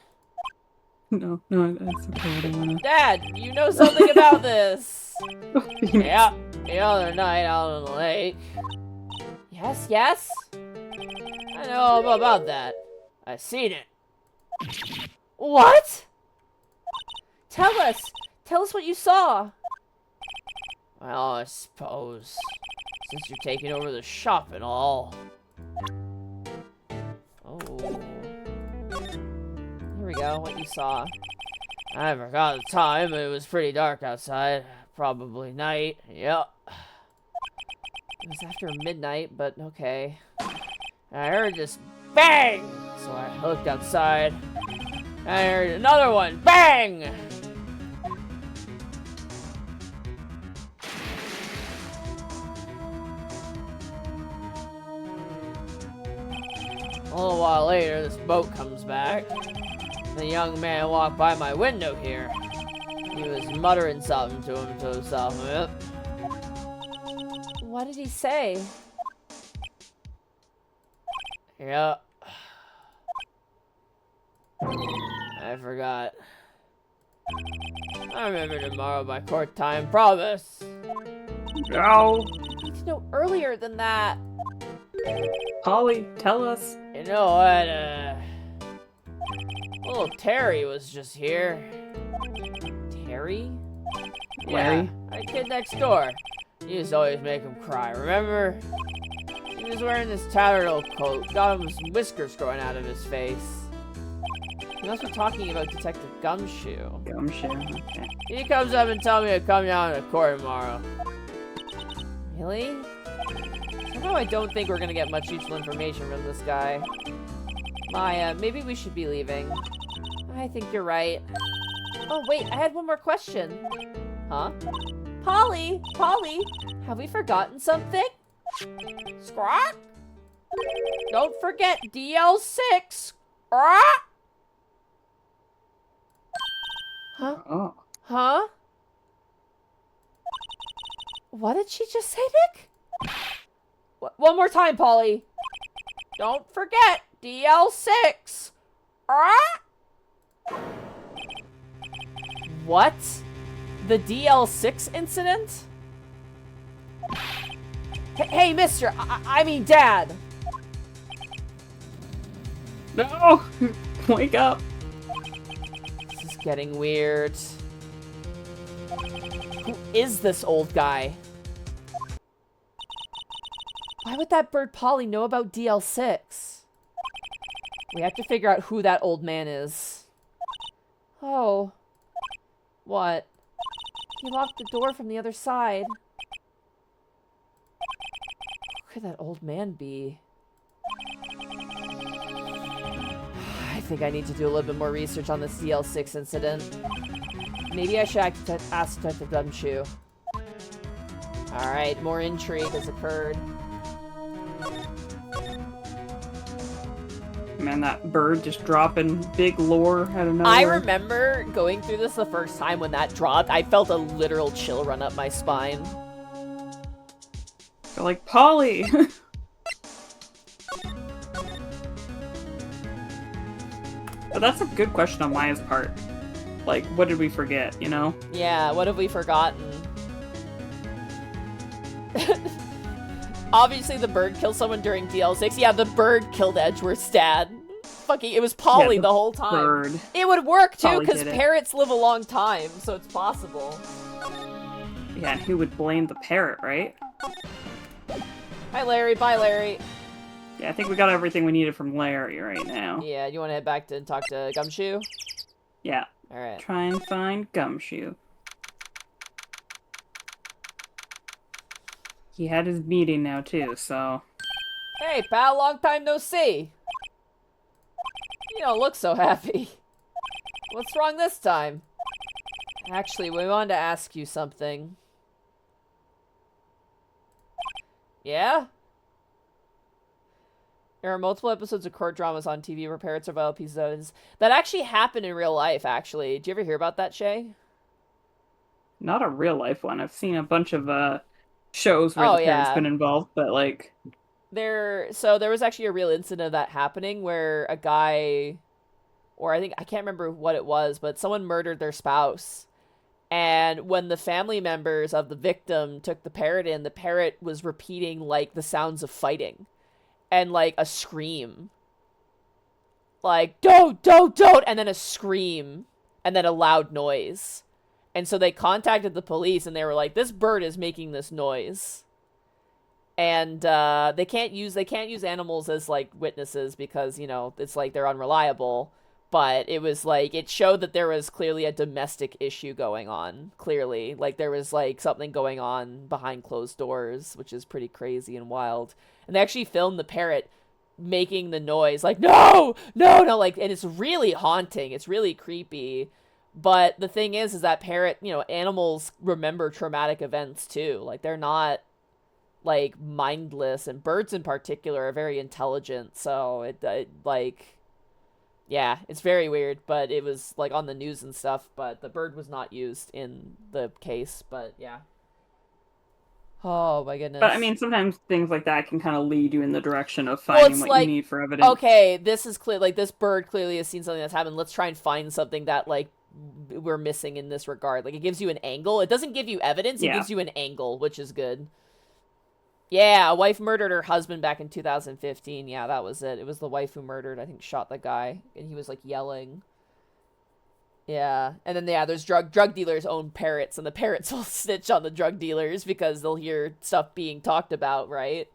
No, no, that's okay. I don't wanna. Dad, you know something about this. Phoenix. Yeah, the other night out on the lake. Yes, yes? I know all about that. I seen it. What? Tell us what you saw. Well, I suppose, since you're taking over the shop and all. Oh. Here we go, what you saw. I forgot the time, but it was pretty dark outside. Probably night, yep. It was after midnight, but okay. I heard this bang! So I looked outside. I heard another one, bang! A little while later, this boat comes back. The young man walked by my window here. He was muttering something to himself. Yep. What did he say? Yep. I forgot. I remember tomorrow by court time, promise. No. I need to know earlier than that. Polly, tell us. You know what, little Terry was just here. Terry? Larry? Yeah, our kid next door. You used to always make him cry, remember? He was wearing this tattered old coat, got him some whiskers growing out of his face. He must be talking about Detective Gumshoe. Gumshoe. Okay. He comes up and tells me to come down to court tomorrow. Really? Somehow I don't think we're gonna get much useful information from this guy. Maya, maybe we should be leaving. I think you're right. Oh, wait, I had one more question. Huh? Polly! Polly! Have we forgotten something? Squawk? Don't forget DL6! Squawk! Huh? Oh. Huh? What did she just say, Nick? One more time, Polly. Don't forget DL6. What? The DL6 incident? Hey, mister. I mean, Dad. No! Wake up. This is getting weird. Who is this old guy? Why would that bird Polly know about DL6? We have to figure out who that old man is. Oh. What? He locked the door from the other side. Who could that old man be? I think I need to do a little bit more research on this DL6 incident. Maybe I should ask Detective Gumshoe. Alright, more intrigue has occurred. Man, that bird just dropping big lore out of nowhere. I remember going through this the first time when that dropped. I felt a literal chill run up my spine. They're like, Polly! But that's a good question on Maya's part. Like, what did we forget, you know? Yeah, what have we forgotten? Obviously the bird killed someone during DL6. Yeah, the bird killed Edgeworth's dad. Fucking, it was Polly Yeah, the whole time. Bird. It would work too, Polly because did it. parrots live a long time, so it's possible. Yeah, and who would blame the parrot, right? Hi, Larry. Bye, Larry. Yeah, I think we got everything we needed from Larry right now. Yeah, you want to head back to talk to Gumshoe? Yeah. Alright. Try and find Gumshoe. He had his meeting now, too, so... Hey, pal, long time no see. You don't look so happy. What's wrong this time? Actually, we wanted to ask you something. Yeah? There are multiple episodes of court dramas on TV where parrots are vital episodes. That actually happened in real life, actually. Did you ever hear about that, Shay? Not a real-life one. I've seen a bunch of, shows where the parrot's been involved, but, like... So there was actually a real incident of that happening where a guy... or I can't remember what it was, but someone murdered their spouse. And when the family members of the victim took the parrot in, the parrot was repeating, like, the sounds of fighting. And, like, a scream. Like, don't, and then a scream. And then a loud noise. And so they contacted the police, and they were like, this bird is making this noise. And they can't use animals as, like, witnesses because, you know, it's like they're unreliable. But it was like, it showed that there was clearly a domestic issue going on. Clearly. Like, there was, like, something going on behind closed doors, which is pretty crazy and wild. And they actually filmed the parrot making the noise, like, no, like, and it's really haunting. It's really creepy. But the thing is that parrot, you know, animals remember traumatic events too. Like, they're not, like, mindless. And birds in particular are very intelligent. So, it like... Yeah, it's very weird, but it was, like, on the news and stuff, but the bird was not used in the case, but yeah. Oh, my goodness. But, I mean, sometimes things like that can kind of lead you in the direction of finding what you need for evidence. Okay, this is clear, like, this bird clearly has seen something that's happened. Let's try and find something that, like, we're missing in this regard. Like, it gives you an angle. It doesn't give you evidence, it gives you an angle, which is good. Yeah, a wife murdered her husband back in 2015. Yeah, that was it. It was the wife who murdered, I think, shot the guy. And he was, like, yelling. Yeah. And then, yeah, there's drug dealers own parrots. And the parrots will snitch on the drug dealers because they'll hear stuff being talked about, right?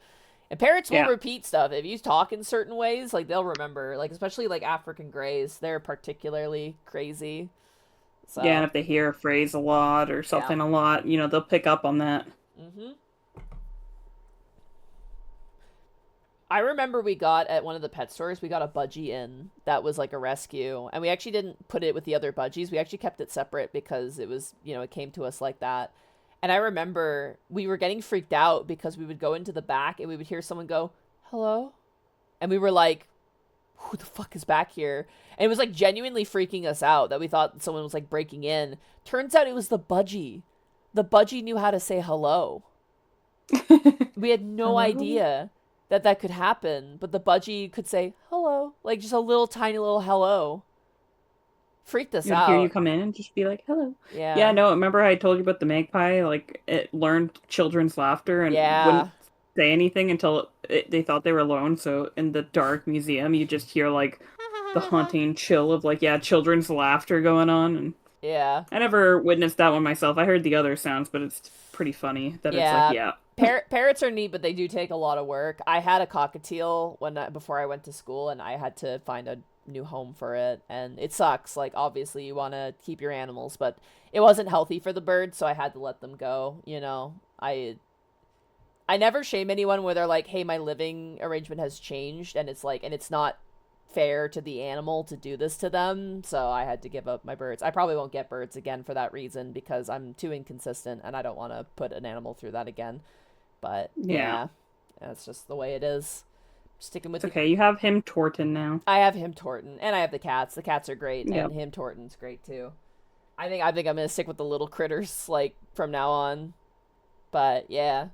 And parrots will repeat stuff. If you talk in certain ways, like, they'll remember. Like, especially, like, African greys. They're particularly crazy. So. Yeah, and if they hear a phrase a lot or something a lot, you know, they'll pick up on that. Mm-hmm. I remember we got, at one of the pet stores, we got a budgie in that was like a rescue. And we actually didn't put it with the other budgies. We actually kept it separate because it was, you know, it came to us like that. And I remember we were getting freaked out because we would go into the back and we would hear someone go, hello? And we were like, who the fuck is back here? And it was like genuinely freaking us out that we thought someone was like breaking in. Turns out it was the budgie. The budgie knew how to say hello. We had no idea that could happen, but the budgie could say hello, like just a little tiny little hello. Freaked us out. Hear you come in and just be like hello. Yeah, no, remember I told you about the magpie? Like, it learned children's laughter and wouldn't say anything until they thought they were alone. So in the dark museum you just hear like the haunting chill of like children's laughter going on. And yeah, I never witnessed that one myself. I heard the other sounds, but it's pretty funny that it's like Parrots are neat, but they do take a lot of work. I had a cockatiel before I went to school, and I had to find a new home for it, and it sucks. Like, obviously, you want to keep your animals, but it wasn't healthy for the birds, so I had to let them go, you know? I never shame anyone where they're like, hey, my living arrangement has changed, and it's like, and it's not fair to the animal to do this to them, so I had to give up my birds. I probably won't get birds again for that reason, because I'm too inconsistent, and I don't want to put an animal through that again. But yeah, that's just the way it is. Sticking with okay, you have him Torton now. I have him Torton, and I have the cats. The cats are great, and him Torton's great too. I think I'm gonna stick with the little critters like from now on. But yeah.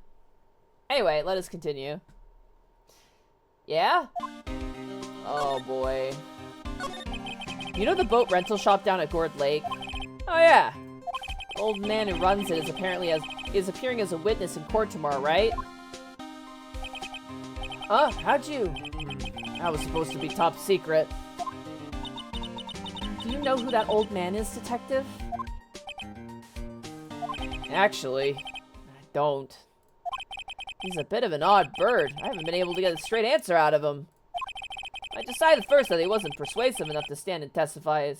Anyway, let us continue. Yeah? Oh boy. You know the boat rental shop down at Gourd Lake? Oh yeah. Old man who runs it is appearing as a witness in court tomorrow, right? Huh? How'd you? That was supposed to be top secret. Do you know who that old man is, detective? Actually, I don't. He's a bit of an odd bird. I haven't been able to get a straight answer out of him. I decided first that he wasn't persuasive enough to stand and testify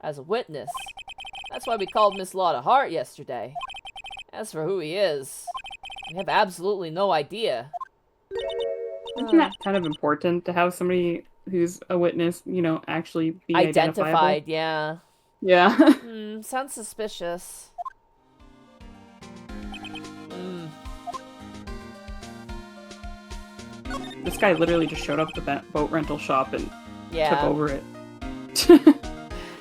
as a witness. That's why we called Miss Lotta Hart yesterday. As for who he is, we have absolutely no idea. Isn't that kind of important to have somebody who's a witness, you know, actually be identified? Yeah. Yeah. Sounds suspicious. This guy literally just showed up at the boat rental shop and took over it.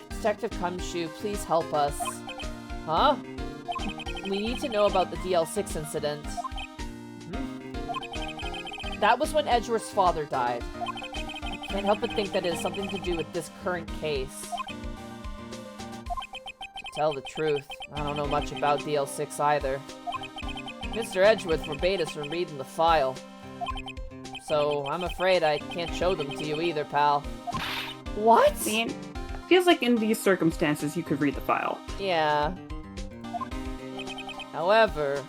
Detective Cumshoe, please help us. Huh? We need to know about the DL6 incident. That was when Edgeworth's father died. Can't help but think that it has something to do with this current case. To tell the truth, I don't know much about DL6 either. Mr. Edgeworth forbade us from reading the file. So, I'm afraid I can't show them to you either, pal. What? I mean, feels like in these circumstances you could read the file. Yeah. However,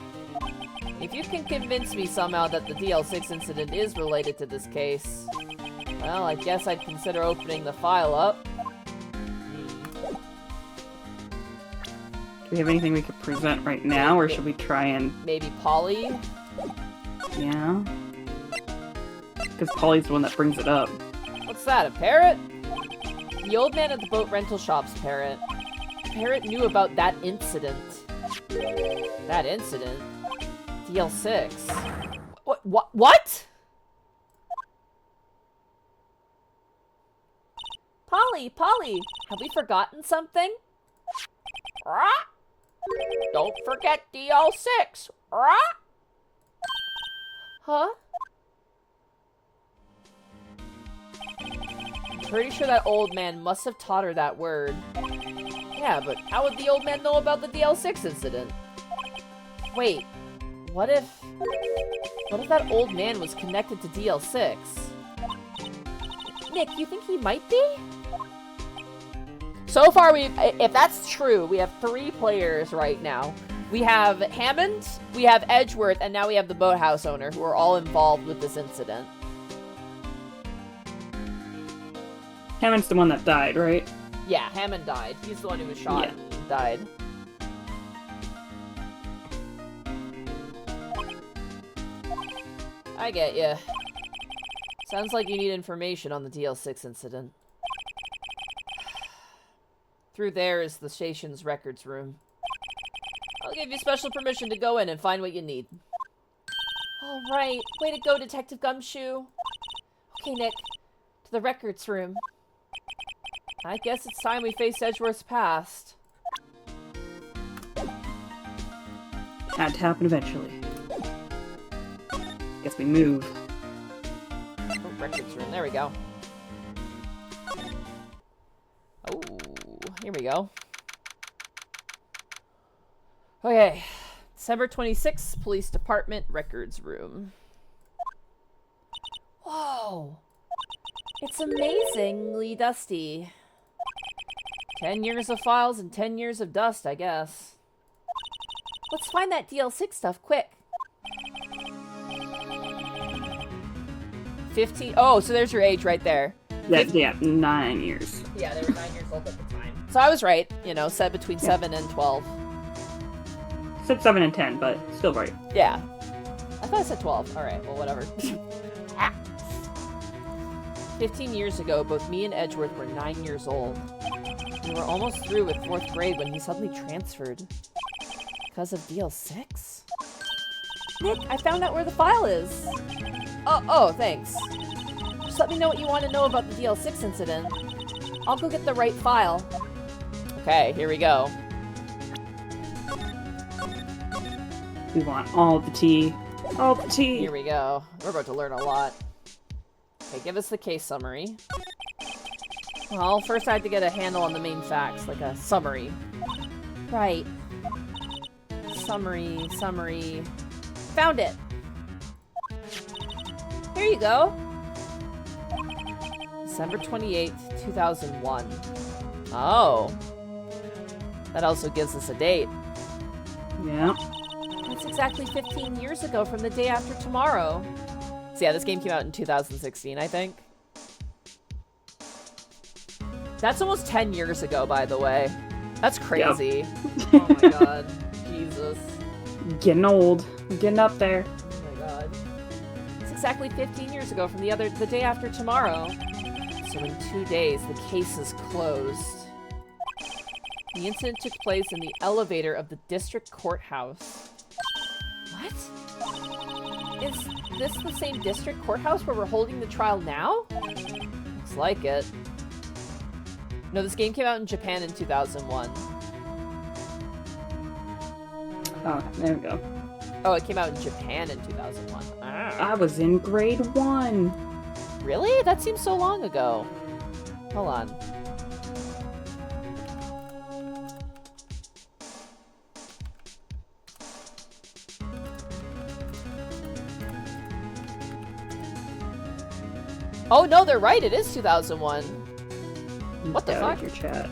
if you can convince me somehow that the DL6 incident is related to this case, well, I guess I'd consider opening the file up. Do we have anything we could present right now, or should we try and... Maybe Polly? Yeah. Because Polly's the one that brings it up. What's that, a parrot? The old man at the boat rental shop's parrot. The parrot knew about that incident. That incident? DL6. What? Polly, have we forgotten something? Rah! Don't forget DL6. Rah! Huh? I'm pretty sure that old man must have taught her that word. Yeah, but how would the old man know about the DL6 incident? Wait, what if that old man was connected to DL6? Nick, you think he might be? So far, if that's true, we have 3 players right now. We have Hammond, we have Edgeworth, and now we have the boathouse owner, who are all involved with this incident. Hammond's the one that died, right? Yeah, Hammond died. He's the one who was shot and died. I get ya. Sounds like you need information on the DL6 incident. Through there is the station's records room. I'll give you special permission to go in and find what you need. All right. Way to go, Detective Gumshoe. Okay, Nick. To the records room. I guess it's time we face Edgeworth's past. Had to happen eventually. Guess we move. Oh, records room. There we go. Oh, here we go. Okay. December 26th, Police Department Records Room. Whoa! It's amazingly dusty. 10 years of files and 10 years of dust, I guess. Let's find that DL6 stuff, quick. 15. Oh, so there's your age right there. Yeah, 9 years. Yeah, they were 9 years old at the time. So I was right, you know, set between 7 and 12. Said 7 and 10, but still right. Yeah. I thought I said 12. Alright, well, whatever. 15 years ago, both me and Edgeworth were 9 years old. We were almost through with 4th grade when he suddenly transferred. Because of DL6? Nick, I found out where the file is. Oh, thanks. Just let me know what you want to know about the DL6 incident. I'll go get the right file. Okay, here we go. We want all the tea. All the tea! Here we go. We're about to learn a lot. Okay, give us the case summary. Well, first I have to get a handle on the main facts, like a summary. Right. Summary. Found it! Here you go! December 28th, 2001. Oh. That also gives us a date. Yeah. That's exactly 15 years ago from the day after tomorrow. So yeah, this game came out in 2016, I think. That's almost 10 years ago, by the way. That's crazy. Yep. Oh my god. Jesus. Getting old. Getting up there. Oh my god. It's exactly 15 years ago from the day after tomorrow. So in 2 days, the case is closed. The incident took place in the elevator of the district courthouse. What? Is this the same district courthouse where we're holding the trial now? Looks like it. No, this game came out in Japan in 2001. Oh, there we go. Oh, it came out in Japan in 2001. Ah. I was in grade 1. Really? That seems so long ago. Hold on. Oh no, they're right. It is 2001. What the fuck? Your chat.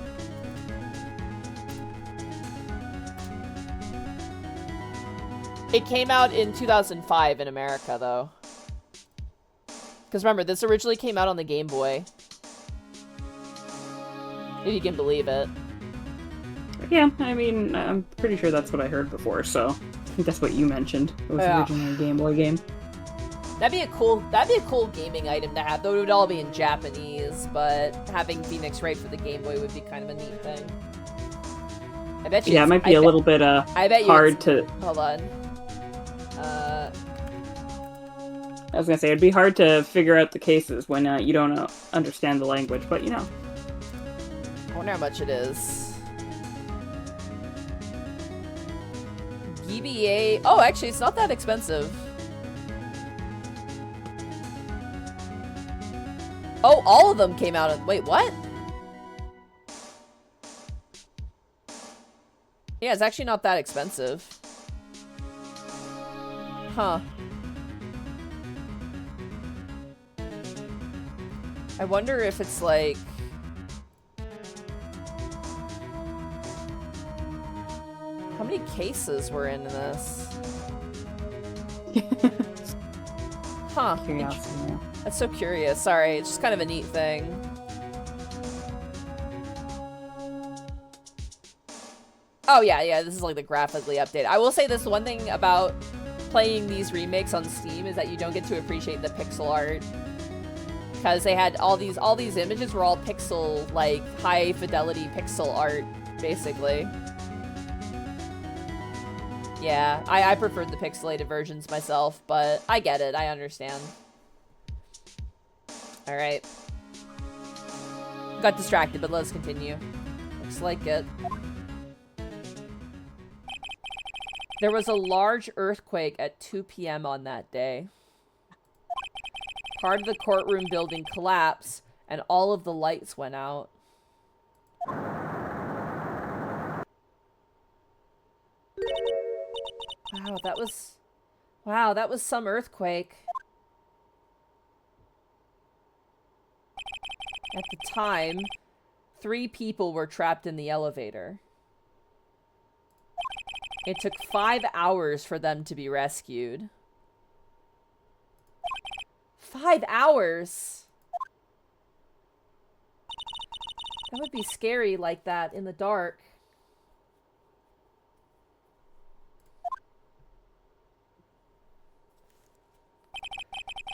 It came out in 2005 in America, though. Because remember, this originally came out on the Game Boy. If you can believe it. Yeah, I mean, I'm pretty sure that's what I heard before, so I think that's what you mentioned. It was originally a Game Boy game. That'd be a cool gaming item to have. Though it would all be in Japanese, but having Phoenix Wright for the Game Boy would be kind of a neat thing. I bet you. Yeah, it might be a little bit hard to. Hold on. I was gonna say it'd be hard to figure out the cases when you don't understand the language, but you know. I wonder how much it is. GBA. Oh, actually, it's not that expensive. Oh, all of them came out. Wait, what? Yeah, it's actually not that expensive. Huh. I wonder if it's like... How many cases were in this? Huh. Curiosity, yeah. That's so curious. Sorry, it's just kind of a neat thing. Oh yeah, this is like the graphically updated. I will say this one thing about playing these remakes on Steam is that you don't get to appreciate the pixel art. Because they had all these images were all pixel, like, high fidelity pixel art, basically. Yeah, I preferred the pixelated versions myself, but I get it, I understand. Alright. Got distracted, but let's continue. Looks like it. There was a large earthquake at 2 p.m. on that day. Part of the courtroom building collapsed, and all of the lights went out. Wow, that was some earthquake. At the time, 3 people were trapped in the elevator. It took 5 hours for them to be rescued. 5 hours? That would be scary like that in the dark.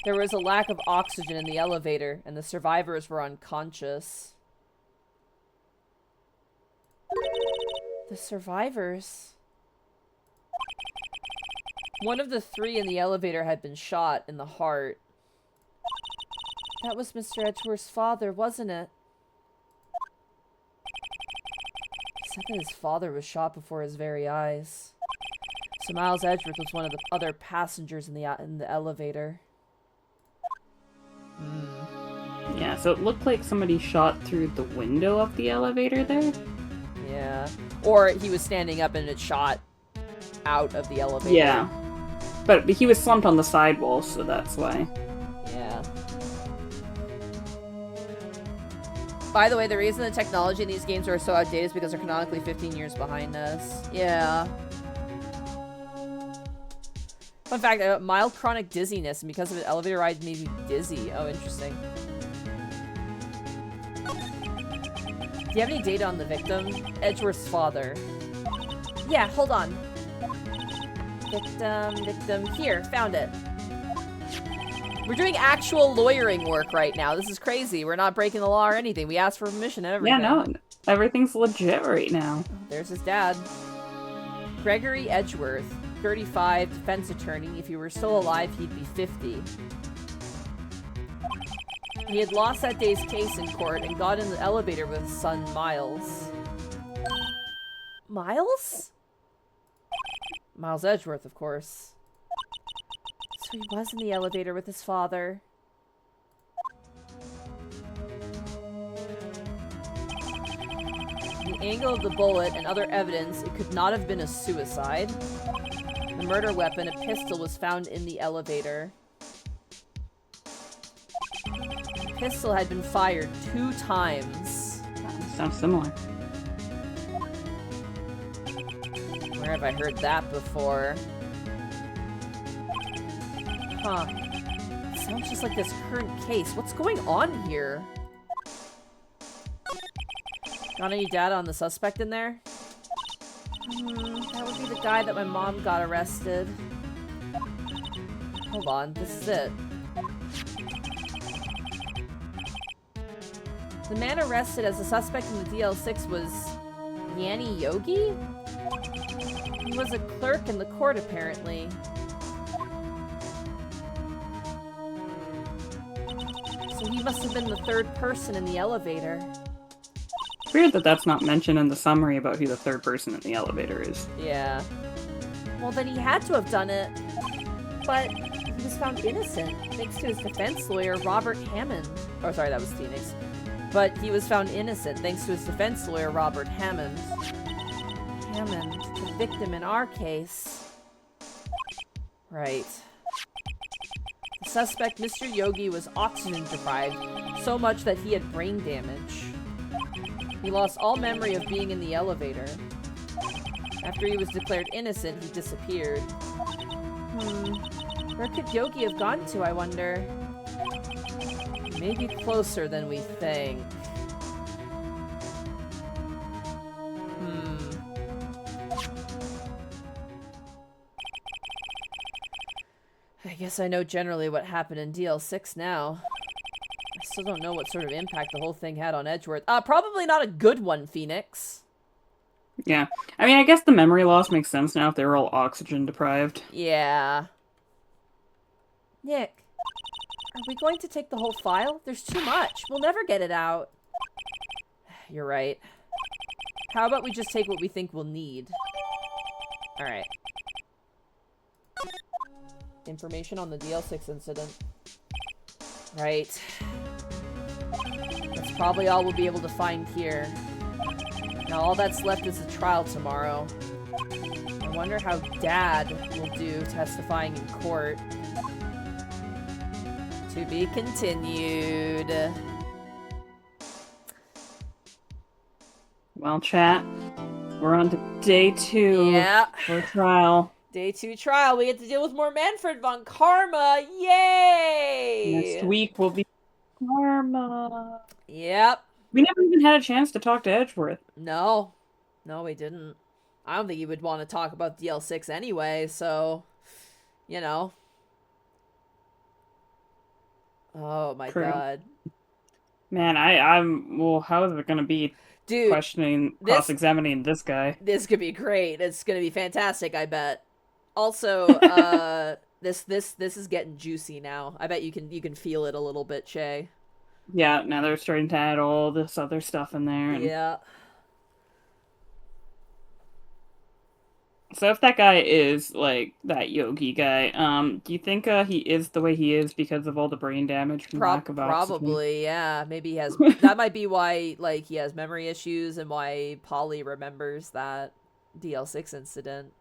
There was a lack of oxygen in the elevator, and the survivors were unconscious. The survivors? One of the 3 in the elevator had been shot in the heart. That was Mr. Edgeworth's father, wasn't it? He said that his father was shot before his very eyes. So Miles Edgeworth was one of the other passengers in the elevator. Yeah, so it looked like somebody shot through the window of the elevator there. Yeah. Or he was standing up and it shot out of the elevator. Yeah. But he was slumped on the sidewall, so that's why. Yeah. By the way, the reason the technology in these games are so outdated is because they're canonically 15 years behind us. Yeah. Fun fact, mild chronic dizziness, and because of an elevator ride made me dizzy. Oh, interesting. Do you have any data on the victim? Edgeworth's father. Yeah, hold on. Victim. Here, found it. We're doing actual lawyering work right now. This is crazy. We're not breaking the law or anything. We asked for permission and everything. Yeah, no. Everything's legit right now. Oh, there's his dad. Gregory Edgeworth, 35, defense attorney. If he were still alive, he'd be 50. He had lost that day's case in court and got in the elevator with his son, Miles. Miles? Miles Edgeworth, of course. So he was in the elevator with his father. the angle of the bullet and other evidence, it could not have been a suicide. The murder weapon, a pistol, was found in the elevator. The pistol had been fired 2 times. Sounds similar. Where have I heard that before? Huh. It sounds just like this current case. What's going on here? Got any data on the suspect in there? That would be the guy that my mom got arrested. Hold on, this is it. The man arrested as a suspect in the DL6 was Yanni Yogi? He was a clerk in the court, apparently. So he must have been the 3rd person in the elevator. Weird that that's not mentioned in the summary about who the 3rd person in the elevator is. Yeah. Well, then he had to have done it. But he was found innocent, thanks to his defense lawyer, Robert Hammond. Oh, sorry, that was Phoenix. But he was found innocent, thanks to his defense lawyer, Robert Hammond. Hammond, the victim in our case. Right. The suspect, Mr. Yogi, was oxygen deprived, so much that he had brain damage. He lost all memory of being in the elevator. After he was declared innocent, he disappeared. Where could Yogi have gone to, I wonder? Maybe closer than we think. I guess I know generally what happened in DL6 now. I still don't know what sort of impact the whole thing had on Edgeworth. Probably not a good one, Phoenix. Yeah. I mean, I guess the memory loss makes sense now if they were all oxygen deprived. Yeah. Nick, are we going to take the whole file? There's too much. We'll never get it out. You're right. How about we just take what we think we'll need? Alright. Information on the DL6 incident. Right. That's probably all we'll be able to find here. Now all that's left is the trial tomorrow. I wonder how Dad will do testifying in court. To be continued. Well, chat, we're on to day 2 for trial. Day 2 trial. We get to deal with more Manfred von Karma. Yay! Next week will be Karma. Yep. We never even had a chance to talk to Edgeworth. No. No, we didn't. I don't think you would want to talk about DL6 anyway, so, you know. Oh my god. Man, I'm well, how is it gonna be? Dude, cross-examining this guy? This could be great. It's gonna be fantastic, I bet. Also, this is getting juicy now. I bet you can feel it a little bit, Shai. Yeah, now they're starting to add all this other stuff in there. Yeah. So if that guy is, like, that Yogi guy, do you think he is the way he is because of all the brain damage from lack of oxygen? Probably, yeah. Maybe he has... that might be why, like, he has memory issues and why Polly remembers that DL6 incident.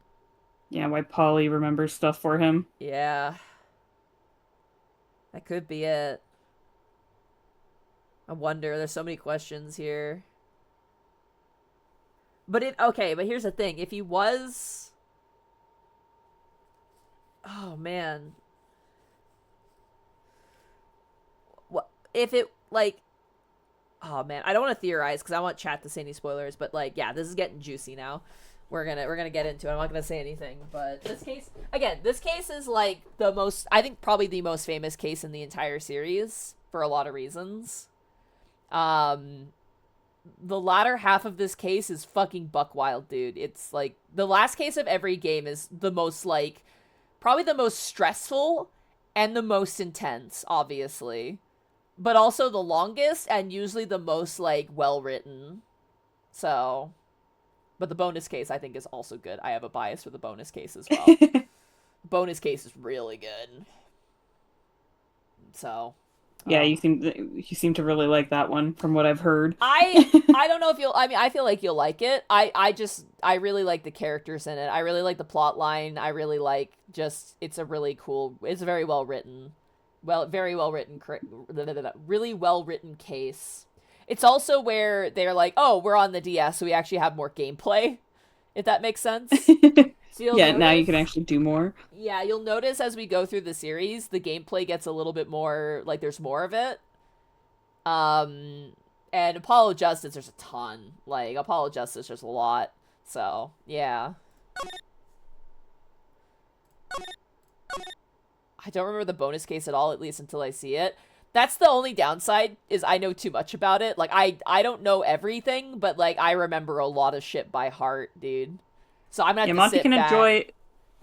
Yeah, why Polly remembers stuff for him. Yeah. That could be it. I wonder. There's so many questions here. But but here's the thing. If he was... Oh, man. What if it, like... Oh, man. I don't want to theorize because I want chat to say any spoilers. But, like, yeah, this is getting juicy now. We're gonna get into it. I'm not gonna say anything. But this case... Again, this case is, like, the most... I think probably the most famous case in the entire series. For a lot of reasons. The latter half of this case is fucking buck wild, dude. It's like the last case of every game is the most, like, probably the most stressful and the most intense, obviously, but also the longest and usually the most, like, well written. So, but the bonus case I think is also good. I have a bias for the bonus case as well. Bonus case is really good. So, Yeah, you seem to really like that one from what I've heard. I don't know if you'll. I mean, I feel like you'll like it. I really like the characters in it. I really like the plot line. I really like just it's a really cool. It's very well written. Very well written. Really well written case. It's also where they're like, oh, we're on the DS, so we actually have more gameplay. If that makes sense. So yeah, now you can actually do more. Yeah, you'll notice as we go through the series, the gameplay gets a little bit more, like, there's more of it. And Apollo Justice, there's a ton. Like, Apollo Justice, there's a lot. So, yeah. I don't remember the bonus case at all, at least until I see it. That's the only downside, is I know too much about it. Like, I don't know everything, but, like, I remember a lot of shit by heart, dude. So I'm gonna have to Monty sit can back. enjoy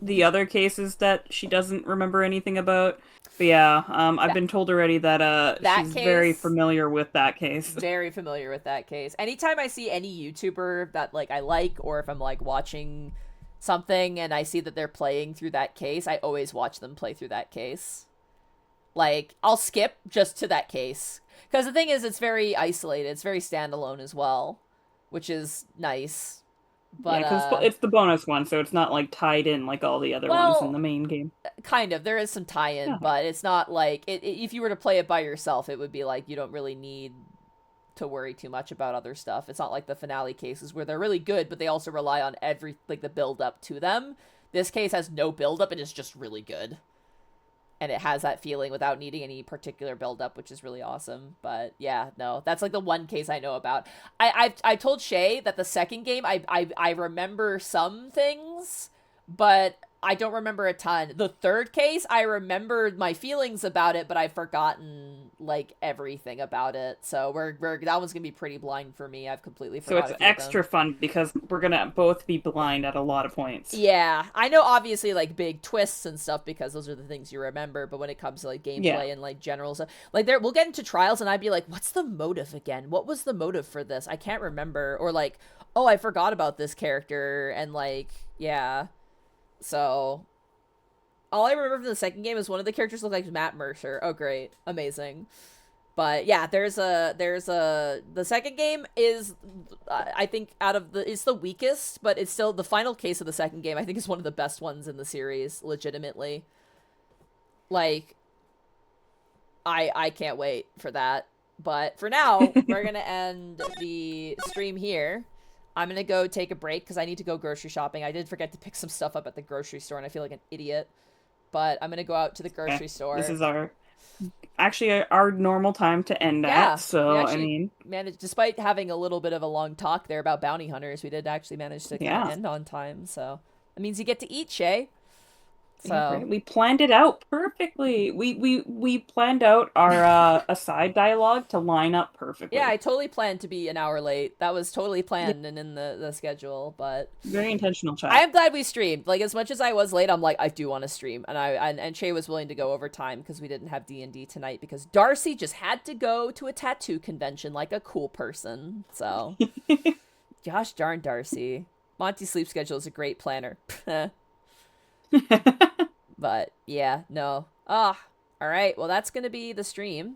the other cases that she doesn't remember anything about. But yeah, I've been told already that that she's case, very familiar with that case. Very familiar with that case. Anytime I see any YouTuber that like I like, or if I'm like watching something and I see that they're playing through that case, I always watch them play through that case. Like, I'll skip just to that case. Because the thing is, it's very isolated. It's very standalone as well, which is nice. But, yeah, because it's the bonus one, so it's not like tied in like all the other ones in the main game. Kind of. There is some tie-in, but it's not like if you were to play it by yourself, it would be like you don't really need to worry too much about other stuff. It's not like the finale cases where they're really good, but they also rely on the build up to them. This case has no build up and is just really good. And it has that feeling without needing any particular build-up, which is really awesome. But yeah, no, that's like the one case I know about. I told Shay that the second game, I remember some things, but I don't remember a ton. The third case, I remembered my feelings about it, but I've forgotten like everything about it. So that one's gonna be pretty blind for me. I've completely forgotten. So it's extra fun because we're gonna both be blind at a lot of points. Yeah, I know obviously like big twists and stuff because those are the things you remember. But when it comes to like gameplay and like general stuff, like we'll get into trials and I'd be like, what's the motive again? What was the motive for this? I can't remember. Or like, oh, I forgot about this character and like, yeah. So, all I remember from the second game is one of the characters looked like Matt Mercer. Oh, great. Amazing. But yeah, the second game is, I think it's the weakest, but it's still, the final case of the second game, I think is one of the best ones in the series, legitimately. Like, I can't wait for that. But for now, we're gonna end the stream here. I'm gonna go take a break because I need to go grocery shopping. I did forget to pick some stuff up at the grocery store, and I feel like an idiot. But I'm gonna go out to the grocery store. This is our normal time to end at. So I mean, despite having a little bit of a long talk there about bounty hunters, we did actually manage to end on time. So that means you get to eat, Shay. So we planned it out perfectly. We planned out our aside dialogue to line up perfectly. Yeah, I totally planned to be an hour late. That was totally planned and in the schedule, but very intentional chat. I am glad we streamed. Like, as much as I was late, I'm like, I do want to stream, and Shay was willing to go over time because we didn't have D&D tonight because Darcy just had to go to a tattoo convention like a cool person. So, gosh darn Darcy. Monty's sleep schedule is a great planner. But yeah, no. All right. Well, that's gonna be the stream.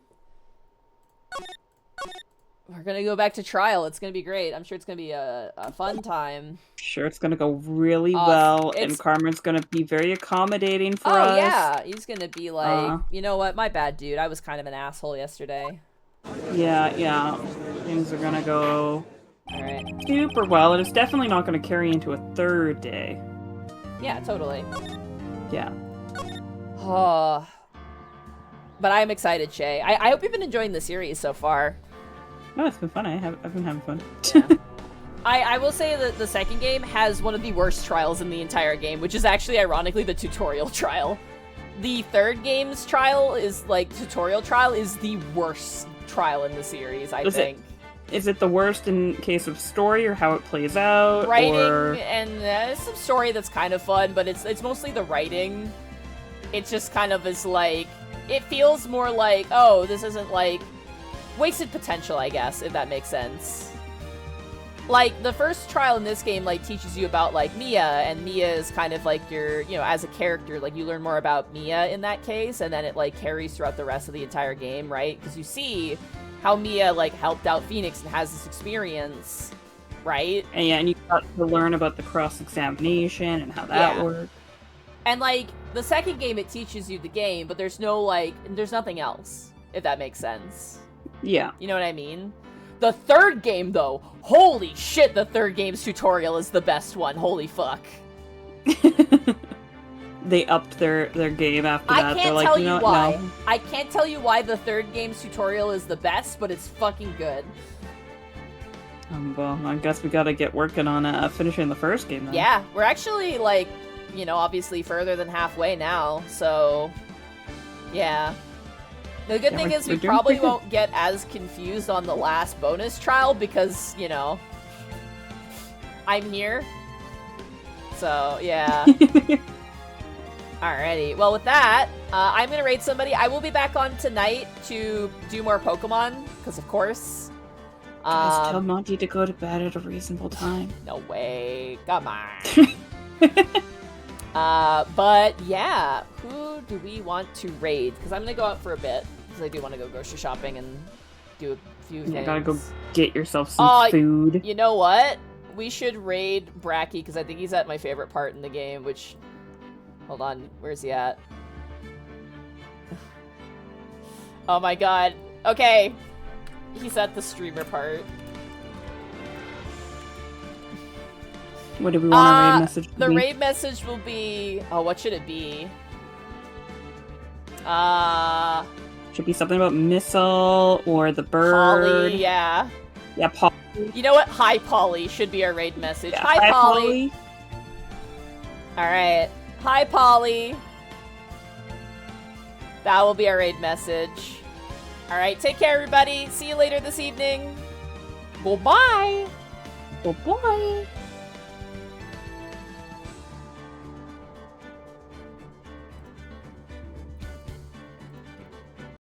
We're gonna go back to trial. It's gonna be great. I'm sure it's gonna be a fun time. Sure, it's gonna go really well, and Carmen's gonna be very accommodating for us. Oh yeah, he's gonna be like, you know what? My bad, dude. I was kind of an asshole yesterday. Yeah. Things are gonna go super well, and it's definitely not gonna carry into a third day. Yeah, totally. Yeah. Oh. But I'm excited, Shay. I hope you've been enjoying the series so far. No, it's been fun. I've been having fun. Yeah. I will say that the second game has one of the worst trials in the entire game, which is actually, ironically, the tutorial trial. The third game's trial is, like, tutorial trial is the worst trial in the series, I think. Is it the worst in case of story or how it plays out? Writing, and some story that's kind of fun, but it's mostly the writing. It just kind of is like, it feels more like, oh, this isn't like wasted potential, I guess, if that makes sense. like, the first trial in this game, like, teaches you about, like, Mia, and Mia is kind of, like, your, you know, as a character, like, you learn more about Mia in that case, and then it, like, carries throughout the rest of the entire game, right? Because you see how Mia, like, helped out Phoenix and has this experience, right? And yeah, and you got to learn about the cross-examination and how that works. And, like, the second game, it teaches you the game, but there's no, like, there's nothing else, if that makes sense. Yeah. You know what I mean? The third game, though, holy shit, the third game's tutorial is the best one. Holy fuck. They upped their game after that. I can't They're like, tell you why. No. I can't tell you why the third game's tutorial is the best, but it's fucking good. Well, I guess we gotta get working on finishing the first game then. Yeah, we're actually, like, you know, obviously further than halfway now, so yeah. The good thing is we probably won't get as confused on the last bonus trial because, you know, I'm here. So, yeah. Alrighty. Well, with that, I'm going to raid somebody. I will be back on tonight to do more Pokemon, because of course. Guys, tell Monty to go to bed at a reasonable time. No way. Come on. But yeah, who do we want to raid? Because I'm going to go out for a bit. I do want to go grocery shopping and do a few things. You gotta go get yourself some food. You know what? We should raid Bracky, because I think he's at my favorite part in the game, which... Hold on, where's he at? Oh my god. Okay. He's at the streamer part. What do we want our raid message to be? The raid message will be... Oh, what should it be? Should be something about Missile or the bird. Polly, yeah. Yeah, Polly. You know what? Hi, Polly should be our raid message. Yeah, hi, Polly. Alright. Hi, Polly. That will be our raid message. Alright, take care, everybody. See you later this evening. Goodbye. Goodbye.